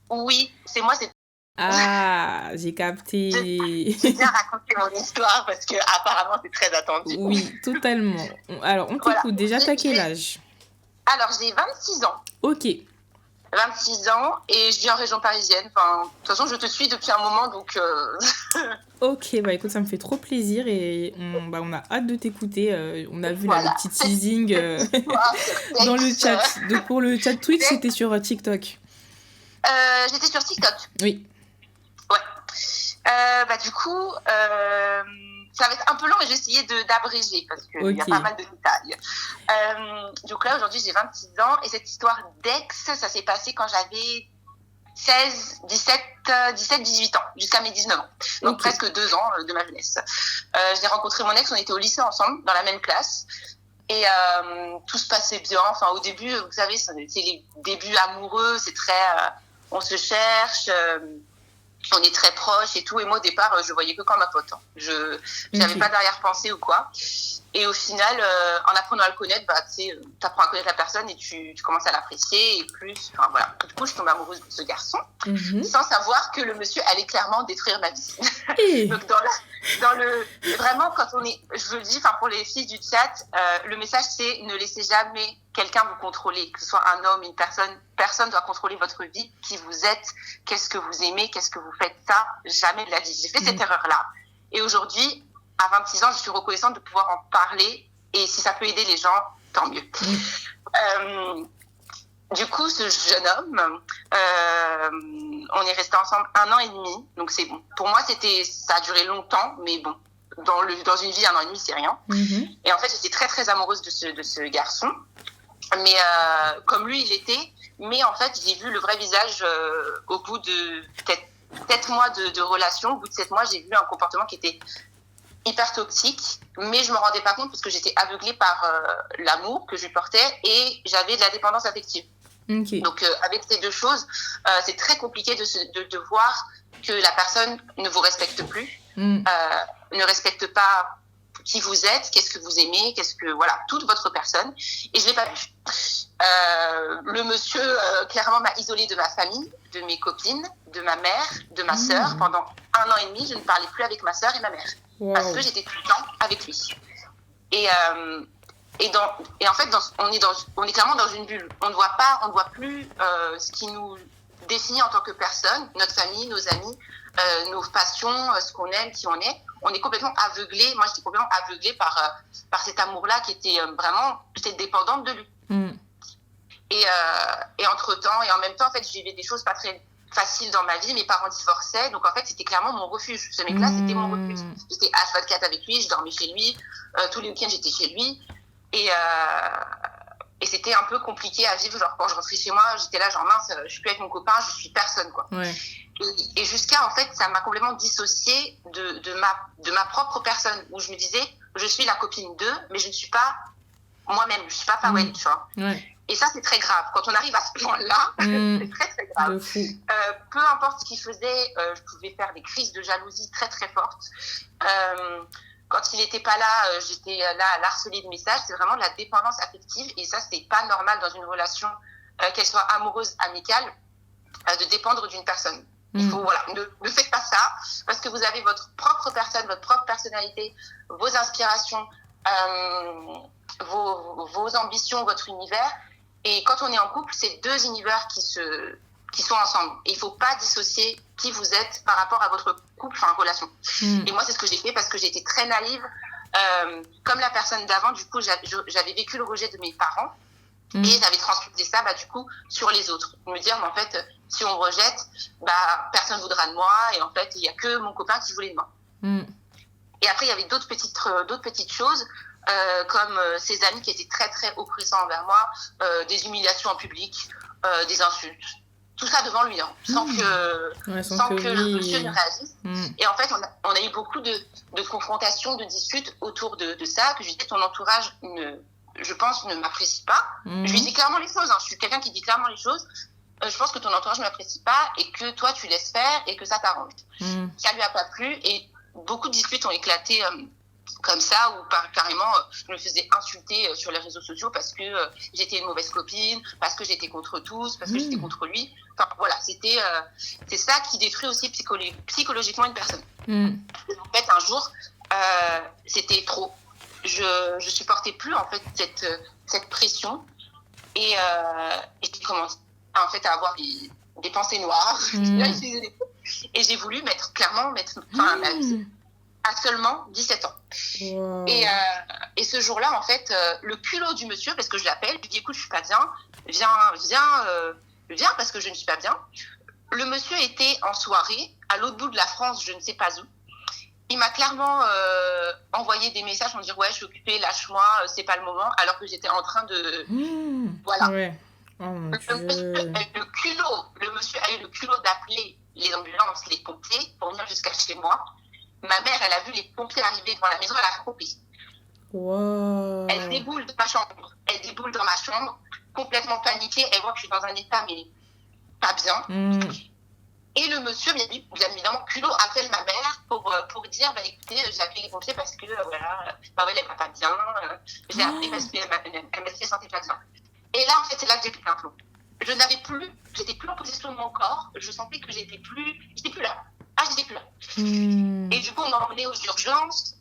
Oui, c'est moi, c'est... Ah, j'ai capté. J'ai bien raconté mon histoire parce que apparemment c'est très attendu. Oui, totalement. Alors, on t'écoute. Voilà. Déjà, t'as quel âge ? Alors, j'ai 26 ans. Ok. 26 ans et je vis en région parisienne. De toute façon, je te suis depuis un moment, donc... Ok, écoute, ça me fait trop plaisir et on a hâte de t'écouter. On a vu le petit teasing dans le chat. Donc, pour le chat Twitch, c'était sur TikTok. J'étais sur TikTok. Oui. Ouais. Du coup, ça va être un peu long, mais je vais essayer d'abréger parce qu'il y a pas mal de détails. Donc là, aujourd'hui, j'ai 26 ans et cette histoire d'ex, ça s'est passé quand j'avais 18 ans, jusqu'à mes 19 ans. Donc presque 2 ans de ma jeunesse. J'ai rencontré mon ex, on était au lycée ensemble, dans la même classe. Et tout se passait bien. Enfin, au début, vous savez, c'est les débuts amoureux, c'est très... on se cherche... on est très proches et tout. Et moi, au départ, je voyais que comme ma pote. Hein. Je n'avais pas d'arrière-pensée ou quoi. Et au final, en apprenant à le connaître, tu apprends à connaître la personne et tu commences à l'apprécier. Et plus, enfin voilà. Du coup, je tombe amoureuse de ce garçon, sans savoir que le monsieur allait clairement détruire ma vie. Donc, vraiment, quand on est, je vous le dis, pour les filles du chat, le message, c'est ne laissez jamais quelqu'un vous contrôler, que ce soit un homme, une personne. Personne doit contrôler votre vie, qui vous êtes, qu'est-ce que vous aimez, qu'est-ce que vous faites, ça, jamais de la vie. J'ai fait cette erreur-là. Et aujourd'hui, à 26 ans, je suis reconnaissante de pouvoir en parler. Et si ça peut aider les gens, tant mieux. Du coup, ce jeune homme, on est restés ensemble 1 an et demi. Donc, c'est bon. Pour moi, ça a duré longtemps, mais bon. Dans une vie, 1 an et demi, c'est rien. Et en fait, j'étais très, très amoureuse de ce garçon. Mais comme lui, il était. Mais en fait, j'ai vu le vrai visage au bout de peut-être 7 mois de relation. Au bout de 7 mois, j'ai vu un comportement qui était hyper toxique. Mais je me rendais pas compte parce que j'étais aveuglée par l'amour que je lui portais et j'avais de la dépendance affective. Donc, avec ces 2 choses, c'est très compliqué de voir que la personne ne vous respecte plus, ne respecte pas qui vous êtes, qu'est-ce que vous aimez, voilà, toute votre personne. Et je l'ai pas vu. Le monsieur, clairement, m'a isolée de ma famille, de mes copines, de ma mère, de ma sœur. Pendant 1 an et demi, je ne parlais plus avec ma sœur et ma mère. Parce que j'étais tout le temps avec lui. Et en fait, on est clairement dans une bulle. On ne voit plus ce qui nous définit en tant que personne, notre famille, nos amis, nos passions, ce qu'on aime, qui on est. On est complètement aveuglé. Moi, j'étais complètement aveuglée par cet amour-là qui était vraiment... J'étais dépendante de lui. Et entre-temps, et en même temps, en fait, je vivais des choses pas très faciles dans ma vie. Mes parents divorçaient. Donc, en fait, c'était clairement mon refuge. Ce mec-là, c'était mon refuge. J'étais H24 avec lui. Je dormais chez lui. Tous les week-ends, j'étais chez lui. Et c'était un peu compliqué à vivre. Genre, quand je rentrais chez moi, j'étais là, genre, mince, je suis plus avec mon copain, je suis personne, quoi. Et jusqu'à, en fait, ça m'a complètement dissociée de ma propre personne, où je me disais, je suis la copine d'eux, mais je ne suis pas moi-même, je ne suis pas Fawen, tu vois. Et ça, c'est très grave. Quand on arrive à ce point-là, c'est très, très grave. Peu importe ce qu'il faisait, je pouvais faire des crises de jalousie très, très fortes. Quand il n'était pas là, j'étais là à l'harceler de messages. C'est vraiment de la dépendance affective. Et ça, c'est pas normal dans une relation, qu'elle soit amoureuse, amicale, de dépendre d'une personne. Il faut, voilà, ne faites pas ça, parce que vous avez votre propre personne, votre propre personnalité, vos inspirations, vos ambitions, votre univers. Et quand on est en couple, c'est 2 univers qui sont ensemble. Et il ne faut pas dissocier qui vous êtes par rapport à votre couple, relation. Et moi, c'est ce que j'ai fait parce que j'étais très naïve. Comme la personne d'avant, du coup, j'avais vécu le rejet de mes parents. Et j'avais transposé ça, du coup, sur les autres. Me dire, mais en fait, si on me rejette, personne ne voudra de moi. Et en fait, il n'y a que mon copain qui voulait de moi. Et après, il y avait d'autres petites choses, comme ces amis qui étaient très, très oppressants envers moi, des humiliations en public, des insultes. Tout ça devant lui, sans que le monsieur ne réagisse. Et en fait, on a eu beaucoup de confrontations, de disputes autour de ça, que je disais, ton entourage, je pense, ne m'apprécie pas. Je lui dis clairement les choses. Je suis quelqu'un qui dit clairement les choses. Je pense que ton entourage ne m'apprécie pas et que toi, tu laisses faire et que ça t'arrange. Ça lui a pas plu et beaucoup de disputes ont éclaté comme ça, ou carrément, je me faisais insulter sur les réseaux sociaux parce que j'étais une mauvaise copine, parce que j'étais contre tous, parce que j'étais contre lui. Enfin, voilà, c'est ça qui détruit aussi psychologiquement une personne. En fait, un jour, c'était trop. Je supportais plus, en fait, cette pression et j'ai commencé, en fait, à avoir des pensées noires. Et j'ai voulu mettre fin à ma vie à seulement 17 ans. Wow. Et ce jour-là, en fait, le culot du monsieur, parce que je l'appelle, je lui dis, écoute, je suis pas bien, viens parce que je ne suis pas bien. Le monsieur était en soirée, à l'autre bout de la France, je ne sais pas où, Il m'a clairement envoyé des messages en disant ouais, je suis occupée, lâche-moi, c'est pas le moment, alors que j'étais en train de voilà. Ouais. Oh mon Dieu. Le monsieur a eu le culot d'appeler les ambulances, les pompiers pour venir jusqu'à chez moi. Ma mère, elle a vu les pompiers arriver devant la maison, elle a coupé. Wow. Elle déboule dans ma chambre, complètement paniquée. Elle voit que je suis dans un état mais pas bien. Et le monsieur, bien évidemment, culot, appelle ma mère pour dire bah, écoutez, j'ai appelé les pompiers parce que voilà, elle va pas bien. J'ai appelé parce qu'elle m'a dit qu'elle se sentait pas bien. Et là, en fait, c'est là que j'ai pris un plomb. J'étais plus en possession de mon corps. Je sentais que j'étais plus là. J'étais plus là. Et du coup, on m'a emmenée aux urgences.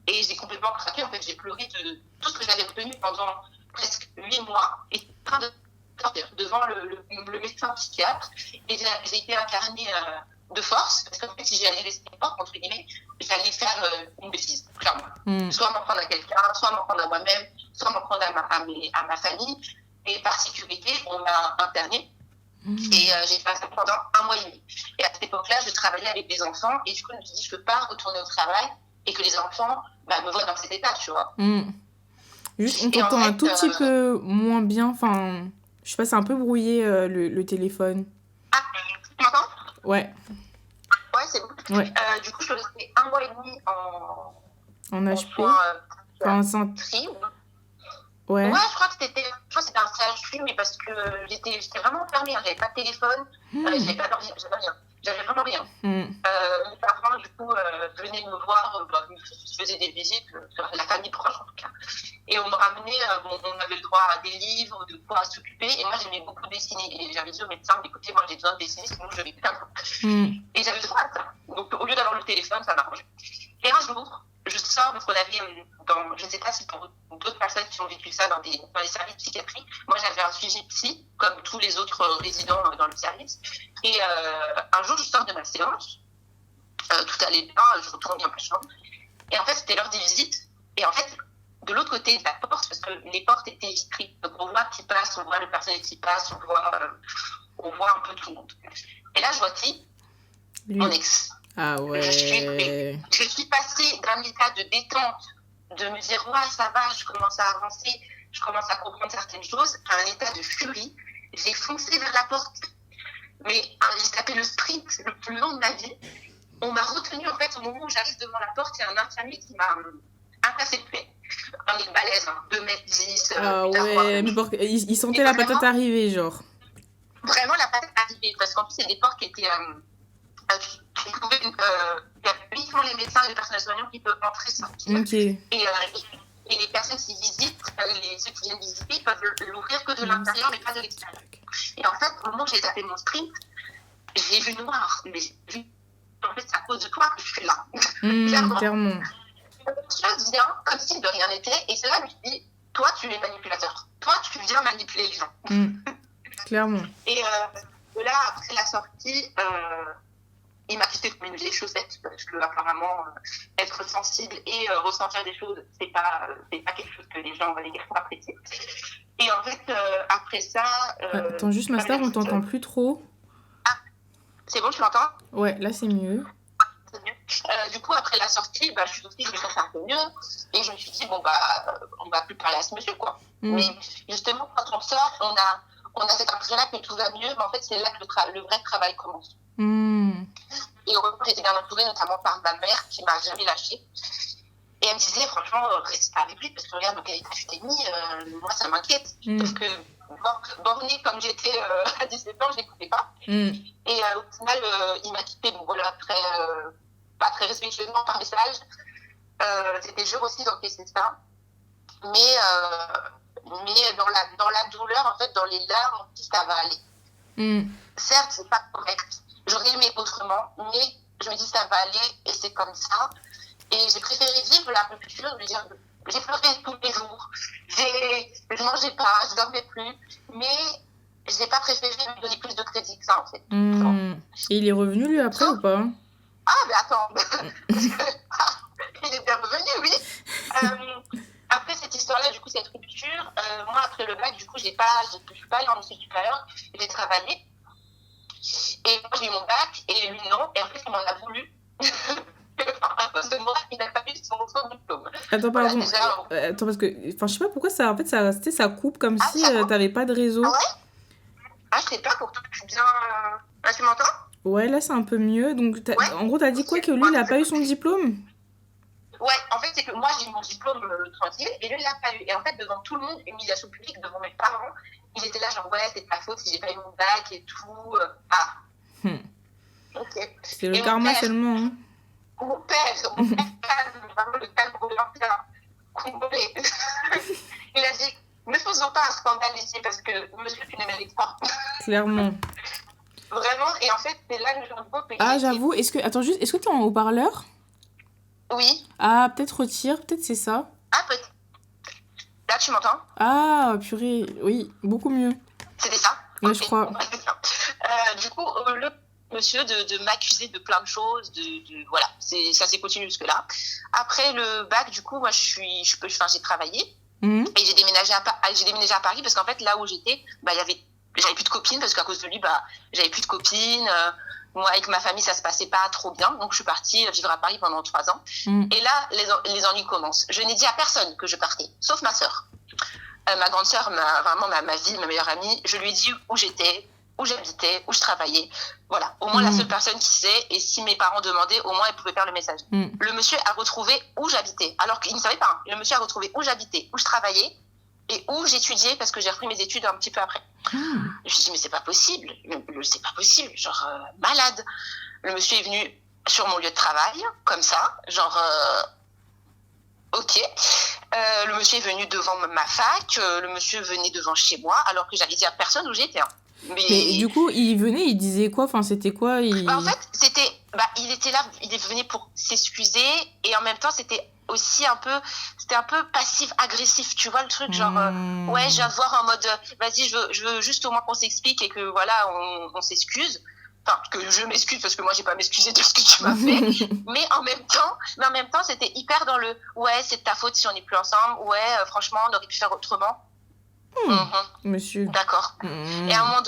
Et j'ai complètement craqué. En fait, j'ai pleuré de tout ce que j'avais obtenu pendant presque 8 mois. Et plein de devant le médecin psychiatre. Et j'ai été internée de force. Parce qu'en fait, si j'allais rester fort, entre guillemets, j'allais faire une bêtise, clairement. Soit m'en prendre à quelqu'un, soit m'en prendre à moi-même, soit m'en prendre à ma famille. Et par sécurité, on m'a internée. Et j'ai fait ça pendant 1 mois et demi. Et à cette époque-là, je travaillais avec des enfants. Et du coup, je me suis dit, je ne peux pas retourner au travail et que les enfants me voient dans cet état, tu vois. Juste, on t'entend un tout petit peu moins bien. Enfin, je sais pas, c'est un peu brouillé le téléphone. Ah, tu m'entends ? Ouais. Ouais, c'est bon. Ouais. Du coup, je suis restée 1 mois et demi en HP. Enceinte. Ouais, je crois que c'était un stage mais parce que j'étais vraiment fermée, j'avais pas de téléphone, j'avais rien. J'avais vraiment rien. Mes parents, du coup, venaient me voir, je faisais des visites, la famille proche en tout cas. Et on me ramenait, on avait le droit à des livres, de quoi s'occuper. Et moi, j'aimais beaucoup dessiner. Et j'avais dit au médecin, écoutez, moi, j'ai besoin de dessiner, sinon je vais perdre. Et j'avais le droit à ça. Donc, au lieu d'avoir le téléphone, ça m'arrangeait. Et un jour, je sors parce qu'on avait, je ne sais pas si pour d'autres personnes qui ont vécu ça dans les services de psychiatrie, moi j'avais un suivi psy, comme tous les autres résidents dans le service. Et un jour, je sors de ma séance, tout allait bien, je retourne dans ma chambre. Et en fait, c'était l'heure des visites. Et en fait, de l'autre côté de la porte, parce que les portes étaient vitrées, donc on voit qui passe, on voit le personnel qui passe, on voit un peu tout le monde. Et là, je vois qui ? Mon ex. Ah ouais. Je suis passée d'un état de détente, de me dire ouais ça va, je commence à avancer, je commence à comprendre certaines choses, à un état de furie. J'ai foncé vers la porte, mais j'ai tapé le sprint le plus long de ma vie. On m'a retenu en fait au moment où j'arrive devant la porte, il y a un infirmier qui m'a intercepté. Un mec balèze, 2m10. Ah ouais, mais il sentait la patate arriver, genre. Vraiment la patate arriver, parce qu'en plus c'est des portes qui étaient... il y a uniquement les médecins et les personnels soignants qui peuvent entrer et sortir. Okay. Et les personnes qui visitent, ceux qui viennent visiter, ils peuvent l'ouvrir que de l'intérieur, mais pas de l'extérieur. Et en fait, au moment où j'ai tapé mon sprint, j'ai vu noir. Mais j'ai vu, en fait, c'est à cause de toi que je suis là. Clairement. Je viens comme si de rien n'était. Et c'est là que je me dis, toi, tu es manipulateur. Toi, tu viens manipuler les gens. Clairement. Et là, après la sortie... il m'a quitté comme une vieille chaussette parce que apparemment être sensible et ressentir des choses c'est pas quelque chose que les gens vont apprécier. Et en fait après ça attends juste ma star, on t'entend plus trop. Ah c'est bon, tu m'entends? Ouais, là c'est mieux. Du coup après la sortie je suis sortie, je me sentais un peu mieux et je me suis dit bon on va plus parler à ce monsieur quoi. Mais justement quand on sort on a cette impression-là que tout va mieux, mais en fait c'est là que le vrai travail commence. Et heureusement, j'étais bien entourée, notamment par ma mère qui m'a jamais lâchée. Et elle me disait, franchement, reste avec lui, parce que regarde dans quel état tu t'es mis, moi ça m'inquiète. Parce que bornée comme j'étais à 17 ans, je n'écoutais pas. Et au final, il m'a quitté, bon voilà, après, pas très respectueusement par message. C'était dur aussi d'encaisser ça. Mais dans la douleur, en fait, dans les larmes, on dit ça va aller. Certes, c'est pas correct. J'aurais aimé autrement, mais je me dis ça va aller et c'est comme ça. Et j'ai préféré vivre la rupture, je veux dire, j'ai pleuré tous les jours, je mangeais pas, je dormais plus, mais j'ai pas préféré me donner plus de crédit que ça en fait. Et il est revenu lui après ou pas? Ah mais attends, il est bien revenu, oui. Après cette histoire-là, du coup cette rupture, moi après le bac, du coup je suis pas allée en lycée supérieur, j'ai travaillé. Et moi, j'ai eu mon bac, et lui, non. Et en fait, il m'en a voulu. de moi, il n'a pas eu son diplôme. Attends, Voilà, pardon. déjà, Attends, parce que... Enfin, je sais pas pourquoi ça... En fait, ça, tu sais, ça coupe comme si ça coupe t'avais pas de réseau. Ah ouais je sais pas, pourtant, je suis bien... Là, tu m'entends? Ouais, là, c'est un peu mieux. Donc, Ouais. en gros, t'as dit quoi, que lui, il a pas eu son diplôme? Ouais, en fait, c'est que moi, j'ai eu mon diplôme tranquille, et lui, il l'a pas eu. Et en fait, devant tout le monde, humiliation publique, devant mes parents, il était là, genre, ouais, c'est de ta faute si j'ai pas eu mon bac et tout. Ah. Ok. C'est le karma seulement, hein. Mon père calme, vraiment le calme olympien, congolais. Il a dit, ne faisons pas un scandale ici parce que monsieur, tu ne mérites pas. Clairement. Vraiment, et en fait, c'est là que je me suis rendu compte que... Ah, j'avoue, attends, juste, est-ce que t'es en haut-parleur? Oui. Ah, peut-être retire, peut-être c'est ça. Ah, peut-être. Là, tu m'entends? Ah, purée, oui, beaucoup mieux. C'était ça? Ouais, okay. je crois. Du coup, le monsieur de m'accuser de plein de choses, voilà, ça s'est continué jusque-là. Après le bac, du coup, moi, j'ai travaillé et j'ai déménagé à Paris parce qu'en fait, là où j'étais, j'avais plus de copines parce qu'à cause de lui, j'avais plus de copines. Moi, avec ma famille, ça se passait pas trop bien, donc je suis partie vivre à Paris pendant 3 ans. Et là, les ennuis commencent. Je n'ai dit à personne que je partais, sauf ma sœur. Ma grande sœur, vraiment ma vie, ma meilleure amie, je lui ai dit où j'étais, où j'habitais, où je travaillais. Voilà, au moins la seule personne qui sait, et si mes parents demandaient, au moins ils pouvaient faire le message. Le monsieur a retrouvé où j'habitais, alors qu'il ne savait pas. Le monsieur a retrouvé où j'habitais, où je travaillais, et où j'étudiais, parce que j'ai repris mes études un petit peu après. Je me suis dit, mais c'est pas possible, c'est pas possible, genre malade. Le monsieur est venu sur mon lieu de travail, comme ça, genre... Ok. Le monsieur est venu devant ma fac, le monsieur venait devant chez moi, alors que j'avais dit à personne où j'étais. Mais du coup, il venait, il disait quoi? Enfin, c'était quoi? En fait, il était là, il venait pour s'excuser, et en même temps, c'était un peu passif-agressif, tu vois le truc, genre, ouais, je viens te voir en mode, vas-y, je veux juste au moins qu'on s'explique et que voilà, on s'excuse. Enfin, que je m'excuse parce que moi j'ai pas m'excuser de ce que tu m'as fait, mais en même temps c'était hyper dans le ouais, c'est de ta faute si on n'est plus ensemble, ouais, franchement on aurait pu faire autrement. Monsieur. D'accord. Et à un moment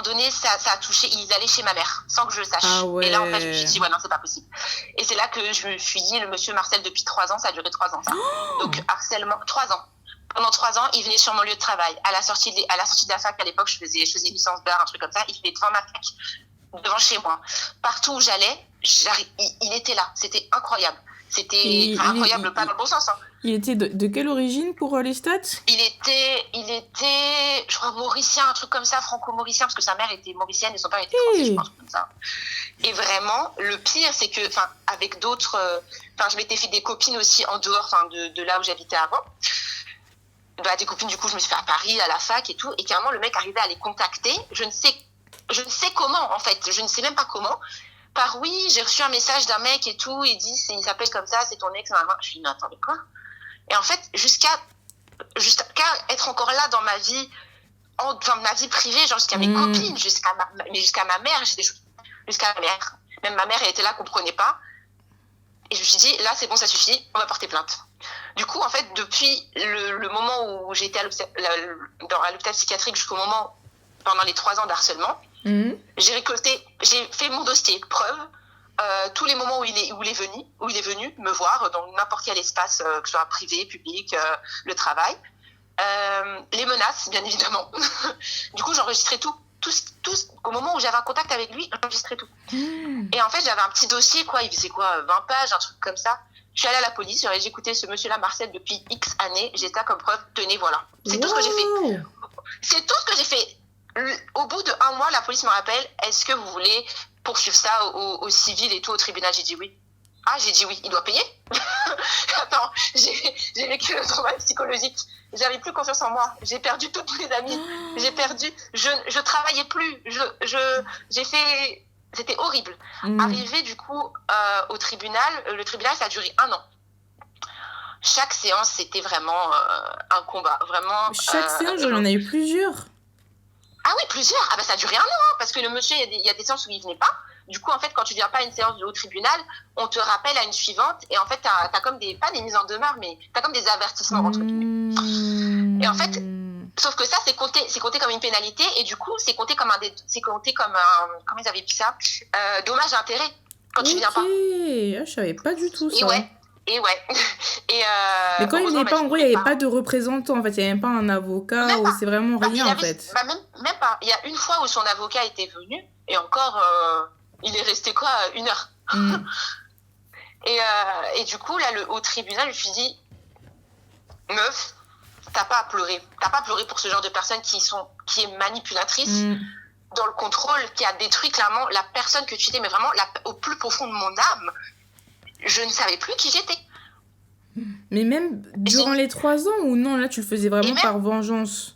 donné ça a touché, ils allaient chez ma mère sans que je le sache. Ah ouais. Et là en fait je me suis dit ouais, non, c'est pas possible. Et c'est là que je me suis dit, le monsieur Marcel depuis 3 ans, ça a duré 3 ans ça. Donc harcèlement, 3 ans. Pendant 3 ans, il venait sur mon lieu de travail. À la sortie de la fac, à l'époque, je faisais une licence d'art, un truc comme ça. Il venait devant ma fac, devant chez moi. Partout où j'allais, il était là. C'était incroyable. C'était incroyable, pas dans le bon sens. Hein. Il était de quelle origine pour les stats? Il était, je crois, mauricien, un truc comme ça, franco-mauricien, parce que sa mère était mauricienne et son père était français, je pense, comme ça. Et vraiment, le pire, c'est que, avec d'autres... je m'étais fait des copines aussi en dehors de là où j'habitais avant. Des copines, du coup, je me suis fait à Paris, à la fac et tout, et carrément, le mec arrivait à les contacter. Je ne sais comment, en fait, je ne sais même pas comment. Oui, j'ai reçu un message d'un mec et tout, il dit, il s'appelle comme ça, c'est ton ex, maman. Je lui dis, non, attendez, quoi? Et en fait, jusqu'à être encore là dans ma vie, ma vie privée, genre jusqu'à mes copines, jusqu'à ma mère, jusqu'à ma mère. Même ma mère, elle était là, comprenait pas. Et je me suis dit, là, c'est bon, ça suffit, on va porter plainte. Du coup, en fait, depuis le moment où j'étais à l'hôpital psychiatrique jusqu'au moment, pendant les 3 ans d'harcèlement, j'ai fait mon dossier preuve, tous les moments où il est venu me voir dans n'importe quel espace, que ce soit privé, public, le travail. Les menaces, bien évidemment. Du coup, j'enregistrais tout. Au moment où j'avais un contact avec lui, j'enregistrais tout. Et en fait, j'avais un petit dossier, quoi. Il faisait 20 pages, un truc comme ça. Je suis allée à la police, j'aurais dit, écoutez, ce monsieur-là, Marcel, depuis X années, j'ai ça comme preuve, tenez, voilà. C'est tout ce que j'ai fait. C'est tout ce que j'ai fait. Au bout de 1 mois, la police me rappelle, est-ce que vous voulez poursuivre ça au civil et tout, au tribunal? J'ai dit oui. Ah, j'ai dit oui, il doit payer? Attends, j'ai vécu le trauma psychologique. J'avais plus confiance en moi. J'ai perdu toutes mes amies. Je travaillais plus. J'ai fait... C'était horrible. Arrivé du coup au tribunal, le tribunal ça a duré 1 an. Chaque séance c'était vraiment un combat, vraiment. Chaque séance, j'en ai eu plusieurs. Ah oui, plusieurs. Ah ça a duré 1 an parce que le monsieur, il y a des séances où il venait pas. Du coup en fait quand tu viens pas à une séance au tribunal, on te rappelle à une suivante et en fait t'as comme pas des mises en demeure mais t'as comme des avertissements entre guillemets. Et en fait sauf que ça, c'est compté comme une pénalité et du coup, c'est compté comme comment ils avaient dit ça, dommage à intérêt. quand tu viens pas. Je savais pas du tout ça. Et ouais. Mais quand il venait pas, en gros, il n'y avait pas de représentant, en fait. Il n'y avait même pas un avocat, ou c'est vraiment rien, en fait. Même pas. Il y a une fois où son avocat était venu, et encore, il est resté 1 heure. Et du coup, là, au tribunal, je me suis dit, meuf, t'as pas à pleurer. T'as pas à pleurer pour ce genre de personne qui est manipulatrice dans le contrôle, qui a détruit clairement la personne que tu étais, mais vraiment au plus profond de mon âme. Je ne savais plus qui j'étais. Mais même durant les 3 ans, ou non, là, tu le faisais vraiment par vengeance?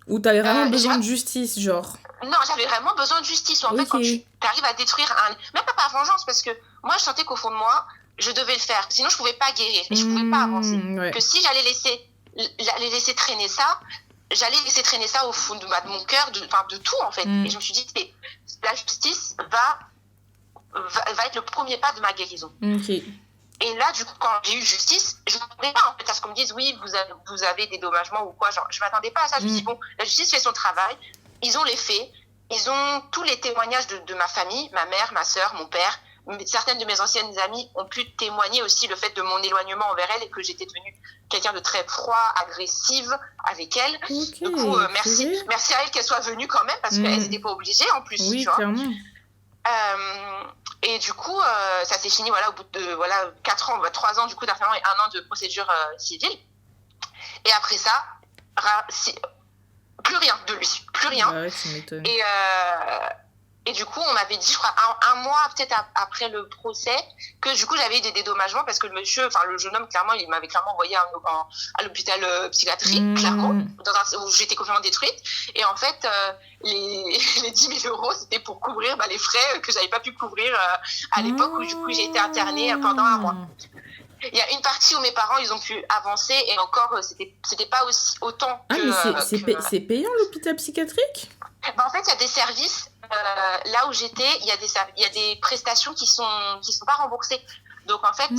Ou t'avais vraiment besoin de justice, genre? Non, j'avais vraiment besoin de justice. En fait, quand tu arrives à détruire même pas par vengeance, parce que moi, je sentais qu'au fond de moi, je devais le faire. Sinon, je pouvais pas guérir et je pouvais pas avancer. Que si j'allais laisser traîner ça, au fond de mon cœur, de tout, en fait. Et je me suis dit, la justice va être le premier pas de ma guérison. Et là, du coup, quand j'ai eu justice, je ne m'attendais pas en fait, à ce qu'on me dise, oui, vous avez des dédommagements ou quoi. Genre, je ne m'attendais pas à ça. Je me suis dit, bon, la justice fait son travail. Ils ont les faits. Ils ont tous les témoignages de ma famille, ma mère, ma sœur, mon père. Certaines de mes anciennes amies ont pu témoigner aussi le fait de mon éloignement envers elle et que j'étais devenue quelqu'un de très froid, agressive avec elle. Du coup, merci à elle qu'elle soit venue quand même, parce qu'elles n'étaient pas obligées en plus. Oui, tu vois. clairement. Et du coup, ça s'est fini au bout de 4 ans, 3 ans du coup d'harcèlement et 1 an de procédure civile. Et après ça, plus rien de lui, plus rien. Ouais, ça m'étonne. Et du coup, on m'avait dit, je crois, un mois peut-être après le procès, que du coup, j'avais eu des dédommagements parce que le jeune homme, clairement, il m'avait clairement envoyé à l'hôpital psychiatrique, clairement, où j'étais complètement détruite. Et en fait, les 10 000 €, c'était pour couvrir les frais que j'avais pas pu couvrir à l'époque où du coup, j'ai été internée pendant 1 mois. Il y a une partie où mes parents, ils ont pu avancer et encore, c'était pas autant que... mais c'est payant l'hôpital psychiatrique? En fait, il y a des services, là où j'étais, il y a des prestations qui sont pas remboursées. Donc en fait,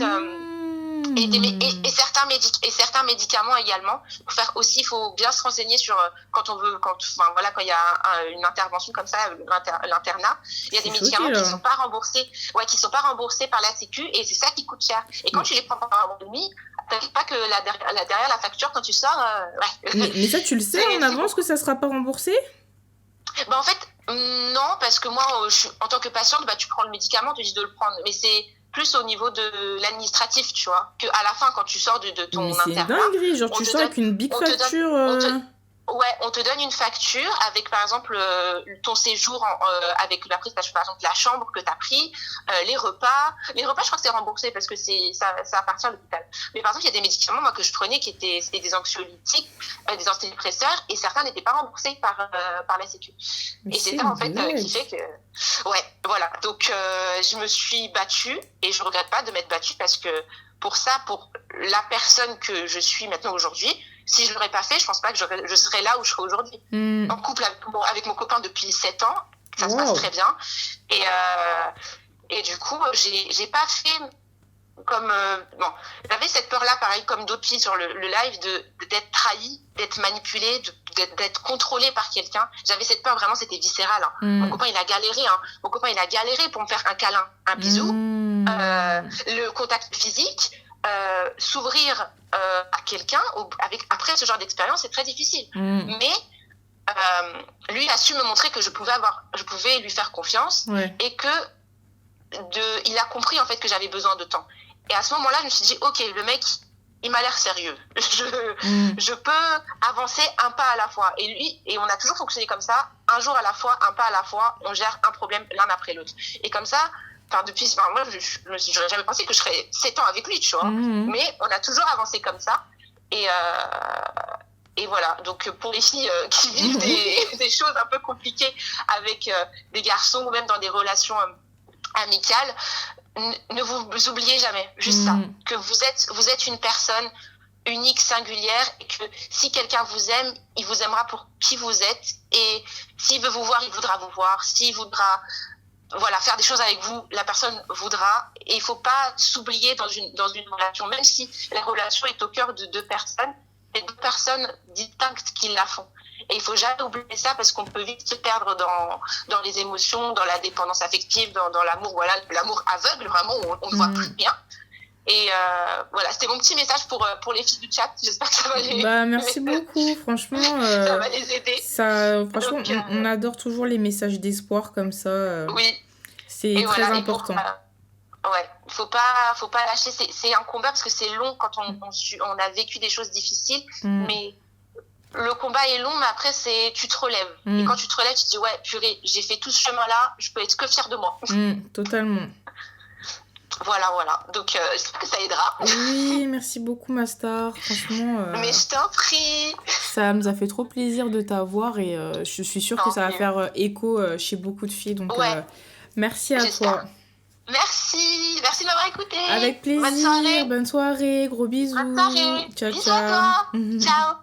et certains médicaments également. Pour faire aussi, il faut bien se renseigner sur quand il y a une intervention comme ça, l'internat, il y a des médicaments qui sont pas remboursés par la Sécu et c'est ça qui coûte cher. Et quand tu les prends pendant un mois et demi, t'inquiète pas que derrière la facture, quand tu sors, Mais ça, tu le sais en avance que ça sera pas remboursé? En fait, non, parce que moi, en tant que patiente, tu prends le médicament, tu dis de le prendre. Mais c'est plus au niveau de l'administratif, tu vois, qu'à la fin, quand tu sors de ton internat... Mais c'est dinguerie, genre tu sors avec une big facture... on te donne une facture avec, par exemple, ton séjour avec la prestation, par exemple, la chambre que tu as pris, les repas. Les repas, je crois que c'est remboursé parce que ça appartient à l'hôpital. Mais par exemple, il y a des médicaments moi, que je prenais c'était des anxiolytiques, des antidépresseurs, et certains n'étaient pas remboursés par la Sécu. Et c'est ça, en fait, qui fait que... Ouais, voilà. Donc, je me suis battue, et je regrette pas de m'être battue parce que pour la personne que je suis maintenant aujourd'hui, si je ne l'aurais pas fait, je ne pense pas que je serais là où je serais aujourd'hui. En couple avec mon copain depuis 7 ans, ça se passe très bien. Et du coup, j'ai pas fait comme... j'avais cette peur-là, pareil, comme d'autres filles sur le live, d'être trahie, d'être manipulée, d'être contrôlée par quelqu'un. J'avais cette peur, vraiment, c'était viscéral. Mon copain, il a galéré. Mon copain, il a galéré pour me faire un câlin, un bisou, le contact physique. S'ouvrir à quelqu'un après ce genre d'expérience, c'est très difficile. Mais lui a su me montrer que je pouvais lui faire confiance et que il a compris en fait que j'avais besoin de temps. Et à ce moment-là, je me suis dit, ok, le mec, il m'a l'air sérieux. Je peux avancer un pas à la fois. Et on a toujours fonctionné comme ça, un jour à la fois, un pas à la fois, on gère un problème l'un après l'autre. Et comme ça, moi, j'aurais jamais pensé que je serais 7 ans avec lui, tu vois. Mais on a toujours avancé comme ça. Et voilà. Donc, pour les filles qui vivent des choses un peu compliquées avec des garçons ou même dans des relations amicales, ne vous oubliez jamais. Juste ça. Que vous êtes une personne unique, singulière, et que si quelqu'un vous aime, il vous aimera pour qui vous êtes. Et s'il veut vous voir, il voudra vous voir. S'il voudra... faire des choses avec vous, la personne voudra, et il faut pas s'oublier dans une relation, même si la relation est au cœur de 2 personnes, c'est 2 personnes distinctes qui la font. Et il faut jamais oublier ça parce qu'on peut vite se perdre dans les émotions, dans la dépendance affective, dans l'amour, voilà, l'amour aveugle, vraiment, où on ne voit plus bien. Et voilà, c'était mon petit message pour les filles du chat. J'espère que ça va les... merci beaucoup, franchement. Ça va les aider. Franchement, donc, on adore toujours les messages d'espoir comme ça. Oui. C'est très important. Ouais, faut pas lâcher. C'est un combat parce que c'est long quand on a vécu des choses difficiles. Mais le combat est long, mais après, tu te relèves. Et quand tu te relèves, tu te dis, ouais, purée, j'ai fait tout ce chemin-là, je peux être que fière de moi. Totalement. Voilà. Donc, j'espère que ça aidera. Oui, merci beaucoup, ma star. Franchement. Mais je t'en prie. Ça nous a fait trop plaisir de t'avoir et je suis sûre que ça va faire écho chez beaucoup de filles. Donc, merci à toi. Merci de m'avoir écouté. Avec plaisir. Bonne soirée. Gros bisous. Bonne soirée. Ciao, bisous à toi. Ciao.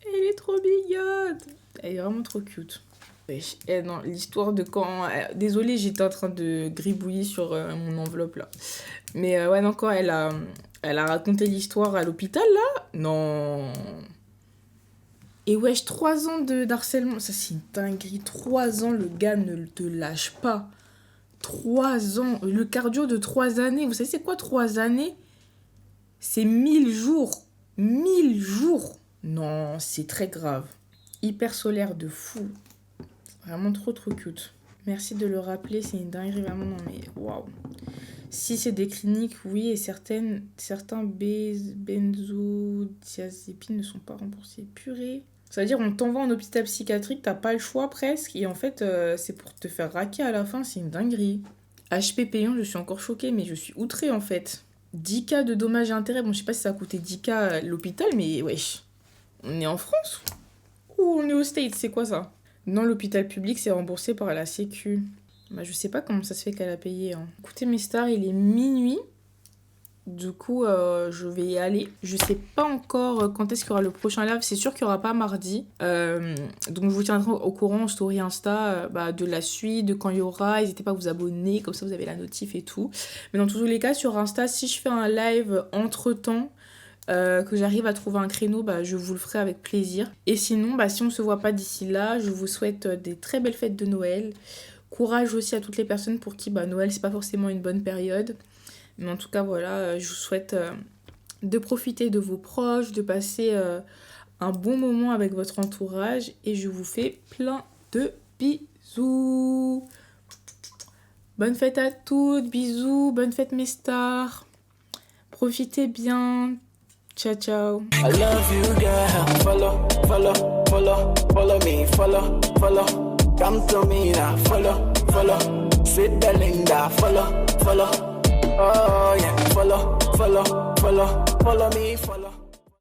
Elle est trop mignonne. Elle est vraiment trop cute. Non, l'histoire de quand... Désolée, j'étais en train de gribouiller sur mon enveloppe, là. Mais non, quand elle a raconté l'histoire à l'hôpital, là. Non. Et 3 ans d'harcèlement. Ça, c'est une dinguerie. 3 ans, le gars ne te lâche pas. 3 ans. Le cardio de 3 années. Vous savez, c'est quoi 3 années? C'est 1000 jours. 1000 jours. Non, c'est très grave. Hyper solaire de fou. Vraiment trop cute. Merci de le rappeler, c'est une dinguerie vraiment. Non mais waouh. Si c'est des cliniques, oui, et certains benzodiazépines ne sont pas remboursés. Purée. Ça veut dire on t'envoie en hôpital psychiatrique, t'as pas le choix presque, et en fait c'est pour te faire raquer à la fin, c'est une dinguerie. HP payant, je suis encore choquée, mais je suis outrée en fait. 10 cas de dommages et intérêts, bon je sais pas si ça a coûté 10 cas à l'hôpital, mais wesh. On est en France ou on est aux States, c'est quoi ça? Non, l'hôpital public, c'est remboursé par la Sécu. Je sais pas comment ça se fait qu'elle a payé. Écoutez, mes stars, il est minuit. Du coup, je vais y aller. Je sais pas encore quand est-ce qu'il y aura le prochain live. C'est sûr qu'il y aura pas mardi. Donc, je vous tiendrai au courant en story Insta de la suite, de quand il y aura. N'hésitez pas à vous abonner. Comme ça, vous avez la notif et tout. Mais dans tous les cas, sur Insta, si je fais un live entre-temps... que j'arrive à trouver un créneau, je vous le ferai avec plaisir. Et sinon, si on se voit pas d'ici là, je vous souhaite des très belles fêtes de Noël. Courage aussi à toutes les personnes pour qui Noël, c'est pas forcément une bonne période. Mais en tout cas, voilà, je vous souhaite de profiter de vos proches, de passer un bon moment avec votre entourage. Et je vous fais plein de bisous. Bonne fête à toutes, bisous, bonne fête mes stars. Profitez bien. Ciao, ciao. I love you, girl. Follow me. Follow. Come to me now. Follow. Sweet Belinda. Follow. Oh, yeah. Follow me. Follow.